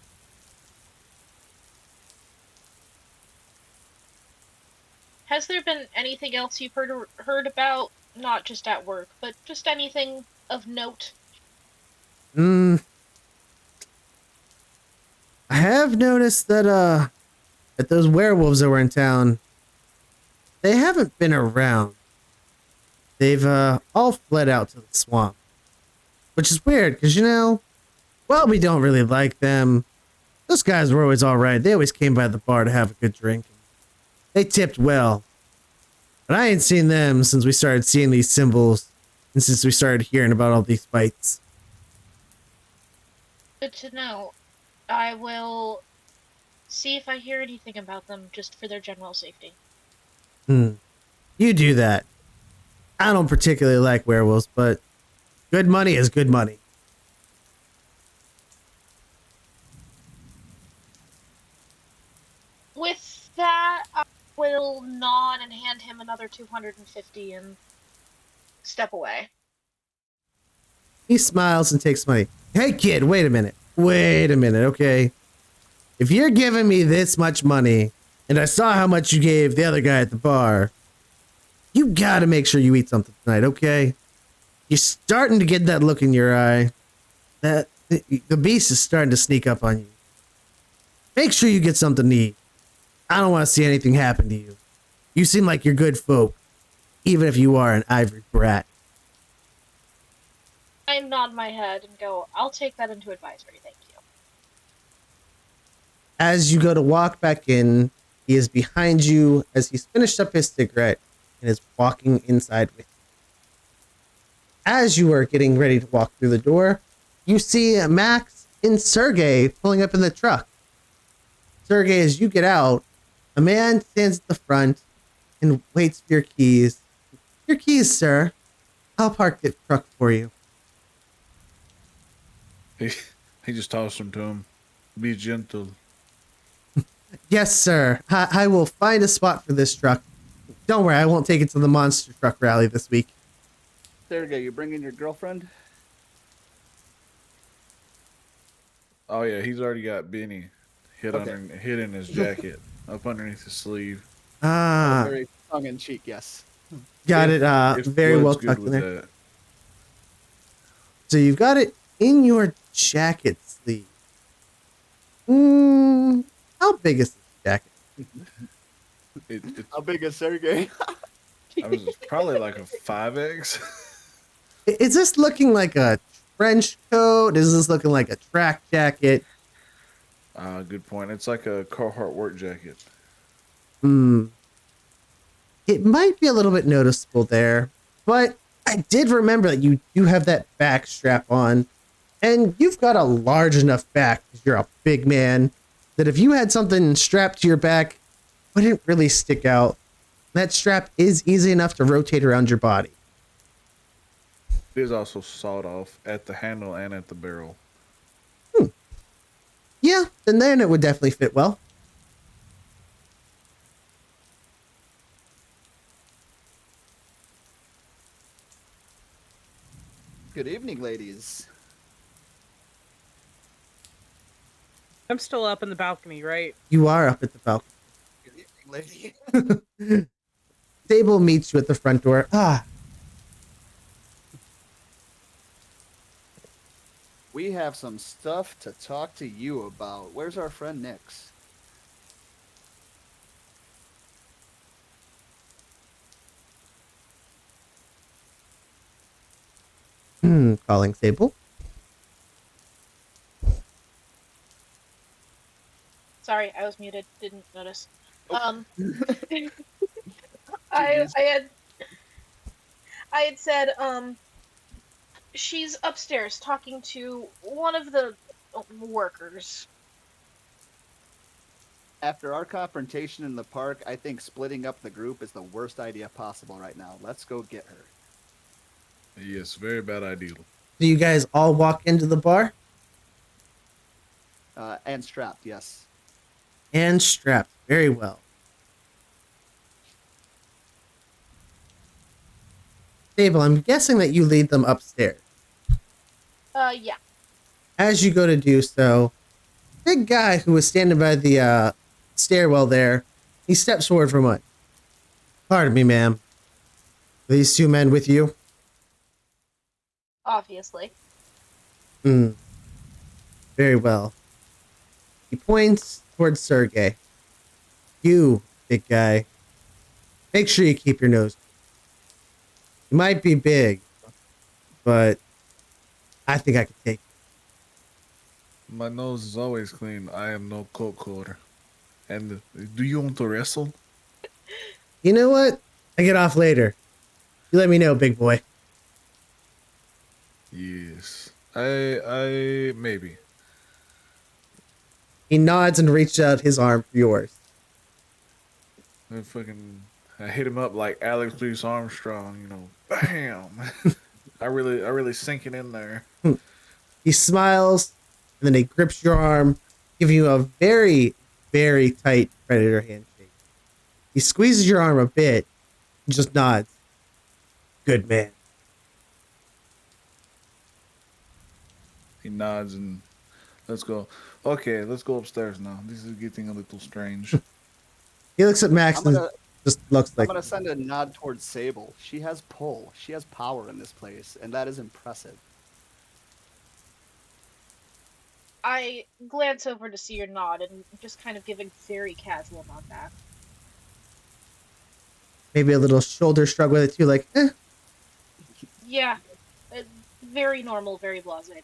Speaker 2: Has there been anything else you've heard about? Not just at work, but just anything of note?
Speaker 1: I have noticed that those werewolves that were in town, they haven't been around. They've all fled out to the swamp. Which is weird, because well, we don't really like them. Those guys were always alright. They always came by the bar to have a good drink. They tipped well. But I ain't seen them since we started seeing these symbols and since we started hearing about all these fights.
Speaker 2: Good to know. I will see if I hear anything about them just for their general safety.
Speaker 1: You do that. I don't particularly like werewolves, but good money is good money.
Speaker 2: With that, I will nod and hand him another 250 and step away.
Speaker 1: He smiles and takes money. Hey kid, wait a minute, okay? If you're giving me this much money, and I saw how much you gave the other guy at the bar, you gotta make sure you eat something tonight, okay? You're starting to get that look in your eye. That the beast is starting to sneak up on you. Make sure you get something to eat. I don't want to see anything happen to you. You seem like you're good folk, even if you are an ivory brat.
Speaker 2: I nod my head and go, I'll take that into advisory, thank you.
Speaker 1: As you go to walk back in, he is behind you as he's finished up his cigarette and is walking inside with you. As you are getting ready to walk through the door, you see Max and Sergey pulling up in the truck. Sergey, as you get out, a man stands at the front and waits for your keys. Your keys, sir. I'll park the truck for you.
Speaker 4: He just tossed them to him. Be gentle.
Speaker 1: Yes, sir. I will find a spot for this truck. Don't worry, I won't take it to the monster truck rally this week.
Speaker 3: Sergey, you bringing your girlfriend?
Speaker 4: Oh yeah, he's already got Benny hid in his jacket, up underneath his sleeve.
Speaker 1: Ah,
Speaker 3: Very tongue in cheek, yes.
Speaker 1: got it. Very well
Speaker 4: Blood's good
Speaker 1: tucked in
Speaker 4: with
Speaker 1: there.
Speaker 4: that.
Speaker 1: So you've got it in your jacket sleeve. How big is this jacket?
Speaker 3: How big is Sergey?
Speaker 4: It's probably like a 5X.
Speaker 1: Is this looking like a trench coat? Is this looking like a track jacket?
Speaker 4: Good point. It's like a Carhartt work jacket.
Speaker 1: It might be a little bit noticeable there, but I did remember that you do have that back strap on, and you've got a large enough back because you're a big man that if you had something strapped to your back, it wouldn't really stick out. That strap is easy enough to rotate around your body.
Speaker 4: It is also sawed off at the handle and at the barrel.
Speaker 1: Yeah, then it would definitely fit well.
Speaker 3: Good evening, ladies.
Speaker 5: I'm still up in the balcony, right?
Speaker 1: You are up at the balcony.
Speaker 3: Good evening, lady.
Speaker 1: Sable meets you at the front door.
Speaker 3: We have some stuff to talk to you about. Where's our friend Nix?
Speaker 1: Calling Sable.
Speaker 2: Sorry, I was muted, didn't notice.
Speaker 3: Oh.
Speaker 2: I had said, she's upstairs talking to one of the workers.
Speaker 3: After our confrontation in the park, I think splitting up the group is the worst idea possible right now. Let's go get her.
Speaker 4: Yes, very bad idea.
Speaker 1: Do you guys all walk into the bar?
Speaker 3: And strapped, yes.
Speaker 1: And strapped. Very well. Sable, I'm guessing that you lead them upstairs.
Speaker 2: Yeah.
Speaker 1: As you go to do so, big guy who was standing by the stairwell there, he steps forward for a moment. Pardon me, ma'am. Are these two men with you?
Speaker 2: Obviously.
Speaker 1: Very well. He points towards Sergey. You, big guy. Make sure you keep your nose. You might be big, but I think I can take it.
Speaker 4: My nose is always clean. I am no coat quarter. And do you want to wrestle?
Speaker 1: You know what? I get off later. You let me know, big boy.
Speaker 4: Yes. I maybe.
Speaker 1: He nods and reaches out his arm for yours.
Speaker 4: I hit him up like Alex Louis Armstrong, you know. Bam. I really sink it in there.
Speaker 1: He smiles, and then he grips your arm, giving you a very, very tight predator handshake. He squeezes your arm a bit, and just nods. Good man.
Speaker 4: He nods and let's go. Okay, let's go upstairs now. This is getting a little strange.
Speaker 1: He looks at Max and just looks like...
Speaker 3: I'm gonna send a nod towards Sable. She has pull. She has power in this place, and that is impressive.
Speaker 2: I glance over to see your nod and just kind of give a very casual nod back.
Speaker 1: Maybe a little shoulder shrug with it too, like, eh.
Speaker 2: Yeah. Very normal, very blasé to me.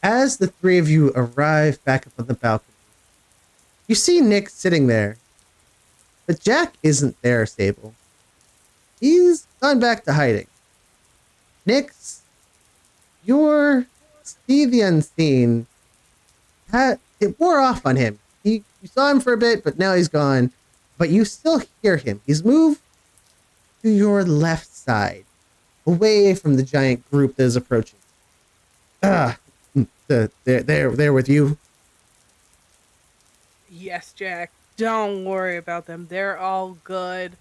Speaker 1: As the three of you arrive back up on the balcony, you see Nick sitting there. But Jack isn't there, Sable. He's gone back to hiding. Nix, your see the unseen, it wore off on him. You saw him for a bit, but now he's gone. But you still hear him. He's moved to your left side, away from the giant group that is approaching. They're with you.
Speaker 5: Yes, Jack. Don't worry about them. They're all good.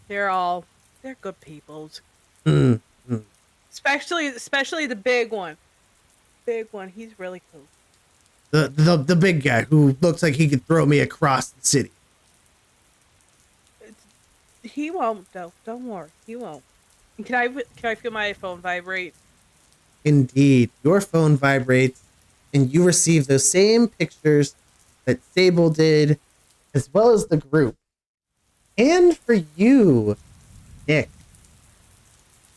Speaker 5: They're good peoples. Especially the big one. Big one. He's really cool.
Speaker 1: The big guy who looks like he could throw me across the city.
Speaker 5: He won't though. Don't worry. He won't. Can I feel my phone vibrate?
Speaker 1: Indeed, your phone vibrates, and you receive those same pictures that Sable did, as well as the group. And for you, Nick,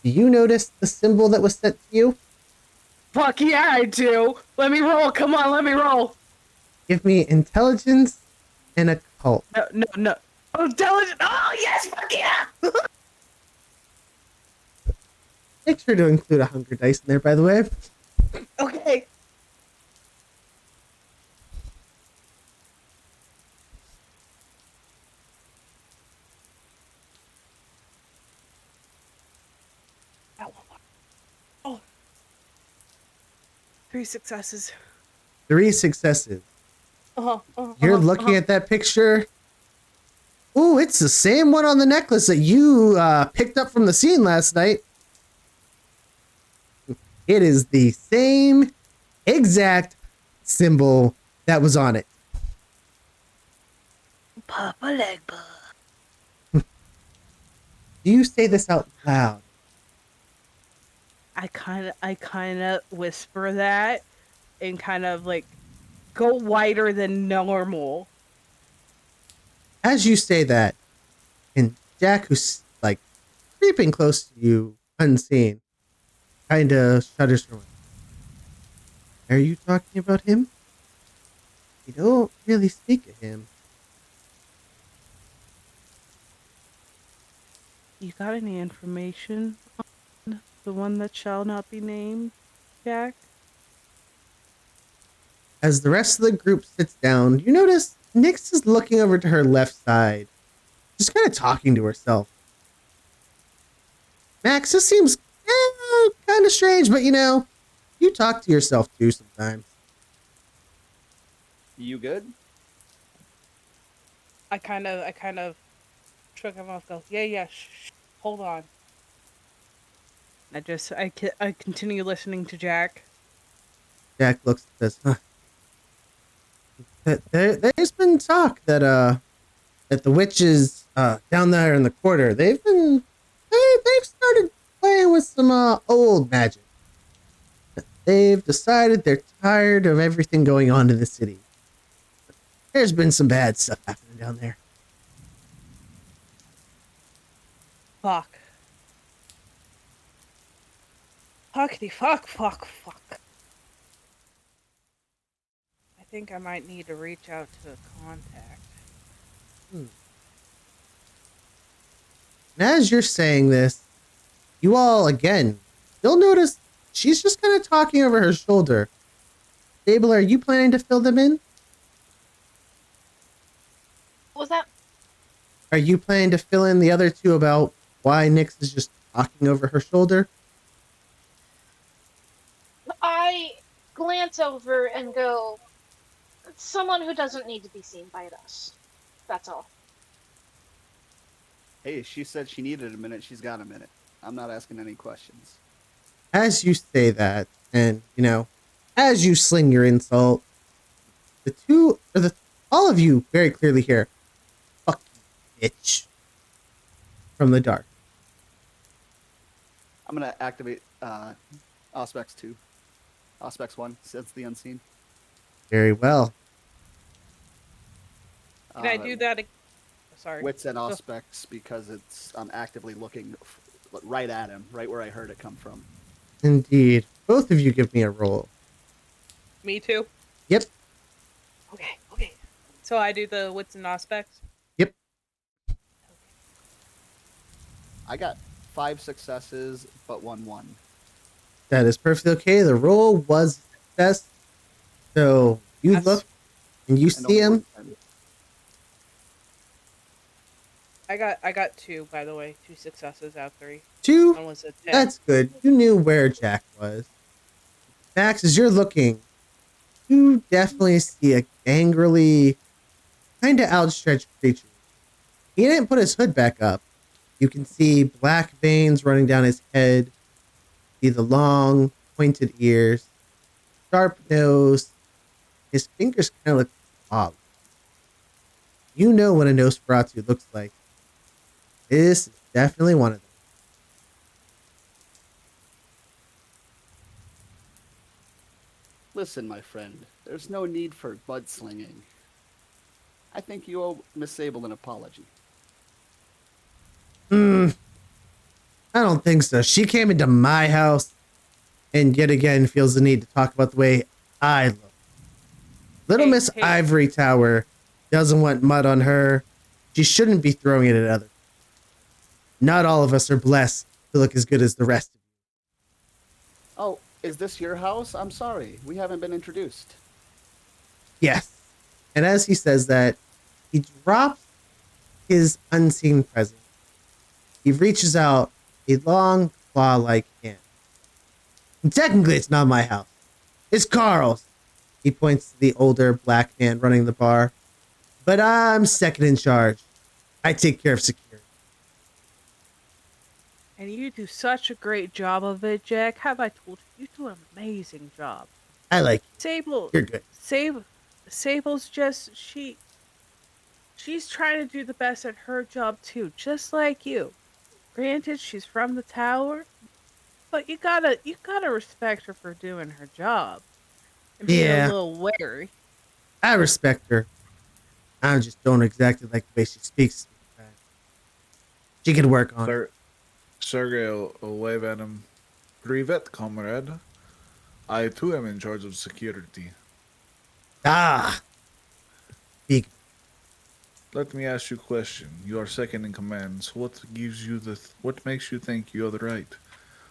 Speaker 1: do you notice the symbol that was sent to you?
Speaker 5: Fuck yeah, I do. Let me roll. Come on, let me roll.
Speaker 1: Give me intelligence and occult.
Speaker 5: No. Oh, intelligence. Oh, yes, fuck yeah.
Speaker 1: Make sure to include a hunger dice in there, by the way.
Speaker 5: Okay. Oh. 3 successes.
Speaker 1: 3 successes. You're looking at that picture. Ooh, it's the same one on the necklace that you picked up from the scene last night. It is the same exact symbol that was on it.
Speaker 5: Papa Legba.
Speaker 1: Do you say this out loud?
Speaker 5: I kind of whisper that and kind of like go wider than normal.
Speaker 1: As you say that, and Jack, who's like creeping close to you unseen, kind of shudders from it. Are you talking about him? You don't really speak of him.
Speaker 5: You got any information on the one that shall not be named, Jack?
Speaker 1: As the rest of the group sits down, you notice Nyx is looking over to her left side, just kind of talking to herself. Max, this seems kind of strange, but you talk to yourself too sometimes.
Speaker 3: You good?
Speaker 5: I kind of shrug him off. Goes, yeah, hold on. I continue listening to Jack.
Speaker 1: Jack looks and says, huh. There's been talk that the witches down there in the quarter, they've started playing with some old magic. They've decided they're tired of everything going on in the city. There's been some bad stuff happening down there.
Speaker 5: Fuck. Fuckity fuck. I think I might need to reach out to a contact.
Speaker 1: And as you're saying this, you all, again, you'll notice she's just kind of talking over her shoulder. Abel, are you planning to fill them in?
Speaker 2: What was that?
Speaker 1: Are you planning to fill in the other two about why Nyx is just talking over her shoulder?
Speaker 2: I glance over and go, someone who doesn't need to be seen by us. That's all.
Speaker 3: Hey, she said she needed a minute. She's got a minute. I'm not asking any questions.
Speaker 1: As you say that, and as you sling your insult, all of you very clearly hear, "Fuck you, bitch," from the dark.
Speaker 3: I'm gonna activate Auspex 2. Auspex 1, sense the unseen.
Speaker 1: Very well.
Speaker 5: Can I do that? Sorry.
Speaker 3: Wits and Auspex because I'm actively looking right at him, right where I heard it come from.
Speaker 1: Indeed. Both of you give me a roll.
Speaker 5: Me too?
Speaker 1: Yep.
Speaker 5: Okay. So I do the wits and aspects?
Speaker 1: Yep.
Speaker 3: I got 5 successes, but 1.
Speaker 1: That is perfectly okay. The roll was a success. So you look and you see him.
Speaker 5: I got 2, by the way. 2 successes out of 3.
Speaker 1: 2?
Speaker 5: One was a 10.
Speaker 1: That's good. You knew where Jack was. Max, as you're looking, you definitely see a angrily, kind of outstretched creature. He didn't put his hood back up. You can see black veins running down his head. See the long, pointed ears, sharp nose. His fingers kind of look odd. You know what a Nosferatu looks like. This is definitely one of them.
Speaker 3: Listen, my friend, there's no need for mudslinging. I think you owe Miss Sable an apology.
Speaker 1: I don't think so. She came into my house and yet again feels the need to talk about the way I look. Little Miss Ivory Tower doesn't want mud on her. She shouldn't be throwing it at others. Not all of us are blessed to look as good as the rest of you.
Speaker 3: Oh, is this your house? I'm sorry. We haven't been introduced.
Speaker 1: Yes. And as he says that, he drops his unseen presence. He reaches out a long claw-like hand. And technically, it's not my house. It's Carl's. He points to the older black man running the bar. But I'm second in charge. I take care of security.
Speaker 5: And you do such a great job of it, Jack. Have I told you? You do an amazing job.
Speaker 1: I like you.
Speaker 5: Sable.
Speaker 1: You're good.
Speaker 5: Sable's just she's trying to do the best at her job too, just like you. Granted, she's from the tower, but you gotta respect her for doing her job. And being a little wary.
Speaker 1: I respect her. I just don't exactly like the way she speaks. She could work on it.
Speaker 4: Sergey will wave at him. Privet, comrade. I too am in charge of security.
Speaker 1: Ah! Big.
Speaker 4: Let me ask you a question. You are second in command. So what what makes you think you have the right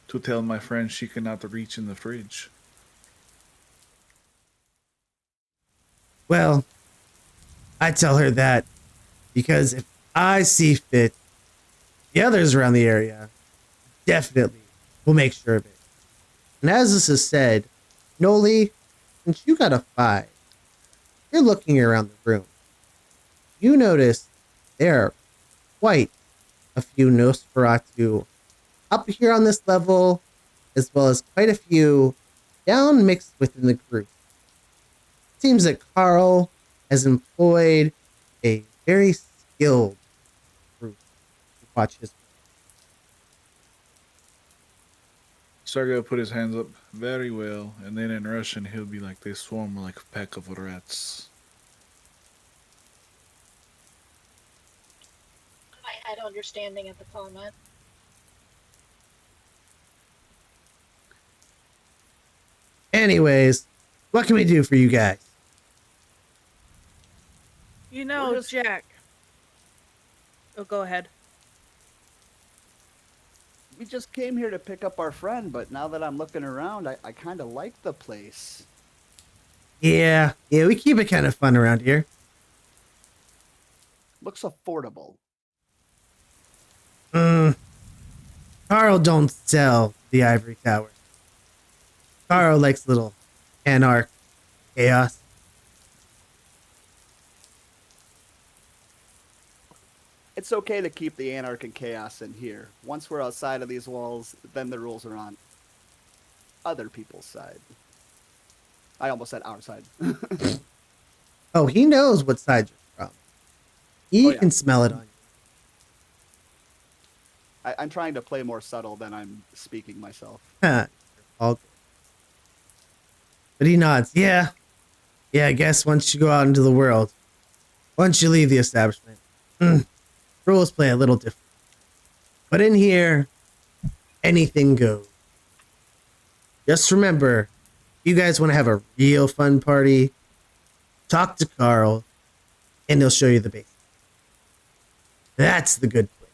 Speaker 4: to tell my friend she cannot reach in the fridge?
Speaker 1: Well, I tell her that because if I see fit, the others around the area, definitely will make sure of it. And as this is said, Noli, since you got a 5, you're looking around the room. You notice there are quite a few Nosferatu up here on this level, as well as quite a few down mixed within the group. It seems that Carl has employed a very skilled group to watch his.
Speaker 4: Sergio put his hands up very well, and then in Russian he'll be like, they swarm like a pack of rats.
Speaker 2: I had understanding at the comment.
Speaker 1: Anyways, what can we do for you guys?
Speaker 5: You know, Jack. Oh, go ahead.
Speaker 3: We just came here to pick up our friend, but now that I'm looking around, I kind of like the place.
Speaker 1: Yeah, we keep it kind of fun around here.
Speaker 3: Looks affordable.
Speaker 1: Carl don't sell the ivory tower. Carl likes little anarch chaos.
Speaker 3: It's okay to keep the anarch and chaos in here. Once we're outside of these walls, then the rules are on other people's side. I almost said our side.
Speaker 1: Oh, he knows what side you're from. He can smell it on you.
Speaker 3: I'm trying to play more subtle than I'm speaking myself.
Speaker 1: All good. But he nods. Yeah, I guess once you go out into the world, once you leave the establishment, rules play a little different. But in here, anything goes. Just remember, if you guys want to have a real fun party, talk to Carl, and he'll show you the basics. That's the good place.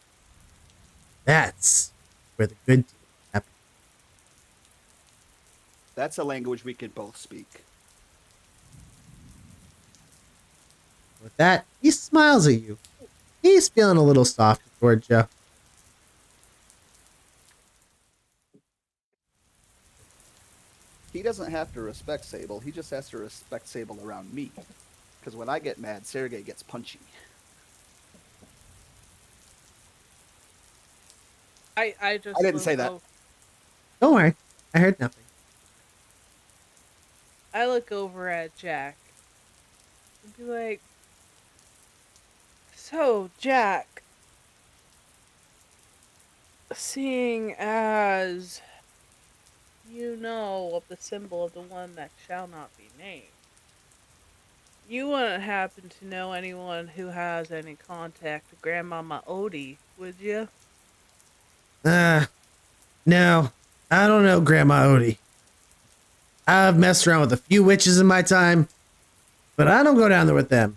Speaker 1: That's where the good deals happen.
Speaker 3: That's a language we could both speak.
Speaker 1: With that, he smiles at you. He's feeling a little soft towards you.
Speaker 3: He doesn't have to respect Sable. He just has to respect Sable around me. Because when I get mad, Sergey gets punchy.
Speaker 5: I
Speaker 3: didn't say that.
Speaker 1: Don't worry. I heard nothing.
Speaker 5: I look over at Jack and be like, so, Jack, seeing as you know of the symbol of the one that shall not be named, you wouldn't happen to know anyone who has any contact with Grandmama Odie, would you?
Speaker 1: No. I don't know Grandma Odie. I've messed around with a few witches in my time, but I don't go down there with them.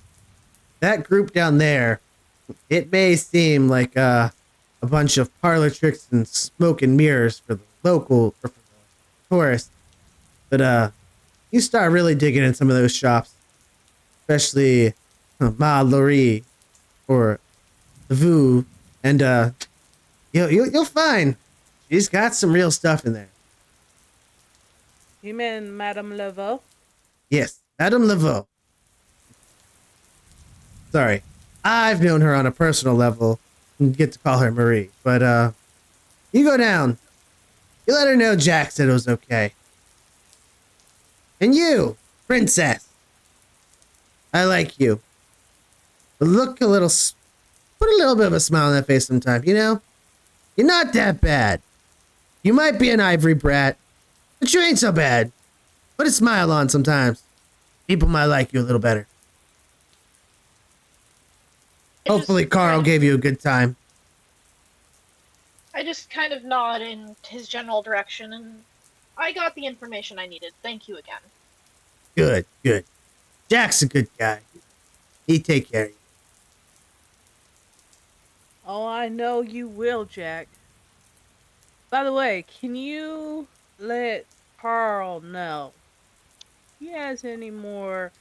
Speaker 1: That group down there, it may seem like a bunch of parlor tricks and smoke and mirrors for the local, or for the tourists. But you start really digging in some of those shops, especially Ma Laurie or the Vu, and you'll find she's got some real stuff in there.
Speaker 5: You mean Madame Laveau?
Speaker 1: Yes, Madame Laveau. Sorry, I've known her on a personal level and get to call her Marie. But you go down. You let her know Jack said it was okay. And you, princess. I like you. But look a little, put a little bit of a smile on that face sometime, you know? You're not that bad. You might be an ivory brat, but you ain't so bad. Put a smile on sometimes. People might like you a little better. Hopefully Carl gave you a good time.
Speaker 2: I just kind of nod in his general direction, and I got the information I needed. Thank you again.
Speaker 1: Good. Jack's a good guy. He'd take care of you.
Speaker 5: Oh, I know you will, Jack. By the way, can you let Carl know if he has any more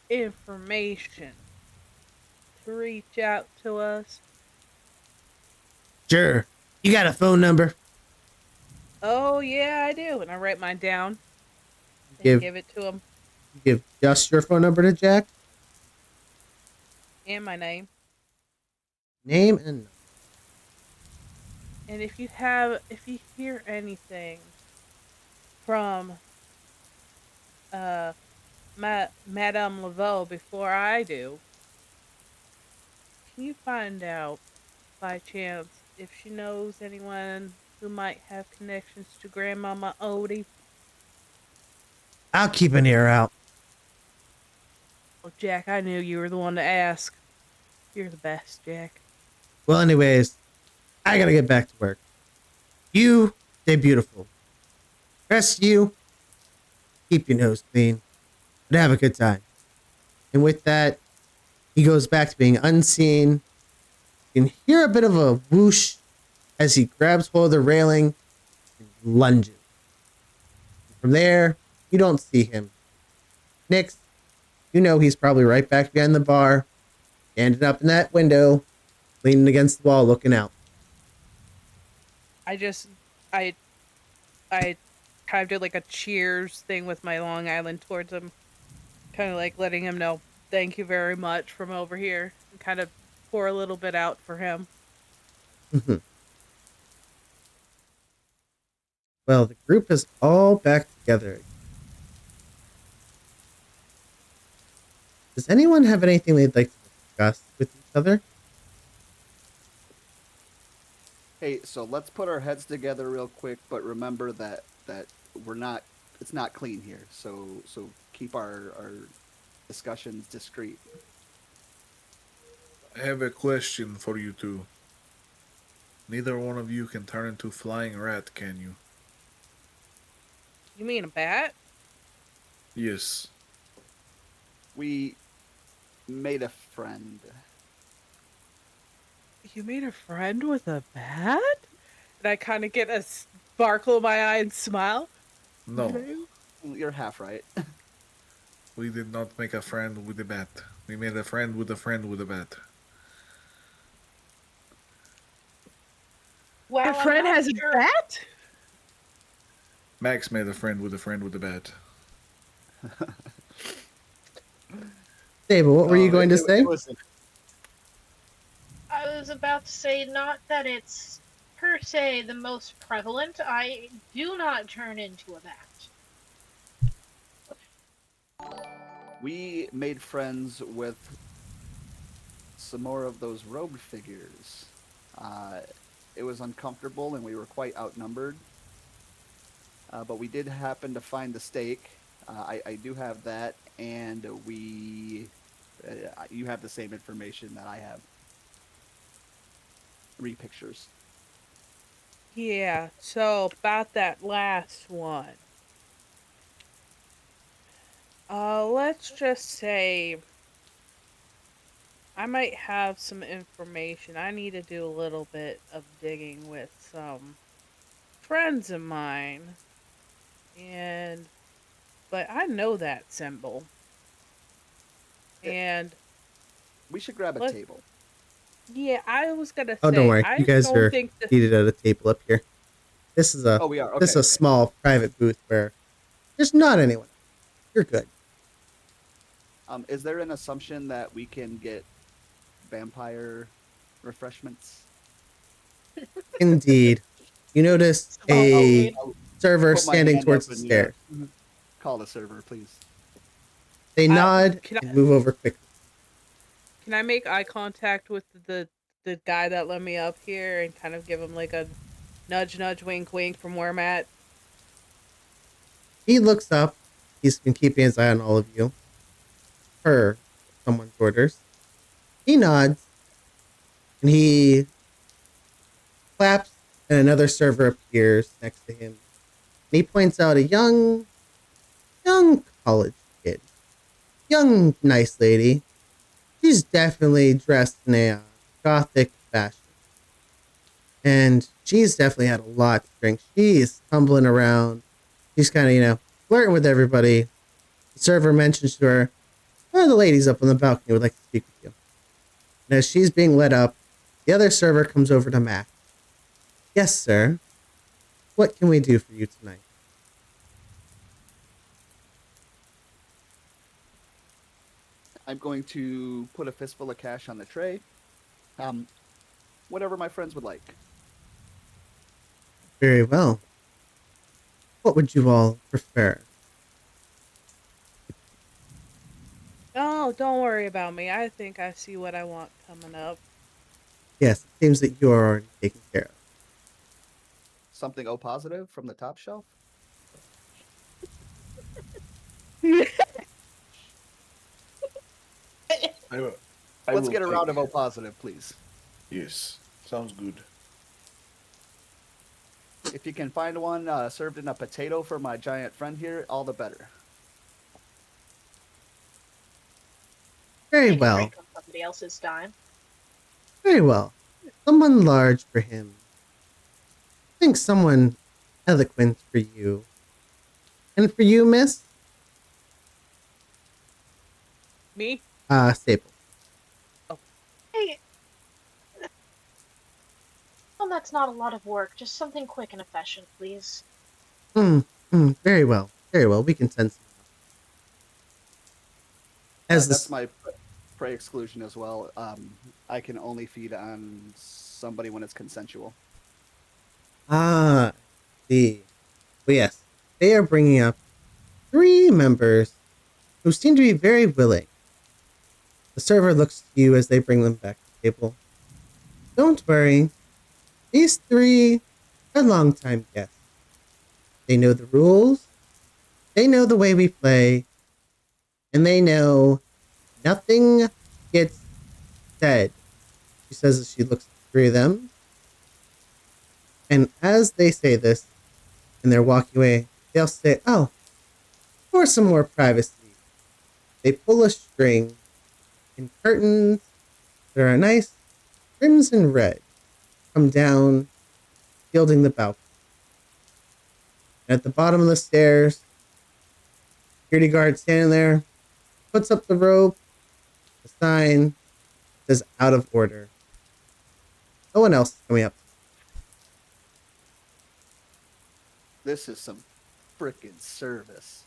Speaker 5: information to reach out to us?
Speaker 1: Sure. You got a phone number?
Speaker 5: Oh yeah, I do. And I write mine down and
Speaker 1: Give
Speaker 5: give it to him
Speaker 1: you give just your phone number to Jack?
Speaker 5: and my name.
Speaker 1: Name and number.
Speaker 5: And if you hear anything from uh Madame Laveau before I do, can you find out by chance if she knows anyone who might have connections to Grandmama Odie?
Speaker 1: I'll keep an ear out.
Speaker 5: Oh, Jack, I knew you were the one to ask. You're the best, Jack.
Speaker 1: Well, anyways, I gotta get back to work. You stay beautiful. Rest you, keep your nose clean, but have a good time. And with that, he goes back to being unseen. You can hear a bit of a whoosh as he grabs hold of the railing and lunges. From there, you don't see him. Next, you know he's probably right back behind the bar, standing up in that window, leaning against the wall, looking out.
Speaker 5: I just I I kind of did like a cheers thing with my Long Island towards him, kind of like letting him know thank you very much from over here, and kind of pour a little bit out for him.
Speaker 1: Well, the group is all back together. Does anyone have anything they'd like to discuss with each other?
Speaker 3: Hey, so let's put our heads together real quick, but remember that we're not. It's not clean here, so keep our discussions discreet.
Speaker 4: I have a question for you two. Neither one of you can turn into flying rat, can you?
Speaker 5: You mean a bat?
Speaker 4: Yes.
Speaker 3: We made a friend.
Speaker 5: You made a friend with a bat? And I kind of get a sparkle in my eye and smile.
Speaker 4: No,
Speaker 3: You're half right.
Speaker 4: we did not make a friend with a bat. We made a friend with a bat.
Speaker 2: Well,
Speaker 5: Your friend has a bat?
Speaker 4: Max made a friend with a bat.
Speaker 1: David, what were you going to say?
Speaker 6: I was about to say not that it's per se the most prevalent. I do not turn into a bat.
Speaker 3: We made friends with some more of those robed figures. It was uncomfortable and we were quite outnumbered. But we did happen to find the stake. I do have that, and you have the same information that I have. Read pictures.
Speaker 5: Yeah, so about that last one. Let's just say I might have some information. I need to do a little bit of digging with some friends of mine. But I know that symbol. And
Speaker 3: We should grab a
Speaker 5: Let-
Speaker 3: table.
Speaker 5: yeah, I was gonna say
Speaker 1: Oh, don't worry.
Speaker 5: I
Speaker 1: You guys
Speaker 5: don't
Speaker 1: are
Speaker 5: think that
Speaker 1: seated at a table up here. This is a
Speaker 3: Oh, we are. Okay.
Speaker 1: this is a small private booth where there's not anyone. You're good.
Speaker 3: Is there an assumption that we can get vampire refreshments?
Speaker 1: Indeed. You notice a
Speaker 3: I'll
Speaker 1: server
Speaker 3: put my
Speaker 1: standing
Speaker 3: hand
Speaker 1: towards
Speaker 3: up
Speaker 1: the
Speaker 3: and,
Speaker 1: stairs.
Speaker 3: Call the server, please.
Speaker 1: They nod
Speaker 5: can I-
Speaker 1: and move over quickly.
Speaker 5: Can I make eye contact with the guy that let me up here and kind of give him like a nudge, nudge, wink, wink from where I'm at?
Speaker 1: He looks up. He's been keeping his eye on all of you. Per someone's orders. He nods. And he claps, and another server appears next to him. And he points out a young college kid. Young, nice lady. She's definitely dressed in a gothic fashion. And she's definitely had a lot to drink. She's tumbling around. She's kind of, flirting with everybody. The server mentions to her, one of the ladies up on the balcony would like to speak with you. And as she's being led up, the other server comes over to Max. Yes, sir. What can we do for you tonight?
Speaker 3: I'm going to put a fistful of cash on the tray. Um, whatever my friends would like.
Speaker 1: Very well. What would you all prefer?
Speaker 5: Oh, don't worry about me. I think I see what I want coming up.
Speaker 1: Yes, it seems that you are already taken care of.
Speaker 3: Something O positive from the top shelf.
Speaker 4: I will, I
Speaker 3: Let's
Speaker 4: will
Speaker 3: get a round
Speaker 4: take.
Speaker 3: of O positive, please.
Speaker 4: Yes, sounds good.
Speaker 3: If you can find one served in a potato for my giant friend here, all the better.
Speaker 1: Very
Speaker 6: Take a
Speaker 1: well.
Speaker 6: drink on somebody else's dime.
Speaker 1: Very well. Someone large for him. I think someone eloquent for you. And for you, miss?
Speaker 5: Me?
Speaker 1: Staple.
Speaker 6: Hey, well, that's not a lot of work. Just something quick and efficient, please.
Speaker 1: Very well. Very well. We can send someone else. As
Speaker 3: That's
Speaker 1: this,
Speaker 3: my prey exclusion as well. I can only feed on somebody when it's consensual.
Speaker 1: see. Well, yes. They are bringing up 3 members who seem to be very willing. The server looks to you as they bring them back to the table. Don't worry. These 3 are longtime guests. They know the rules. They know the way we play. And they know nothing gets said. She says as she looks at the 3 of them. And as they say this, and they're walking away, they'll say, oh, for some more privacy. They pull a string, and curtains that are a nice crimson red come down, gilding the balcony. And at the bottom of the stairs, security guard standing there, puts up the rope, the sign says out of order. No one else is coming up.
Speaker 3: This is some frickin' service.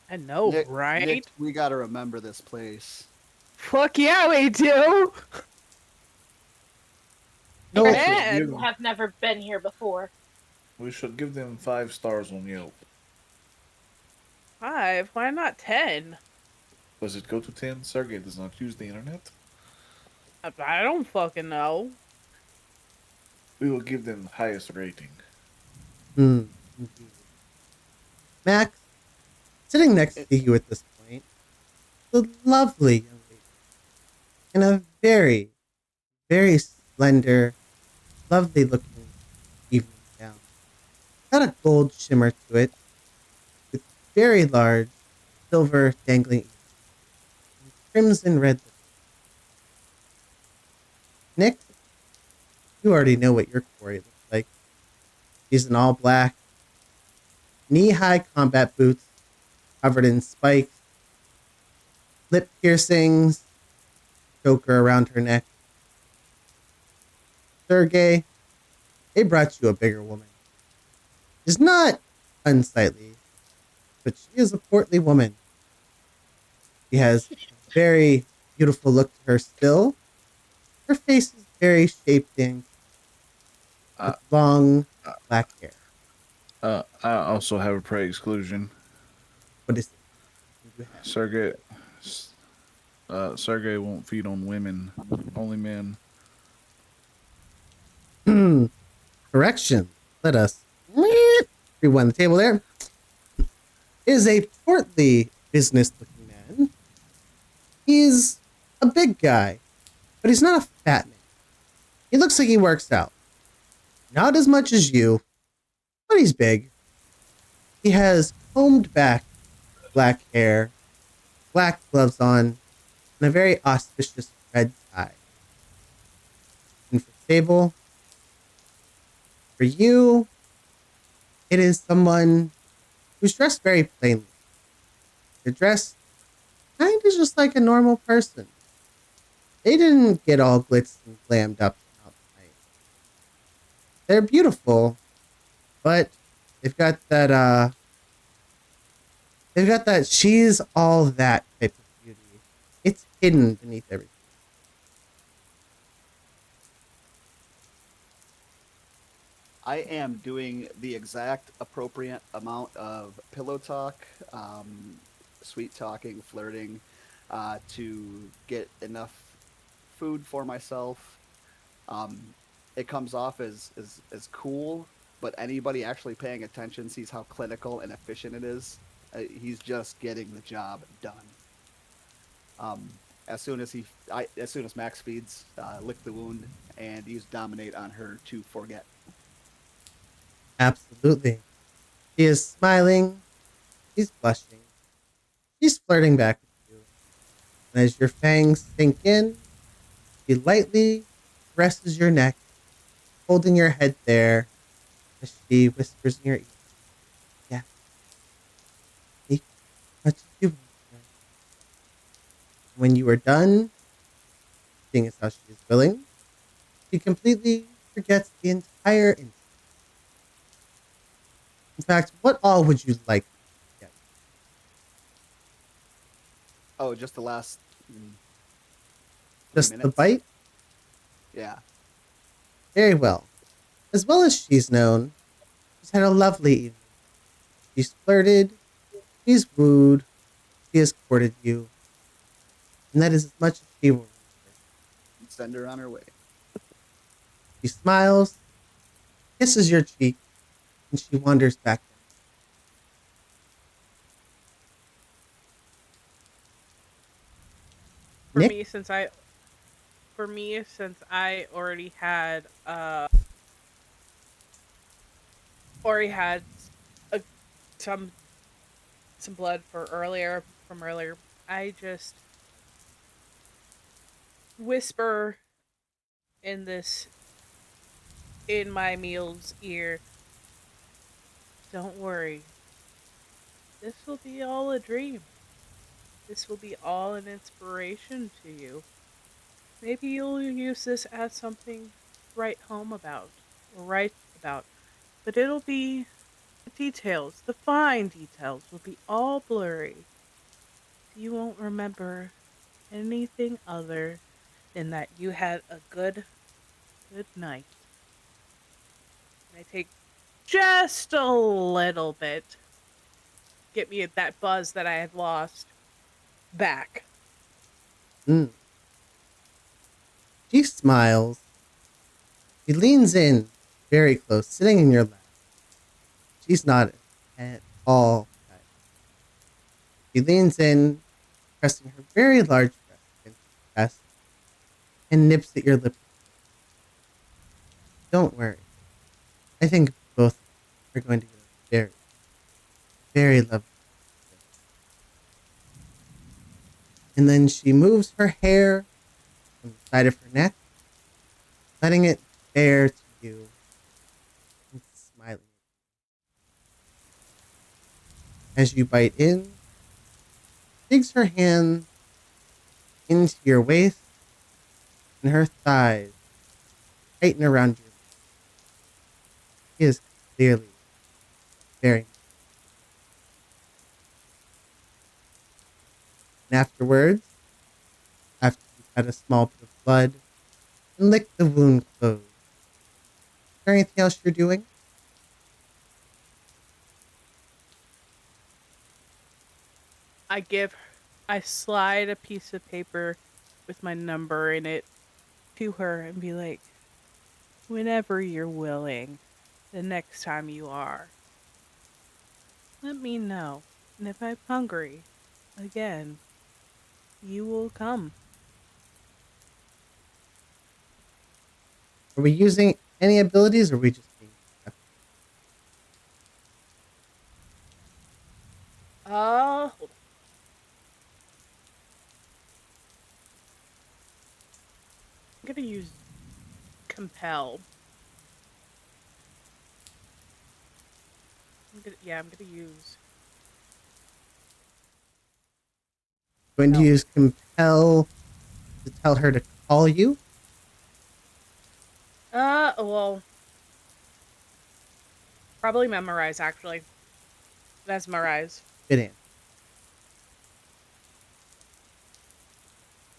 Speaker 5: I know, right?
Speaker 3: We gotta remember this place.
Speaker 5: Fuck yeah, we do.
Speaker 1: No,
Speaker 5: Man.
Speaker 6: I have never been here before.
Speaker 4: We should give them 5 stars on Yelp.
Speaker 5: 5? Why not 10?
Speaker 4: Does it go to 10? Sergey does not use the internet.
Speaker 5: I don't fucking know.
Speaker 4: We will give them the highest rating.
Speaker 1: indeed. Max, sitting next to you at this point, the lovely young lady in a very, very slender, lovely looking evening gown. Got a gold shimmer to it, with very large silver dangling ears, and crimson red lips. Nick, you already know what your quarry looks like. She's in all black, knee-high combat boots, covered in spikes, lip piercings, choker around her neck. Sergey, they brought you a bigger woman. She's not unsightly, but she is a portly woman. She has a very beautiful look to her still. Her face is very shaped in with long black hair.
Speaker 4: I also have a prey exclusion.
Speaker 1: What is it? What do you have?
Speaker 4: Sergey won't feed on women, only men.
Speaker 1: Correction. Let us rewind the table there. Is a portly business-looking man. He's a big guy, but he's not a fat man. He looks like he works out. Not as much as you, but he's big. He has combed back black hair, black gloves on, and a very auspicious red tie. And for the table, for you, it is someone who's dressed very plainly. They're dressed kind of just like a normal person. They didn't get all glitz and glammed up out tonight. They're beautiful, but they've got that she's all that type of beauty. It's hidden beneath everything.
Speaker 3: I am doing the exact appropriate amount of pillow talk, sweet talking, flirting, to get enough food for myself. Um, it comes off as cool, but anybody actually paying attention sees how clinical and efficient it is. He's just getting the job done. Um, as soon as Max feeds, lick the wound and use dominate on her to forget.
Speaker 1: Absolutely. She is smiling. She's blushing. She's flirting back with you. And as your fangs sink in, she lightly caresses your neck, holding your head there as she whispers in your ear, "Yeah, take what you want, girl." When you are done, seeing as how she is willing, she completely forgets the entire incident. In fact, what all would you like to get?
Speaker 3: Oh, just the last 3
Speaker 1: Just the
Speaker 3: minutes.
Speaker 1: bite?
Speaker 3: Yeah.
Speaker 1: Very well. As well as she's known, she's had a lovely evening. She's flirted, she's wooed, she has courted you, and that is as much as she will remember.
Speaker 3: Send her on her way.
Speaker 1: She smiles, kisses your cheek, and she wanders back down.
Speaker 5: For
Speaker 1: Nick?
Speaker 5: me, since I already had a, some blood from earlier, I just whisper in this in my meal's ear, "Don't worry. This will be all a dream. This will be all an inspiration to you. Maybe you'll use this as something to write home about or write about, but it'll be the details, the fine details will be all blurry. You won't remember anything other than that you had a good night." And I take just a little bit, get me that buzz that I had lost back.
Speaker 1: Mm. She smiles. She leans in very close, sitting in your lap. She's not at all shy. She leans in, pressing her very large breast against your chest, and nips at your lip. Don't worry. I think both of you are going to get a very, very lovely day. And then she moves her hair from the side of her neck, letting it bare to you, and smiling. As you bite in, digs her hand into your waist, and her thighs tighten around your waist. She is clearly very. And afterwards, after you've had a small bit of blood and lick the wound closed, is there anything else you're doing?
Speaker 5: I slide a piece of paper with my number in it to her and be like, "Whenever you're willing, the next time you are, let me know. And if I'm hungry again, you will come."
Speaker 1: Are we using any abilities, or are we just being accepted?
Speaker 5: Hold on. I'm gonna use compel. I'm gonna use
Speaker 1: Going to
Speaker 5: compel.
Speaker 1: use compel to tell her to call you?
Speaker 5: Well, Probably memorize, actually. Mesmerize.
Speaker 1: Good answer.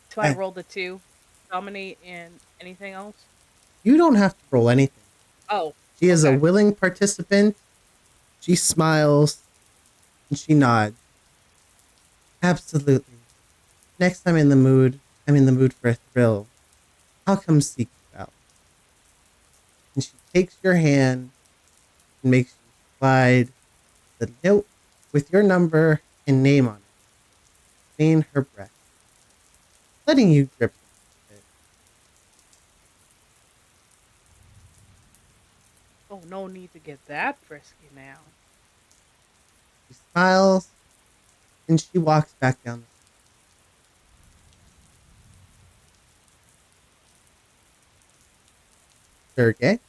Speaker 5: So I rolled a 2. Dominate in anything else?
Speaker 1: You don't have to roll anything.
Speaker 5: Oh.
Speaker 1: She is a
Speaker 5: okay.
Speaker 1: willing participant. She smiles and she nods. Absolutely. Next time I'm in the mood for a thrill. I'll come seek you out. And she takes your hand and makes you slide the note with your number and name on it between her breasts, letting you grip it.
Speaker 5: Oh, no need to get that frisky now.
Speaker 1: She smiles and she walks back down the stairs. Sergey,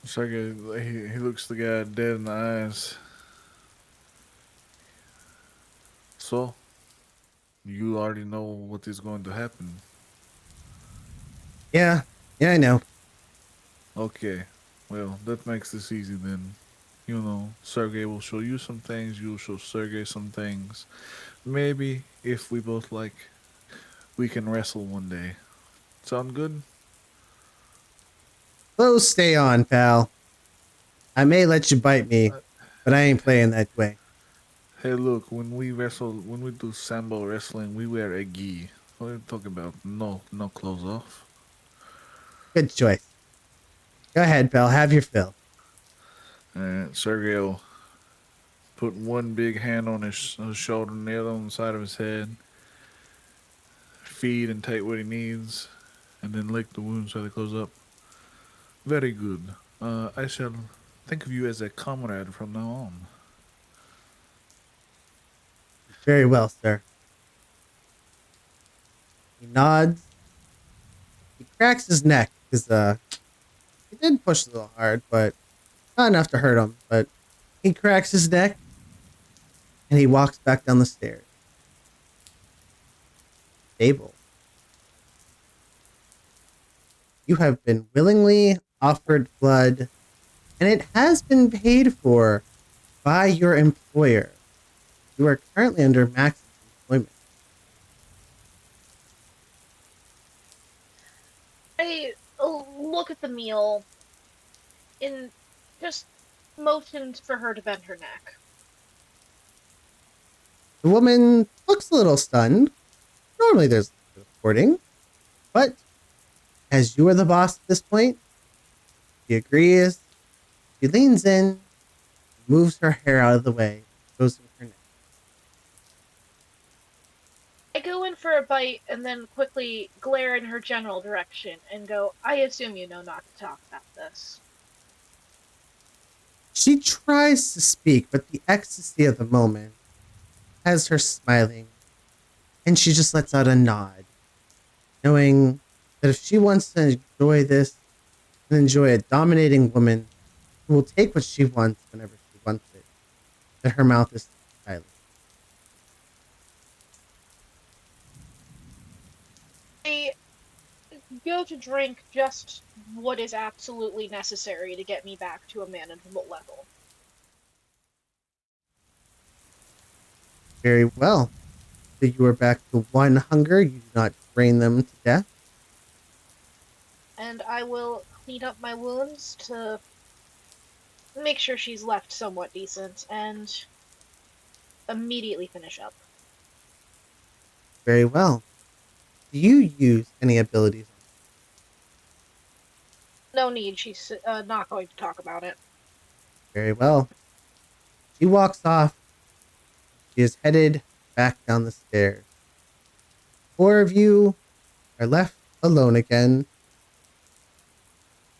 Speaker 4: Sergey, he looks the guy dead in the eyes. So, you already know what is going to happen.
Speaker 1: yeah, I know.
Speaker 4: Okay, well, that makes this easy then. You know, Sergey will show you some things, you'll show Sergey some things. Maybe, if we both like, we can wrestle one day. Sound good?
Speaker 1: Clothes stay on, pal. I may let you bite me, but I ain't playing that way.
Speaker 4: Hey, look, when we wrestle, when we do sambo wrestling, we wear a gi. What are you talking about? No clothes off.
Speaker 1: Good choice. Go ahead, pal. Have your fill.
Speaker 4: And Sergey will put one big hand on his shoulder and the other on the side of his head, feed and take what he needs, and then lick the wounds so they close up. Very good. I shall think of you as a comrade from now on.
Speaker 1: Very well, sir. He nods. He cracks his neck because he did push a little hard, but not enough to hurt him. But he cracks his neck and he walks back down the stairs. Stable. You have been willingly offered blood, and it has been paid for by your employer. You are currently under max employment.
Speaker 6: I look at the meal and just motions for her to bend her neck.
Speaker 1: The woman looks a little stunned. Normally there's reporting, but as you are the boss at this point, she agrees. She leans in, moves her hair out of the way, goes with her neck.
Speaker 6: I go in for a bite and then quickly glare in her general direction and go, I assume you know not to talk about this.
Speaker 1: She tries to speak, but the ecstasy of the moment has her smiling, and she just lets out a nod, knowing that if she wants to enjoy this and enjoy a dominating woman who will take what she wants whenever she wants it, that her mouth is silent.
Speaker 6: I go to drink just what is absolutely necessary to get me back to a manageable level.
Speaker 1: Very well. So you are back to one hunger. You do not drain them to death.
Speaker 6: And I will clean up my wounds to make sure she's left somewhat decent and immediately finish up.
Speaker 1: Very well. Do you use any abilities?
Speaker 6: No need, she's not going to talk about it.
Speaker 1: Very well. She walks off. She is headed back down the stairs. Four of you are left alone again.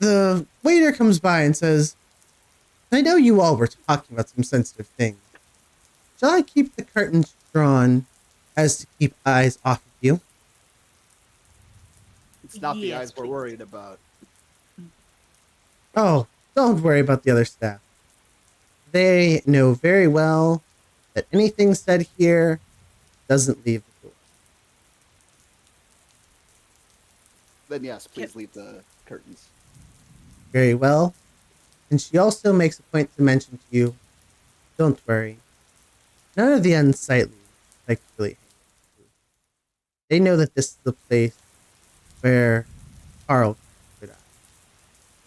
Speaker 1: The waiter comes by and says, I know you all were talking about some sensitive things. Shall I keep the curtains drawn as to keep eyes off of you?
Speaker 3: It's not the
Speaker 5: Yes,
Speaker 3: eyes we're
Speaker 5: please.
Speaker 3: worried about.
Speaker 1: Oh, don't worry about the other staff. They know very well that anything said here doesn't leave the door.
Speaker 3: Then yes, please leave the curtains.
Speaker 1: Very well. And she also makes a point to mention to you, don't worry, none of the unsightly like to really hang out. They know that this is the place where Carl could die.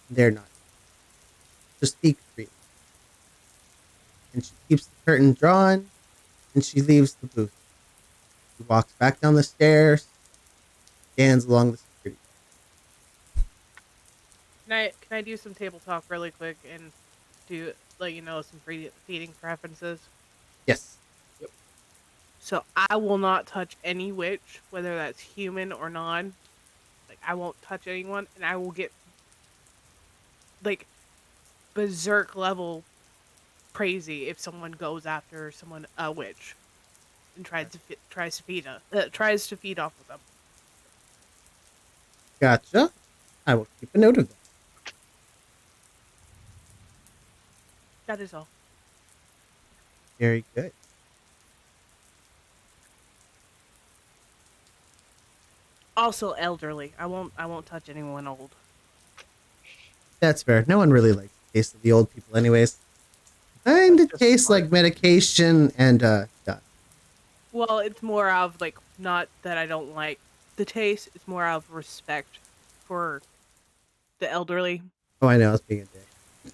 Speaker 1: They're not. So speak freely. And she keeps the curtain drawn, and she leaves the booth. She walks back down the stairs, stands along the security.
Speaker 5: Can I do some table talk really quick and do let you know some feeding preferences?
Speaker 1: Yes.
Speaker 5: So I will not touch any witch, whether that's human or non. Like I won't touch anyone, and I will get like berserk level crazy if someone goes after someone a witch and tries to feed off of them.
Speaker 1: Gotcha. I will keep a note of that.
Speaker 5: That is all.
Speaker 1: Very good.
Speaker 5: Also elderly. I won't touch anyone old.
Speaker 1: That's fair. No one really likes the taste of the old people anyways. And it
Speaker 3: That's just
Speaker 1: tastes
Speaker 3: smart.
Speaker 1: like medication and dust.
Speaker 5: Well, it's more of like not that I don't like the taste, it's more of respect for the elderly.
Speaker 1: Oh, I know, I was being a dick.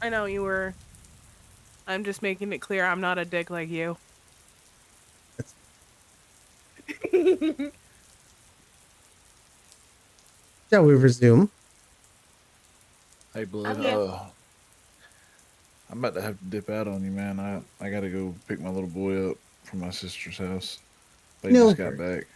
Speaker 5: I know you were. I'm just making it clear I'm not a dick like you.
Speaker 1: That's Shall we resume?
Speaker 4: Hey, Blood.
Speaker 5: here.
Speaker 4: I'm about to have to dip out on you, man. I gotta go pick my little boy up from my sister's house. They
Speaker 1: No
Speaker 4: just got
Speaker 1: worries.
Speaker 4: back.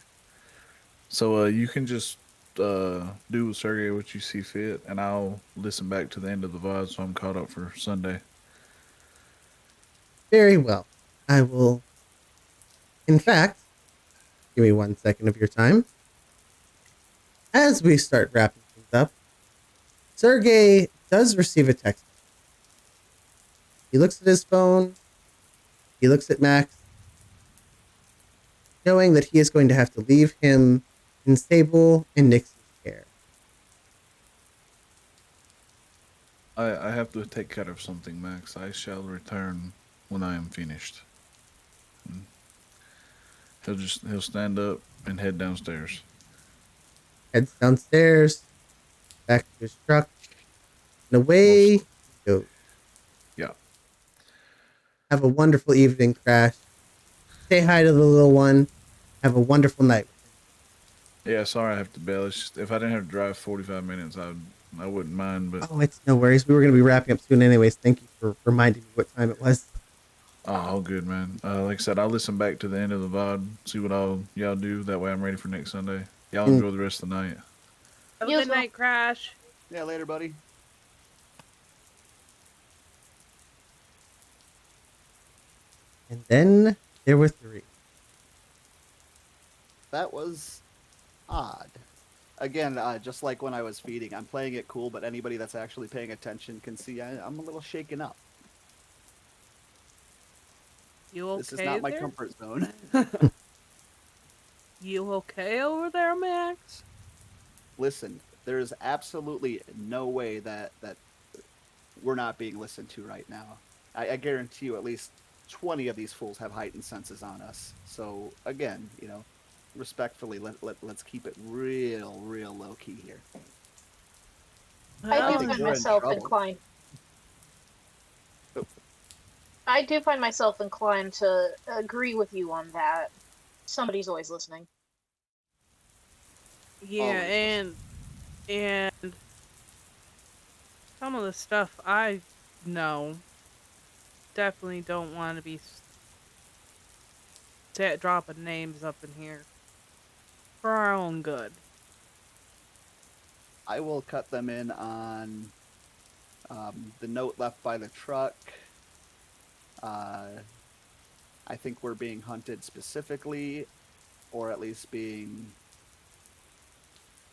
Speaker 4: So you can just do with Sergey what you see fit, and I'll listen back to the end of the VOD so I'm caught up for Sunday.
Speaker 1: Very well. I will. In fact, give me 1 second of your time. As we start wrapping things up, Sergey does receive a text. He looks at his phone. He looks at Max, knowing that he is going to have to leave him in Sable and Nix's care.
Speaker 4: I have to take care of something, Max. I shall return when I am finished. He'll stand up and head downstairs.
Speaker 1: Heads downstairs, back to his truck, and away he goes.
Speaker 4: Yeah.
Speaker 1: Have a wonderful evening, Crash. Say hi to the little one. Have a wonderful night.
Speaker 4: Yeah, sorry I have to bail. It's just, if I didn't have to drive 45 minutes, I wouldn't mind. But
Speaker 1: Oh, it's no worries. We were going to be wrapping up soon anyways. Thank you for reminding me what time it was.
Speaker 4: all good, man. Like I said, I'll listen back to the end of the VOD, see what all y'all do. That way I'm ready for next Sunday. Y'all
Speaker 1: Mm.
Speaker 4: enjoy the rest of the night.
Speaker 5: Have a
Speaker 6: You
Speaker 5: good
Speaker 6: as well.
Speaker 5: night, Crash.
Speaker 3: Yeah, later, buddy.
Speaker 1: And then there were three.
Speaker 3: That was odd. Again, just like when I was feeding, I'm playing it cool, but anybody that's actually paying attention can see I'm a little shaken up.
Speaker 5: You okay
Speaker 3: This is not my
Speaker 5: there?
Speaker 3: comfort zone.
Speaker 5: You okay over there, Max?
Speaker 3: Listen, there is absolutely no way that we're not being listened to right now. I guarantee you at least 20 of these fools have heightened senses on us. So again, respectfully, let's keep it real low key here.
Speaker 6: I
Speaker 5: Well,
Speaker 6: do
Speaker 3: think
Speaker 6: find
Speaker 3: we're in
Speaker 6: myself
Speaker 3: trouble.
Speaker 6: inclined.
Speaker 3: Oh.
Speaker 6: I do find myself inclined to agree with you on that. Somebody's always listening.
Speaker 5: yeah,
Speaker 3: Always.
Speaker 5: and some of the stuff I know definitely don't want to be dropping names up in here for our own good.
Speaker 3: I will cut them in on the note left by the truck. I think we're being hunted specifically, or at least being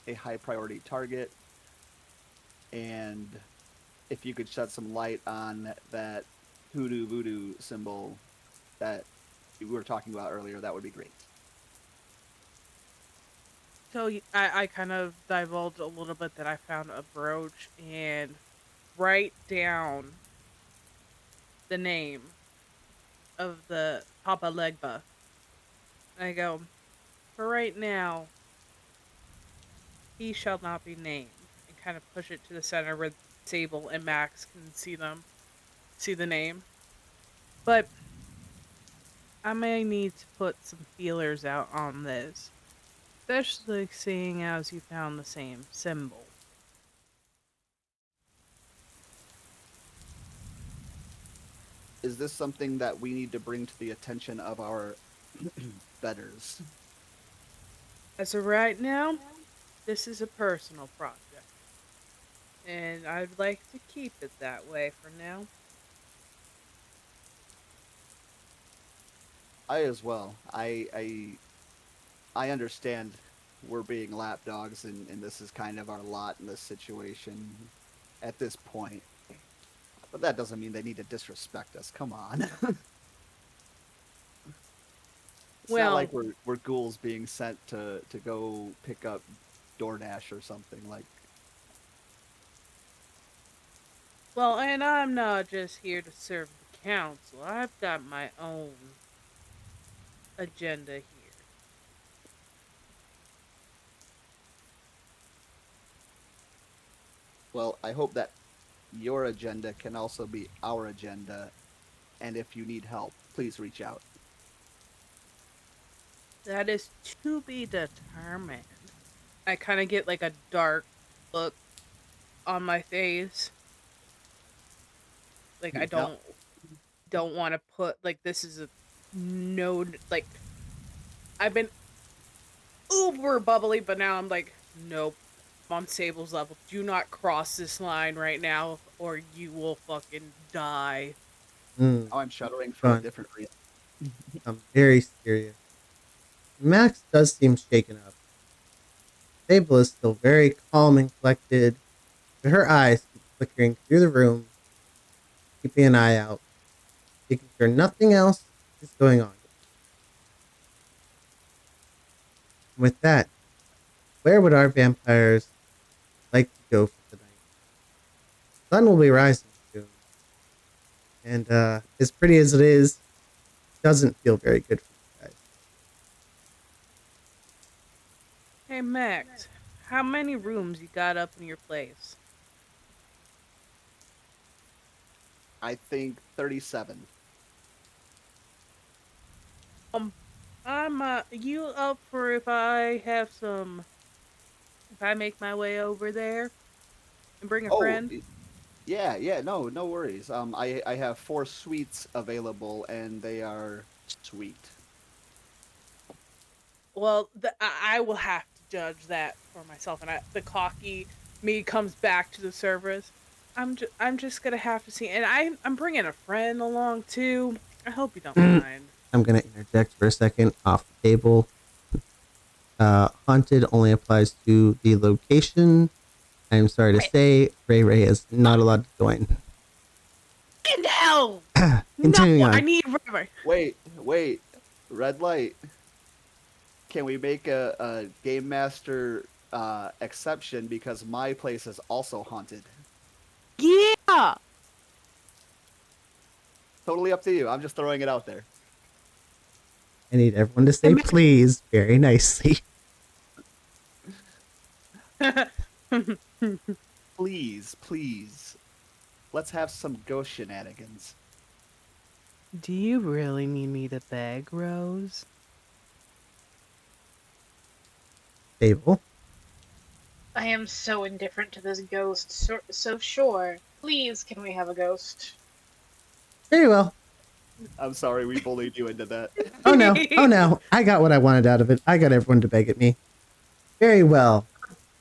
Speaker 3: a high priority target. And if you could shed some light on that hoodoo voodoo symbol that we were talking about earlier, that would be great.
Speaker 5: So I kind of divulged a little bit that I found a brooch and write down the name of the Papa Legba. I go, for right now, he shall not be named, and kind of push it to the center where Sable and Max can see the name. But I may need to put some feelers out on this, especially seeing as you found the same symbol.
Speaker 3: Is this something that we need to bring to the attention of our betters?
Speaker 5: As of right now, this is a personal project, and I'd like to keep it that way for now.
Speaker 3: I as well. I understand we're being lapdogs, and this is kind of our lot in this situation at this point. But that doesn't mean they need to disrespect us. Come on. It's not
Speaker 5: Well,
Speaker 3: like we're ghouls being sent to go pick up DoorDash or something. Like,
Speaker 5: well, and I'm not just here to serve the council. I've got my own agenda here.
Speaker 3: well, I hope that your agenda can also be our agenda. And if you need help, please reach out.
Speaker 5: That is to be determined. I kind of get like a dark look on my face. Like I
Speaker 3: Yep.
Speaker 5: don't want to put like this is a no like I've been uber bubbly, but now I'm like nope. I'm on Sable's level. Do not cross this line right now, or you will fucking die.
Speaker 1: Mm,
Speaker 3: Now I'm shuddering for a
Speaker 1: fun.
Speaker 3: different reason.
Speaker 1: I'm very serious. Max does seem shaken up. Sable is still very calm and collected, but her eyes keep flickering through the room, keeping an eye out, making sure nothing else is going on. And with that, where would our vampires like to go for the night? The sun will be rising soon, and as pretty as it is, doesn't feel very good for you guys.
Speaker 5: Hey Max, how many rooms you got up in your place?
Speaker 3: I think 37.
Speaker 5: I'm you up for if I have some if I make my way over there and bring a
Speaker 3: Oh,
Speaker 5: friend?
Speaker 3: yeah, no worries. I have 4 suites available, and they are sweet.
Speaker 5: Well, I will have to judge that for myself, and the cocky me comes back to the surface. I'm just gonna have to see, and I'm bringing a friend along too. I hope you don't mind.
Speaker 1: I'm going to interject for a second off the table. Haunted only applies to the location. I'm sorry to say, Ray Ray is not allowed to join.
Speaker 5: No,
Speaker 1: Continuing
Speaker 5: no,
Speaker 1: on.
Speaker 5: I need River.
Speaker 3: Wait, red light. Can we make a game master exception because my place is also haunted?
Speaker 5: Yeah.
Speaker 3: Totally up to you. I'm just throwing it out there.
Speaker 1: I need everyone to say please very nicely.
Speaker 3: Please. Let's have some ghost shenanigans.
Speaker 5: Do you really need me to beg, Rose?
Speaker 1: Table.
Speaker 6: I am so indifferent to this ghost, so sure. Please, can we have a ghost?
Speaker 1: Very well.
Speaker 3: I'm sorry we bullied you into that.
Speaker 1: Oh no. I got what I wanted out of it. I got everyone to beg at me. Very well.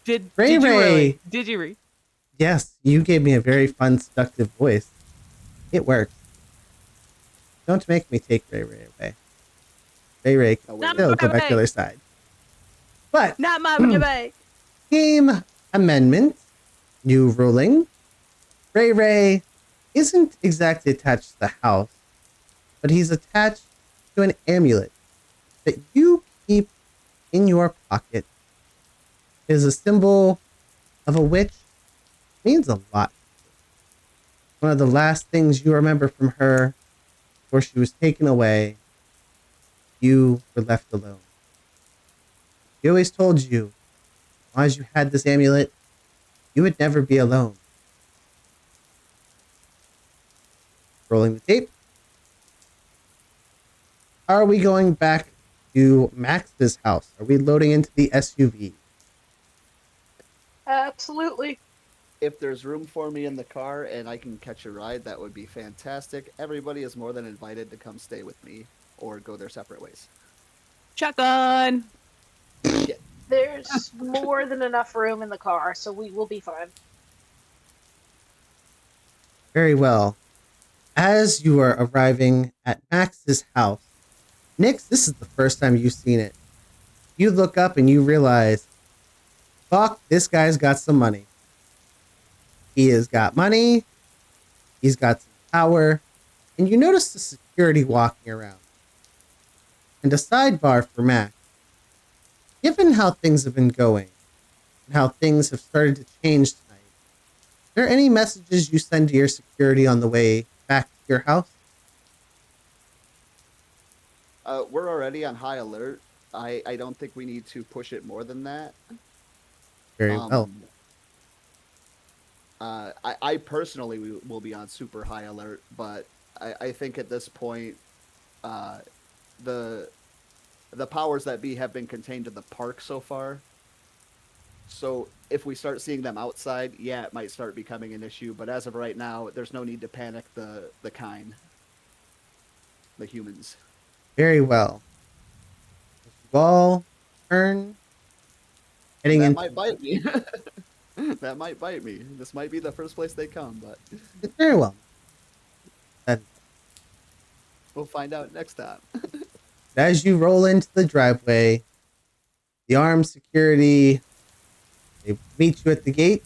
Speaker 5: Did
Speaker 1: Ray
Speaker 5: you
Speaker 1: Ray.
Speaker 5: really? Did you read?
Speaker 1: Yes, you gave me a very fun, seductive voice. It works. Don't make me take Ray Ray away. Ray Ray can
Speaker 3: Not
Speaker 1: still go back to the other side. But
Speaker 5: Not my way.
Speaker 1: game amendment, new ruling. Ray Ray isn't exactly attached to the house, but he's attached to an amulet that you keep in your pocket It is a symbol of a witch. It means a lot. One of the last things you remember from her before she was taken away, you were left alone. She always told you, as long as you had this amulet, you would never be alone. Rolling the tape. Are we going back to Max's house? Are we loading into the SUV?
Speaker 6: Absolutely.
Speaker 3: If there's room for me in the car and I can catch a ride, that would be fantastic. Everybody is more than invited to come stay with me or go their separate ways.
Speaker 5: Shotgun.
Speaker 3: Shit.
Speaker 6: There's more than enough room in the car, so we will be fine.
Speaker 1: Very well. As you are arriving at Max's house, Nix, this is the first time you've seen it. You look up and you realize, fuck, this guy's got some money. He has got money, he's got some power, and you notice the security walking around. And a sidebar for Max. Given how things have been going, and how things have started to change tonight, are there any messages you send to your security on the way back to your house?
Speaker 3: We're already on high alert. I don't think we need to push it more than that.
Speaker 1: Very well.
Speaker 3: I personally will be on super high alert, but I think at this point, the powers that be have been contained to the park so far. So if we start seeing them outside, yeah, it might start becoming an issue. But as of right now, there's no need to panic the humans.
Speaker 1: Very well. You all turn, heading
Speaker 3: That
Speaker 1: into...
Speaker 3: might bite me. That might bite me. This might be the first place they come, but
Speaker 1: Very well.
Speaker 3: we'll find out next time.
Speaker 1: As you roll into the driveway, the armed security, they meet you at the gate,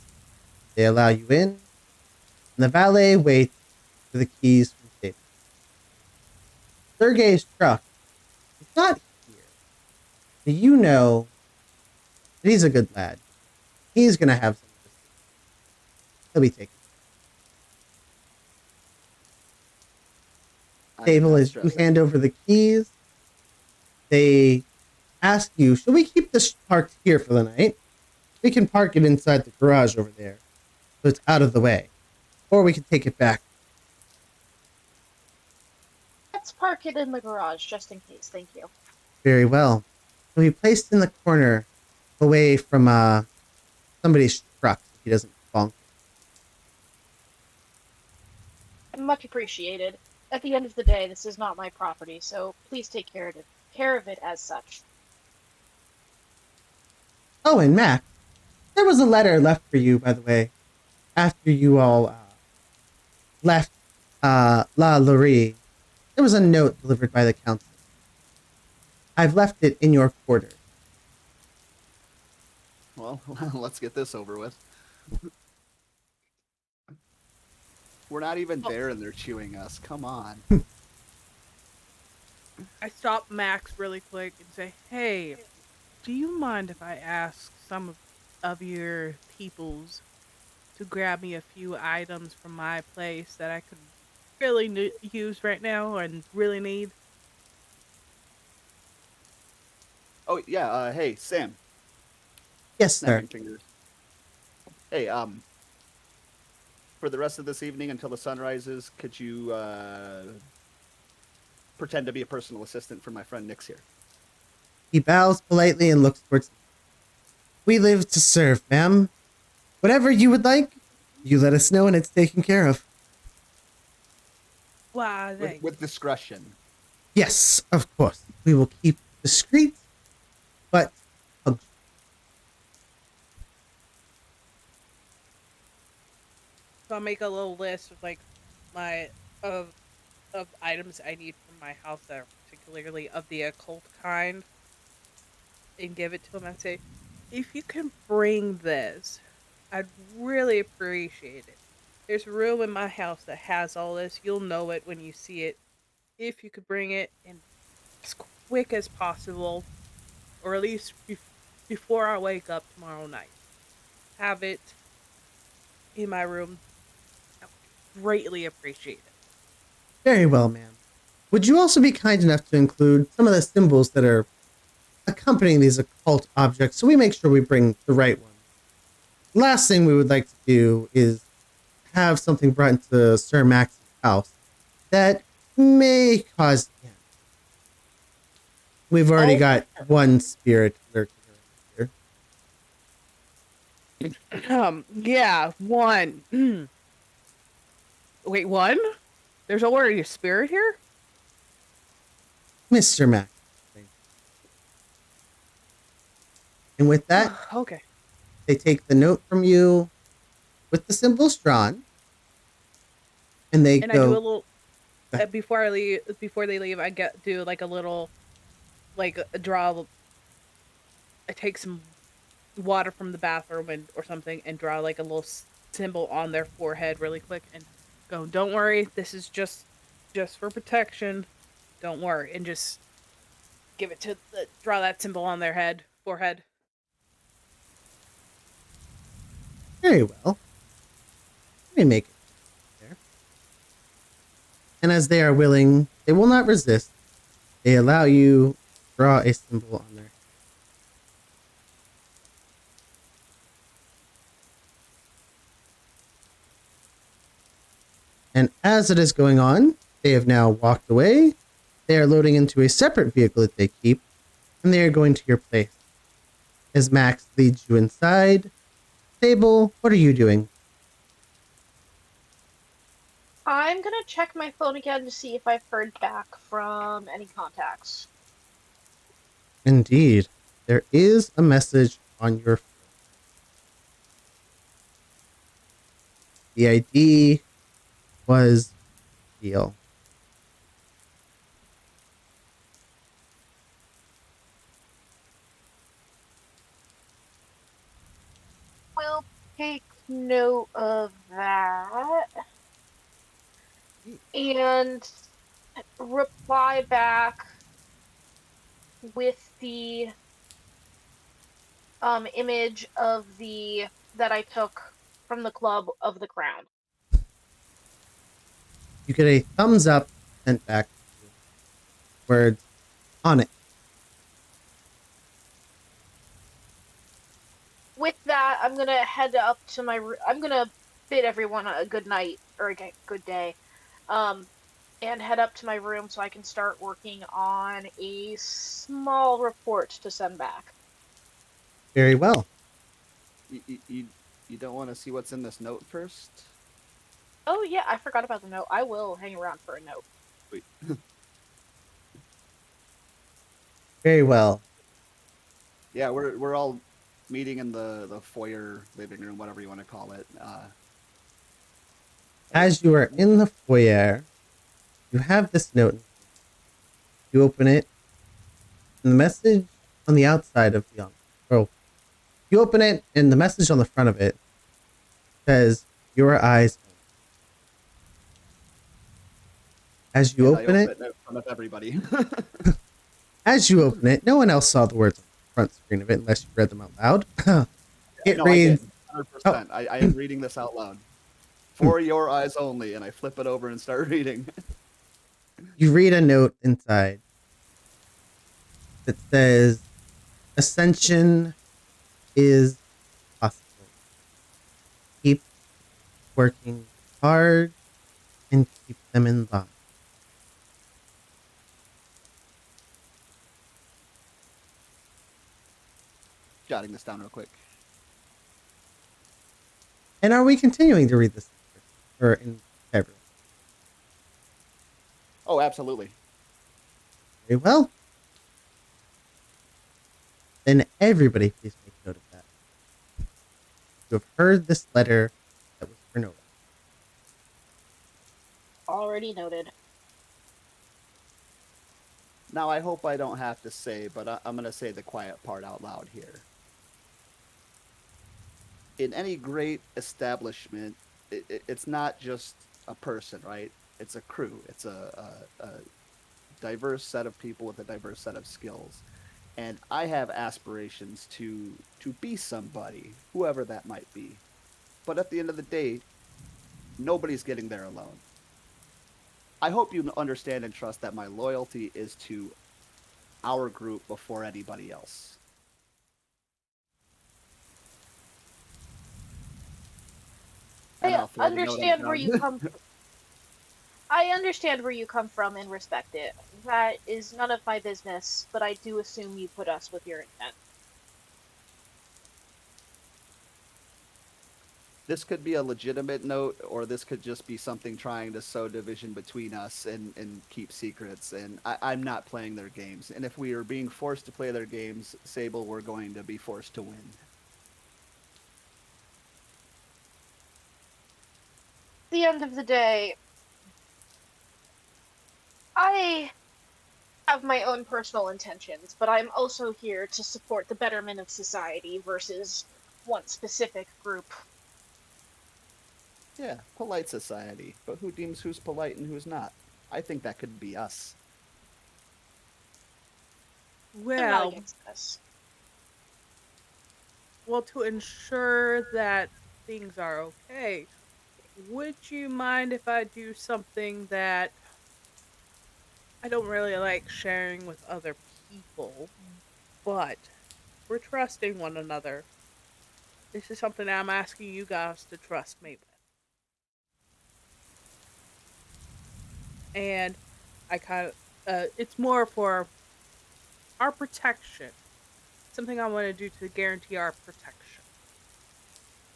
Speaker 1: they allow you in, and the valet waits for the keys from the table. Sergei's truck is not here. Do you know that he's a good lad? He's going to have some of this. He'll be taken. Table as you hand over the keys, they ask you, should we keep this parked here for the night? We can park it inside the garage over there, so it's out of the way. Or we can take it back.
Speaker 6: Let's park it in the garage, just in case. Thank you.
Speaker 1: Very well. It'll be placed in the corner, away from somebody's truck, so he doesn't bonk.
Speaker 6: Much appreciated. At the end of the day, this is not my property, so please take care of it as such.
Speaker 1: Oh, and Mac, there was a letter left for you, by the way, after you all left La Laurie. There was a note delivered by the council. I've left it in your quarters.
Speaker 3: Well, let's get this over with. We're not even there and they're chewing us. Come on.
Speaker 5: I stop Max really quick and say, hey, do you mind if I ask some of your peoples to grab me a few items from my place that I could really use right now and really need?
Speaker 3: Oh, yeah, hey, Sam.
Speaker 1: Yes, sir.
Speaker 3: Snapping fingers. Hey, for the rest of this evening until the sun rises, could you pretend to be a personal assistant for my friend Nix here?
Speaker 1: He bows politely and looks towards me. We live to serve, ma'am. Whatever you would like, you let us know and it's taken care of.
Speaker 5: Why,
Speaker 3: With discretion.
Speaker 1: Yes, of course. We will keep discreet, but
Speaker 5: So I'll make a little list of like of items I need from my house that are particularly of the occult kind, and give it to him and say, if you can bring this, I'd really appreciate it. There's a room in my house that has all this. You'll know it when you see it. If you could bring it in as quick as possible, or at least before I wake up tomorrow night. Have it in my room. I would greatly appreciate it.
Speaker 1: Very well, ma'am. Would you also be kind enough to include some of the symbols that are accompanying these occult objects so we make sure we bring the right ones? Last thing we would like to do is have something brought into Sir Max's house that may cause damage. We've already got one spirit lurking around here.
Speaker 5: Yeah, one. Wait, one? There's already a spirit here?
Speaker 1: Mr. Max. And with that,
Speaker 5: Okay.
Speaker 1: they take the note from you with the symbols drawn, and they
Speaker 5: And
Speaker 1: go.
Speaker 5: I do a little before I leave. Before they leave, I do like a little, like a draw. I take some water from the bathroom or something, and draw like a little symbol on their forehead really quick, and go. Don't worry, this is just for protection. Don't worry, and just give it to draw that symbol on their forehead.
Speaker 1: Very well. Let me make it there. And as they are willing, they will not resist. They allow you to draw a symbol on their head. And as it is going on, they have now walked away. They are loading into a separate vehicle that they keep, and they are going to your place. As Max leads you inside, Sable, what are you doing?
Speaker 6: I'm gonna check my phone again to see if I've heard back from any contacts.
Speaker 1: Indeed, there is a message on your phone. The ID was real.
Speaker 6: We'll take note of that and reply back with the image of that I took from the club of the crown.
Speaker 1: You get a thumbs up sent back to you. Words on it.
Speaker 6: With that, I'm gonna head up to I'm gonna bid everyone a good night or a good day, and head up to my room so I can start working on a small report to send back.
Speaker 1: Very well.
Speaker 3: You don't want to see what's in this note first?
Speaker 6: Oh yeah, I forgot about the note. I will hang around for a note.
Speaker 3: Wait.
Speaker 1: Very well.
Speaker 3: Yeah, we're all meeting in the foyer, living room, whatever you want to call it.
Speaker 1: As you are in the foyer, you have this note. You open it, and the message on the outside of the envelope. Oh, you open it, and the message on the front of it says, "Your eyes." As you open it
Speaker 3: in front of everybody.
Speaker 1: As you open it, no one else saw the words on the front screen of it unless you read them out loud. It reads,
Speaker 3: I did, 100%. Oh. I am reading this out loud. For your eyes only, and I flip it over and start reading.
Speaker 1: You read a note inside that says, "Ascension is possible. Keep working hard and keep them in line."
Speaker 3: Jotting this down real quick.
Speaker 1: And are we continuing to read this? Or in everyone?
Speaker 3: Oh, absolutely.
Speaker 1: Very well. Then everybody please make note of that. You have heard this letter that was for Nova.
Speaker 6: Already noted.
Speaker 3: Now, I hope I don't have to say, but I'm going to say the quiet part out loud here. In any great establishment, it's not just a person, right? It's a crew. It's a diverse set of people with a diverse set of skills. and I have aspirations to be somebody, whoever that might be. But at the end of the day, nobody's getting there alone. I hope you understand and trust that my loyalty is to our group before anybody else. And
Speaker 6: I
Speaker 3: I'll throw the note on the
Speaker 6: understand where you
Speaker 3: ground.
Speaker 6: come. I understand where you come from and respect it. That is none of my business, but I do assume you put us with your intent.
Speaker 3: This could be a legitimate note, or this could just be something trying to sow division between us and keep secrets. And I'm not playing their games. And if we are being forced to play their games, Sable, we're going to be forced to win.
Speaker 6: At the end of the day, I have my own personal intentions, but I'm also here to support the betterment of society versus one specific group.
Speaker 3: Yeah, polite society. But who deems who's polite and who's not? I think that could be us.
Speaker 6: I'm not
Speaker 5: Well,
Speaker 6: against this.
Speaker 5: well, to ensure that things are okay, would you mind if I do something that I don't really like sharing with other people, but we're trusting one another? This is something I'm asking you guys to trust me with. And I kind of, it's more for our protection. Something I want to do to guarantee our protection.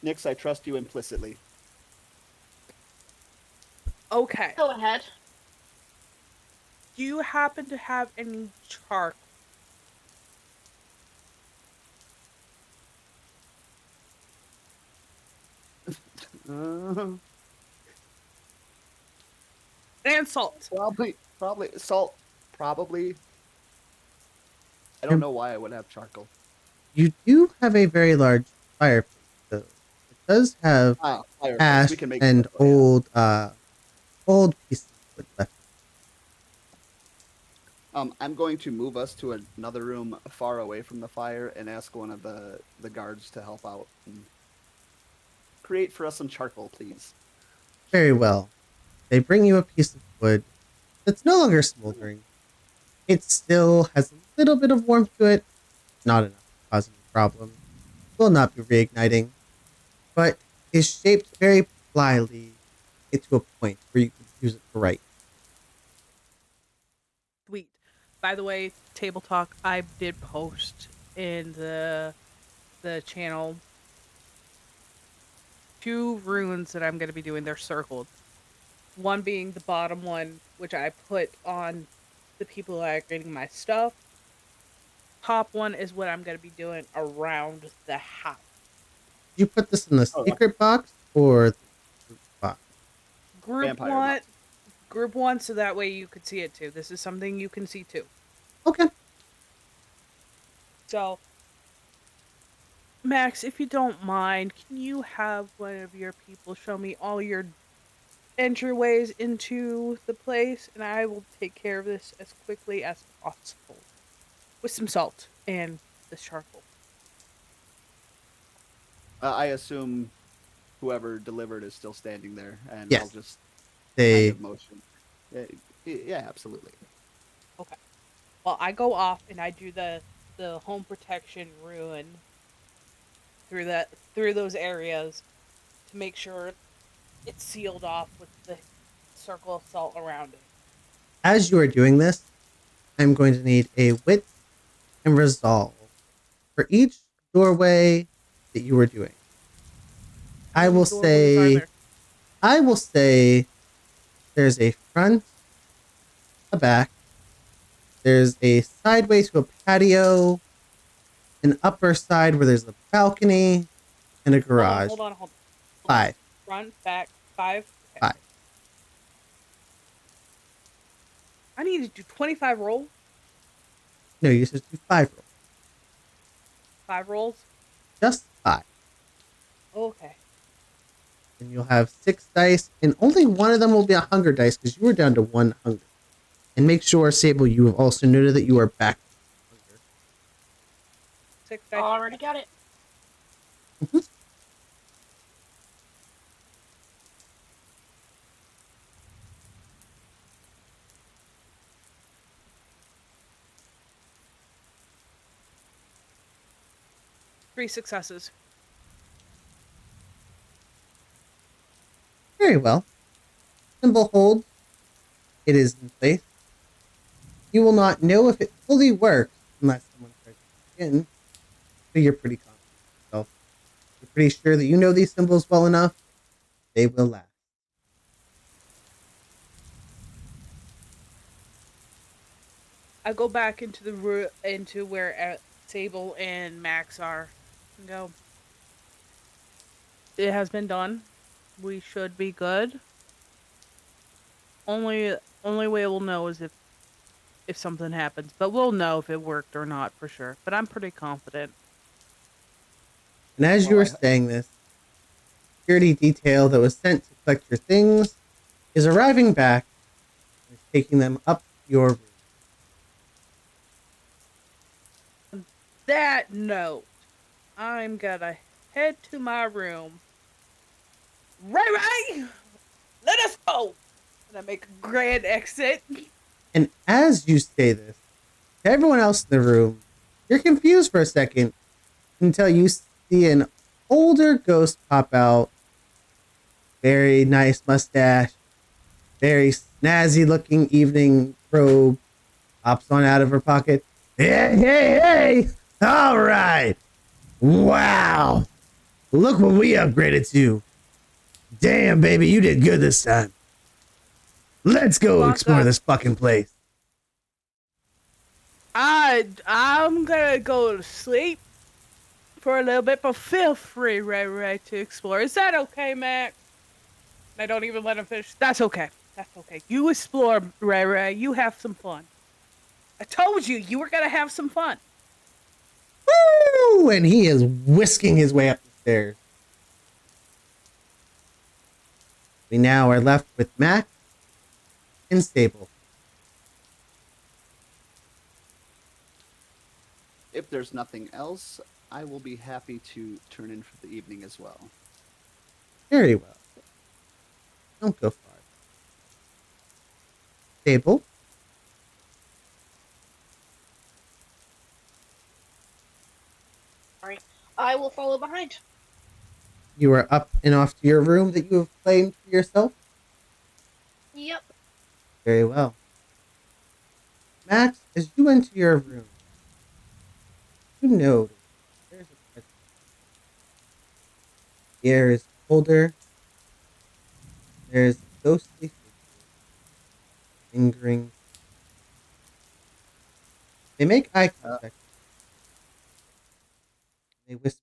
Speaker 3: Nix, I trust you implicitly.
Speaker 5: Okay.
Speaker 6: Go ahead.
Speaker 5: Do you happen to have any charcoal?
Speaker 3: Uh,
Speaker 5: And salt.
Speaker 3: probably salt. Probably. I don't know why I would have charcoal.
Speaker 1: You do have a very large fireplace, though. It does have
Speaker 3: Fireplace.
Speaker 1: ash
Speaker 3: We can make
Speaker 1: and
Speaker 3: charcoal, yeah.
Speaker 1: old pieces of wood left.
Speaker 3: I'm going to move us to another room far away from the fire and ask one of the guards to help out and create for us some charcoal, please.
Speaker 1: Very well. They bring you a piece of wood that's no longer smoldering. It still has a little bit of warmth to it, not enough to cause any problem. Will not be reigniting, but is shaped very plyly to a point where you can use it to write.
Speaker 5: Sweet. By the way, Table Talk, I did post in the channel 2 runes that I'm going to be doing. They're circled. One being the bottom one, which I put on the people that are getting my stuff. Top one is what I'm going to be doing around the house.
Speaker 1: Did you put this in the
Speaker 3: Oh,
Speaker 1: secret box or the group box?
Speaker 5: Group
Speaker 3: Vampire
Speaker 5: one,
Speaker 3: box.
Speaker 5: group one, so that way you could see it too. This is something you can see too.
Speaker 1: Okay.
Speaker 5: So, Max, if you don't mind, can you have one of your people show me all your entryways into the place, and I will take care of this as quickly as possible with some salt and the charcoal.
Speaker 3: I assume whoever delivered is still standing there, and
Speaker 1: Yes.
Speaker 3: I'll just
Speaker 1: They
Speaker 3: kind of motion. Yeah, absolutely.
Speaker 5: Okay. Well, I go off and I do the home protection rune through those areas to make sure it's sealed off with the circle of salt around it.
Speaker 1: As you are doing this, I'm going to need a wit and resolve for each doorway that you are doing. I will say there's a front, a back, there's a sideway to a patio, an upper side where there's a balcony, and a garage.
Speaker 5: Hold on.
Speaker 1: 5.
Speaker 5: Front, back, 5. Okay.
Speaker 1: 5.
Speaker 5: I need to do 25 rolls.
Speaker 1: No, you just do 5 rolls.
Speaker 5: 5 rolls.
Speaker 1: Just 5.
Speaker 5: Okay.
Speaker 1: And you'll have 6 dice, and only one of them will be a hunger dice because you were down to 1 hunger. And make sure, Sable, you have also noted that you are back to hunger.
Speaker 5: 6 dice.
Speaker 6: Already got it.
Speaker 1: Mhm.
Speaker 5: 3 successes.
Speaker 1: Very well. Symbol holds. It is in place. You will not know if it fully works unless someone tries to begin. So you're pretty confident in yourself. You're pretty sure that you know these symbols well enough. They will last.
Speaker 5: I go back into the into where Sable and Max are, and go. It has been done. We should be good. Only way we'll know is if something happens, but we'll know if it worked or not for sure. But I'm pretty confident.
Speaker 1: And as you were saying this, security detail that was sent to collect your things is arriving back and is taking them up to your room.
Speaker 5: On that note, I'm gonna head to my room. Ray, let us go. And I make a grand exit.
Speaker 1: And as you say this, to everyone else in the room, you're confused for a second until you see an older ghost pop out. Very nice mustache, very snazzy looking evening robe, pops on out of her pocket. Hey! All right. Wow. Look what we upgraded to. Damn, baby, you did good this time. Let's go explore this fucking place.
Speaker 5: I'm gonna go to sleep for a little bit, but feel free, Ray, to explore. Is that okay, Max? I don't even let him finish. That's okay. That's okay. You explore, Ray. You have some fun. I told you were gonna have some fun.
Speaker 1: Woo! And he is whisking his way up the stairs. We now are left with Mac and Sable.
Speaker 3: If there's nothing else, I will be happy to turn in for the evening as well.
Speaker 1: Very well. Don't go far. Sable?
Speaker 6: Sorry. I will follow behind.
Speaker 1: You are up and off to your room that you have claimed for yourself?
Speaker 6: Yep.
Speaker 1: Very well. Max, as you enter your room, you notice there's a presence. The air is colder. There's ghostly figures lingering. They make eye contact. They whisper.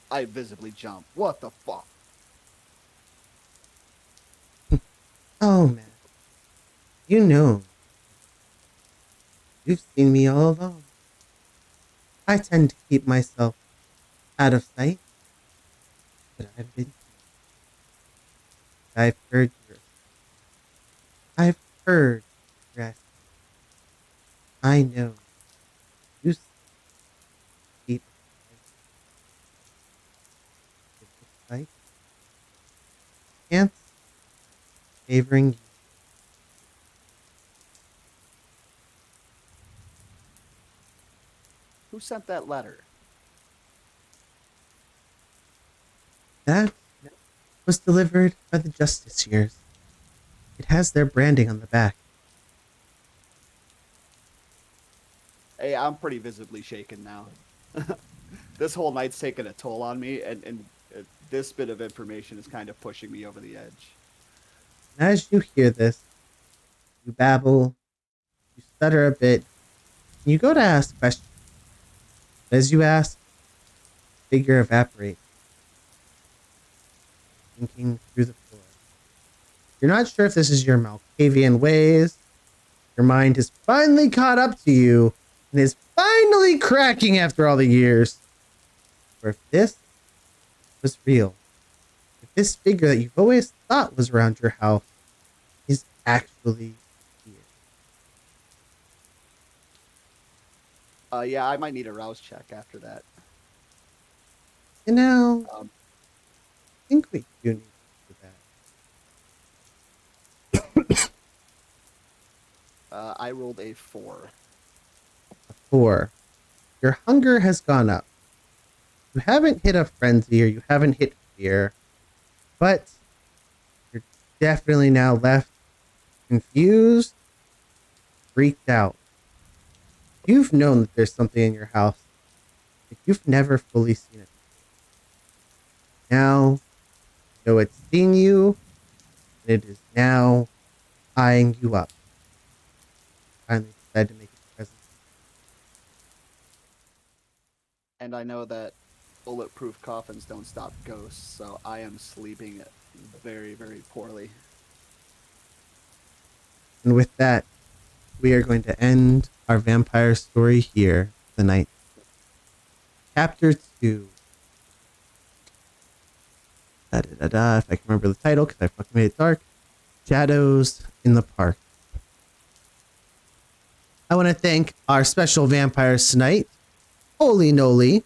Speaker 3: I visibly jump. What the fuck?
Speaker 1: Oh, man. You know. You've seen me all along. I tend to keep myself out of sight. But I've been. I've heard your. I've heard your ask. I know. You keep sight. Chance favoring you.
Speaker 3: Who sent that letter?
Speaker 1: That was delivered by the Justiciars. It has their branding on the back.
Speaker 3: Hey, I'm pretty visibly shaken now. This whole night's taken a toll on me, and this bit of information is kind of pushing me over the edge.
Speaker 1: As you hear this, you babble, you stutter a bit, and you go to ask questions. As you ask, the figure evaporates, sinking through the floor. You're not sure if this is your Malkavian ways. Your mind has finally caught up to you and is finally cracking after all the years. Or if this was real. this figure that you've always thought was around your house is actually here.
Speaker 3: Yeah, I might need a rouse check after that.
Speaker 1: You know, I think we do need to do that.
Speaker 3: I rolled a 4.
Speaker 1: 4. Your hunger has gone up. You haven't hit a frenzy or you haven't hit fear, but you're definitely now left confused, freaked out. You've known that there's something in your house, but you've never fully seen it. Now, you know it's seen you, and it is now eyeing you up. Finally decided to make its presence.
Speaker 3: And I know that bulletproof coffins don't stop ghosts, so I am sleeping very, very poorly.
Speaker 1: And with that, we are going to end our vampire story here tonight. Chapter 2. If I can remember the title, because I fucking made it dark. Shadows in the Park. I want to thank our special vampires tonight. Holy Noli,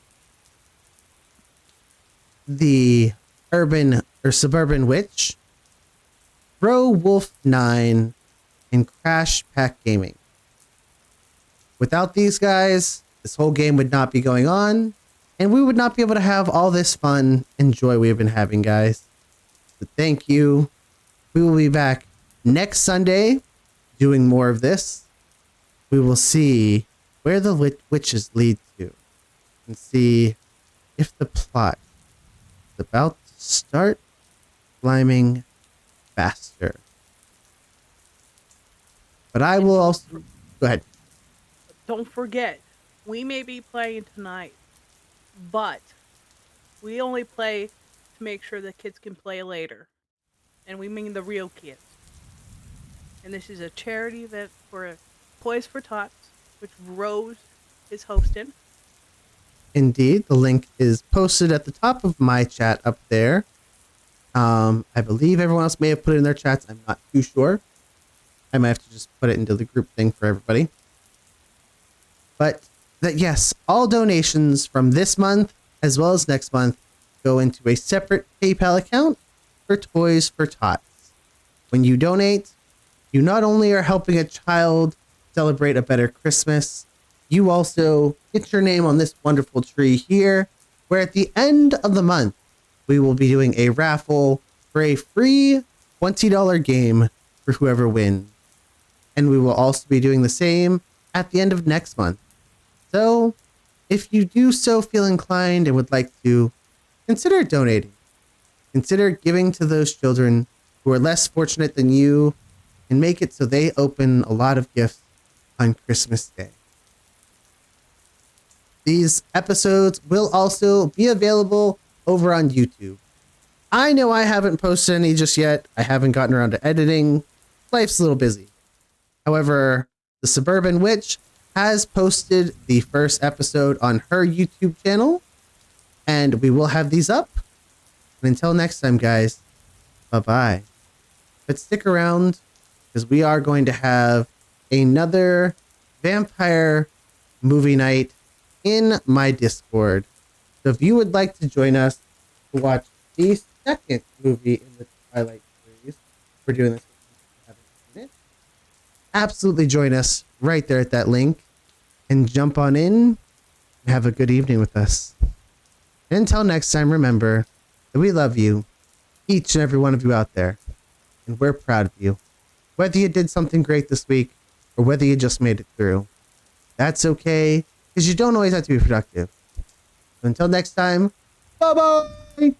Speaker 1: the urban or suburban witch, Bro Wolf 9, and Crash Pack Gaming. Without these guys, this whole game would not be going on, and we would not be able to have all this fun and joy we have been having, guys. So thank you. We will be back next Sunday doing more of this. We will see where the witches lead to and see if the plot is about to start climbing faster. But I will also... Go ahead.
Speaker 5: Don't forget, we may be playing tonight, but we only play to make sure the kids can play later. And we mean the real kids. And this is a charity event for Toys4Tots, which Rose is hosting.
Speaker 1: Indeed, the link is posted at the top of my chat up there. I believe everyone else may have put it in their chats. I'm not too sure. I might have to just put it into the group thing for everybody. But that, yes, all donations from this month as well as next month go into a separate PayPal account for Toys4Tots. When you donate, you not only are helping a child celebrate a better Christmas, you also get your name on this wonderful tree here, where at the end of the month, we will be doing a raffle for a free $20 game for whoever wins. And we will also be doing the same at the end of next month. So, if you do so feel inclined and would like to, consider donating. Consider giving to those children who are less fortunate than you and make it so they open a lot of gifts on Christmas Day. These episodes will also be available over on YouTube. I know I haven't posted any just yet. I haven't gotten around to editing. Life's a little busy. However, the Suburban Witch has posted the first episode on her YouTube channel, and we will have these up. And until next time, guys, bye-bye. But stick around, because we are going to have another vampire movie night in my Discord. So if you would like to join us to watch the second movie in the Twilight series, we're doing this if you haven't seen it, absolutely join us right there at that link and jump on in and have a good evening with us. And until next time, remember that we love you, each and every one of you out there, and we're proud of you. Whether you did something great this week or whether you just made it through, that's okay, because you don't always have to be productive. So until next time, bye-bye!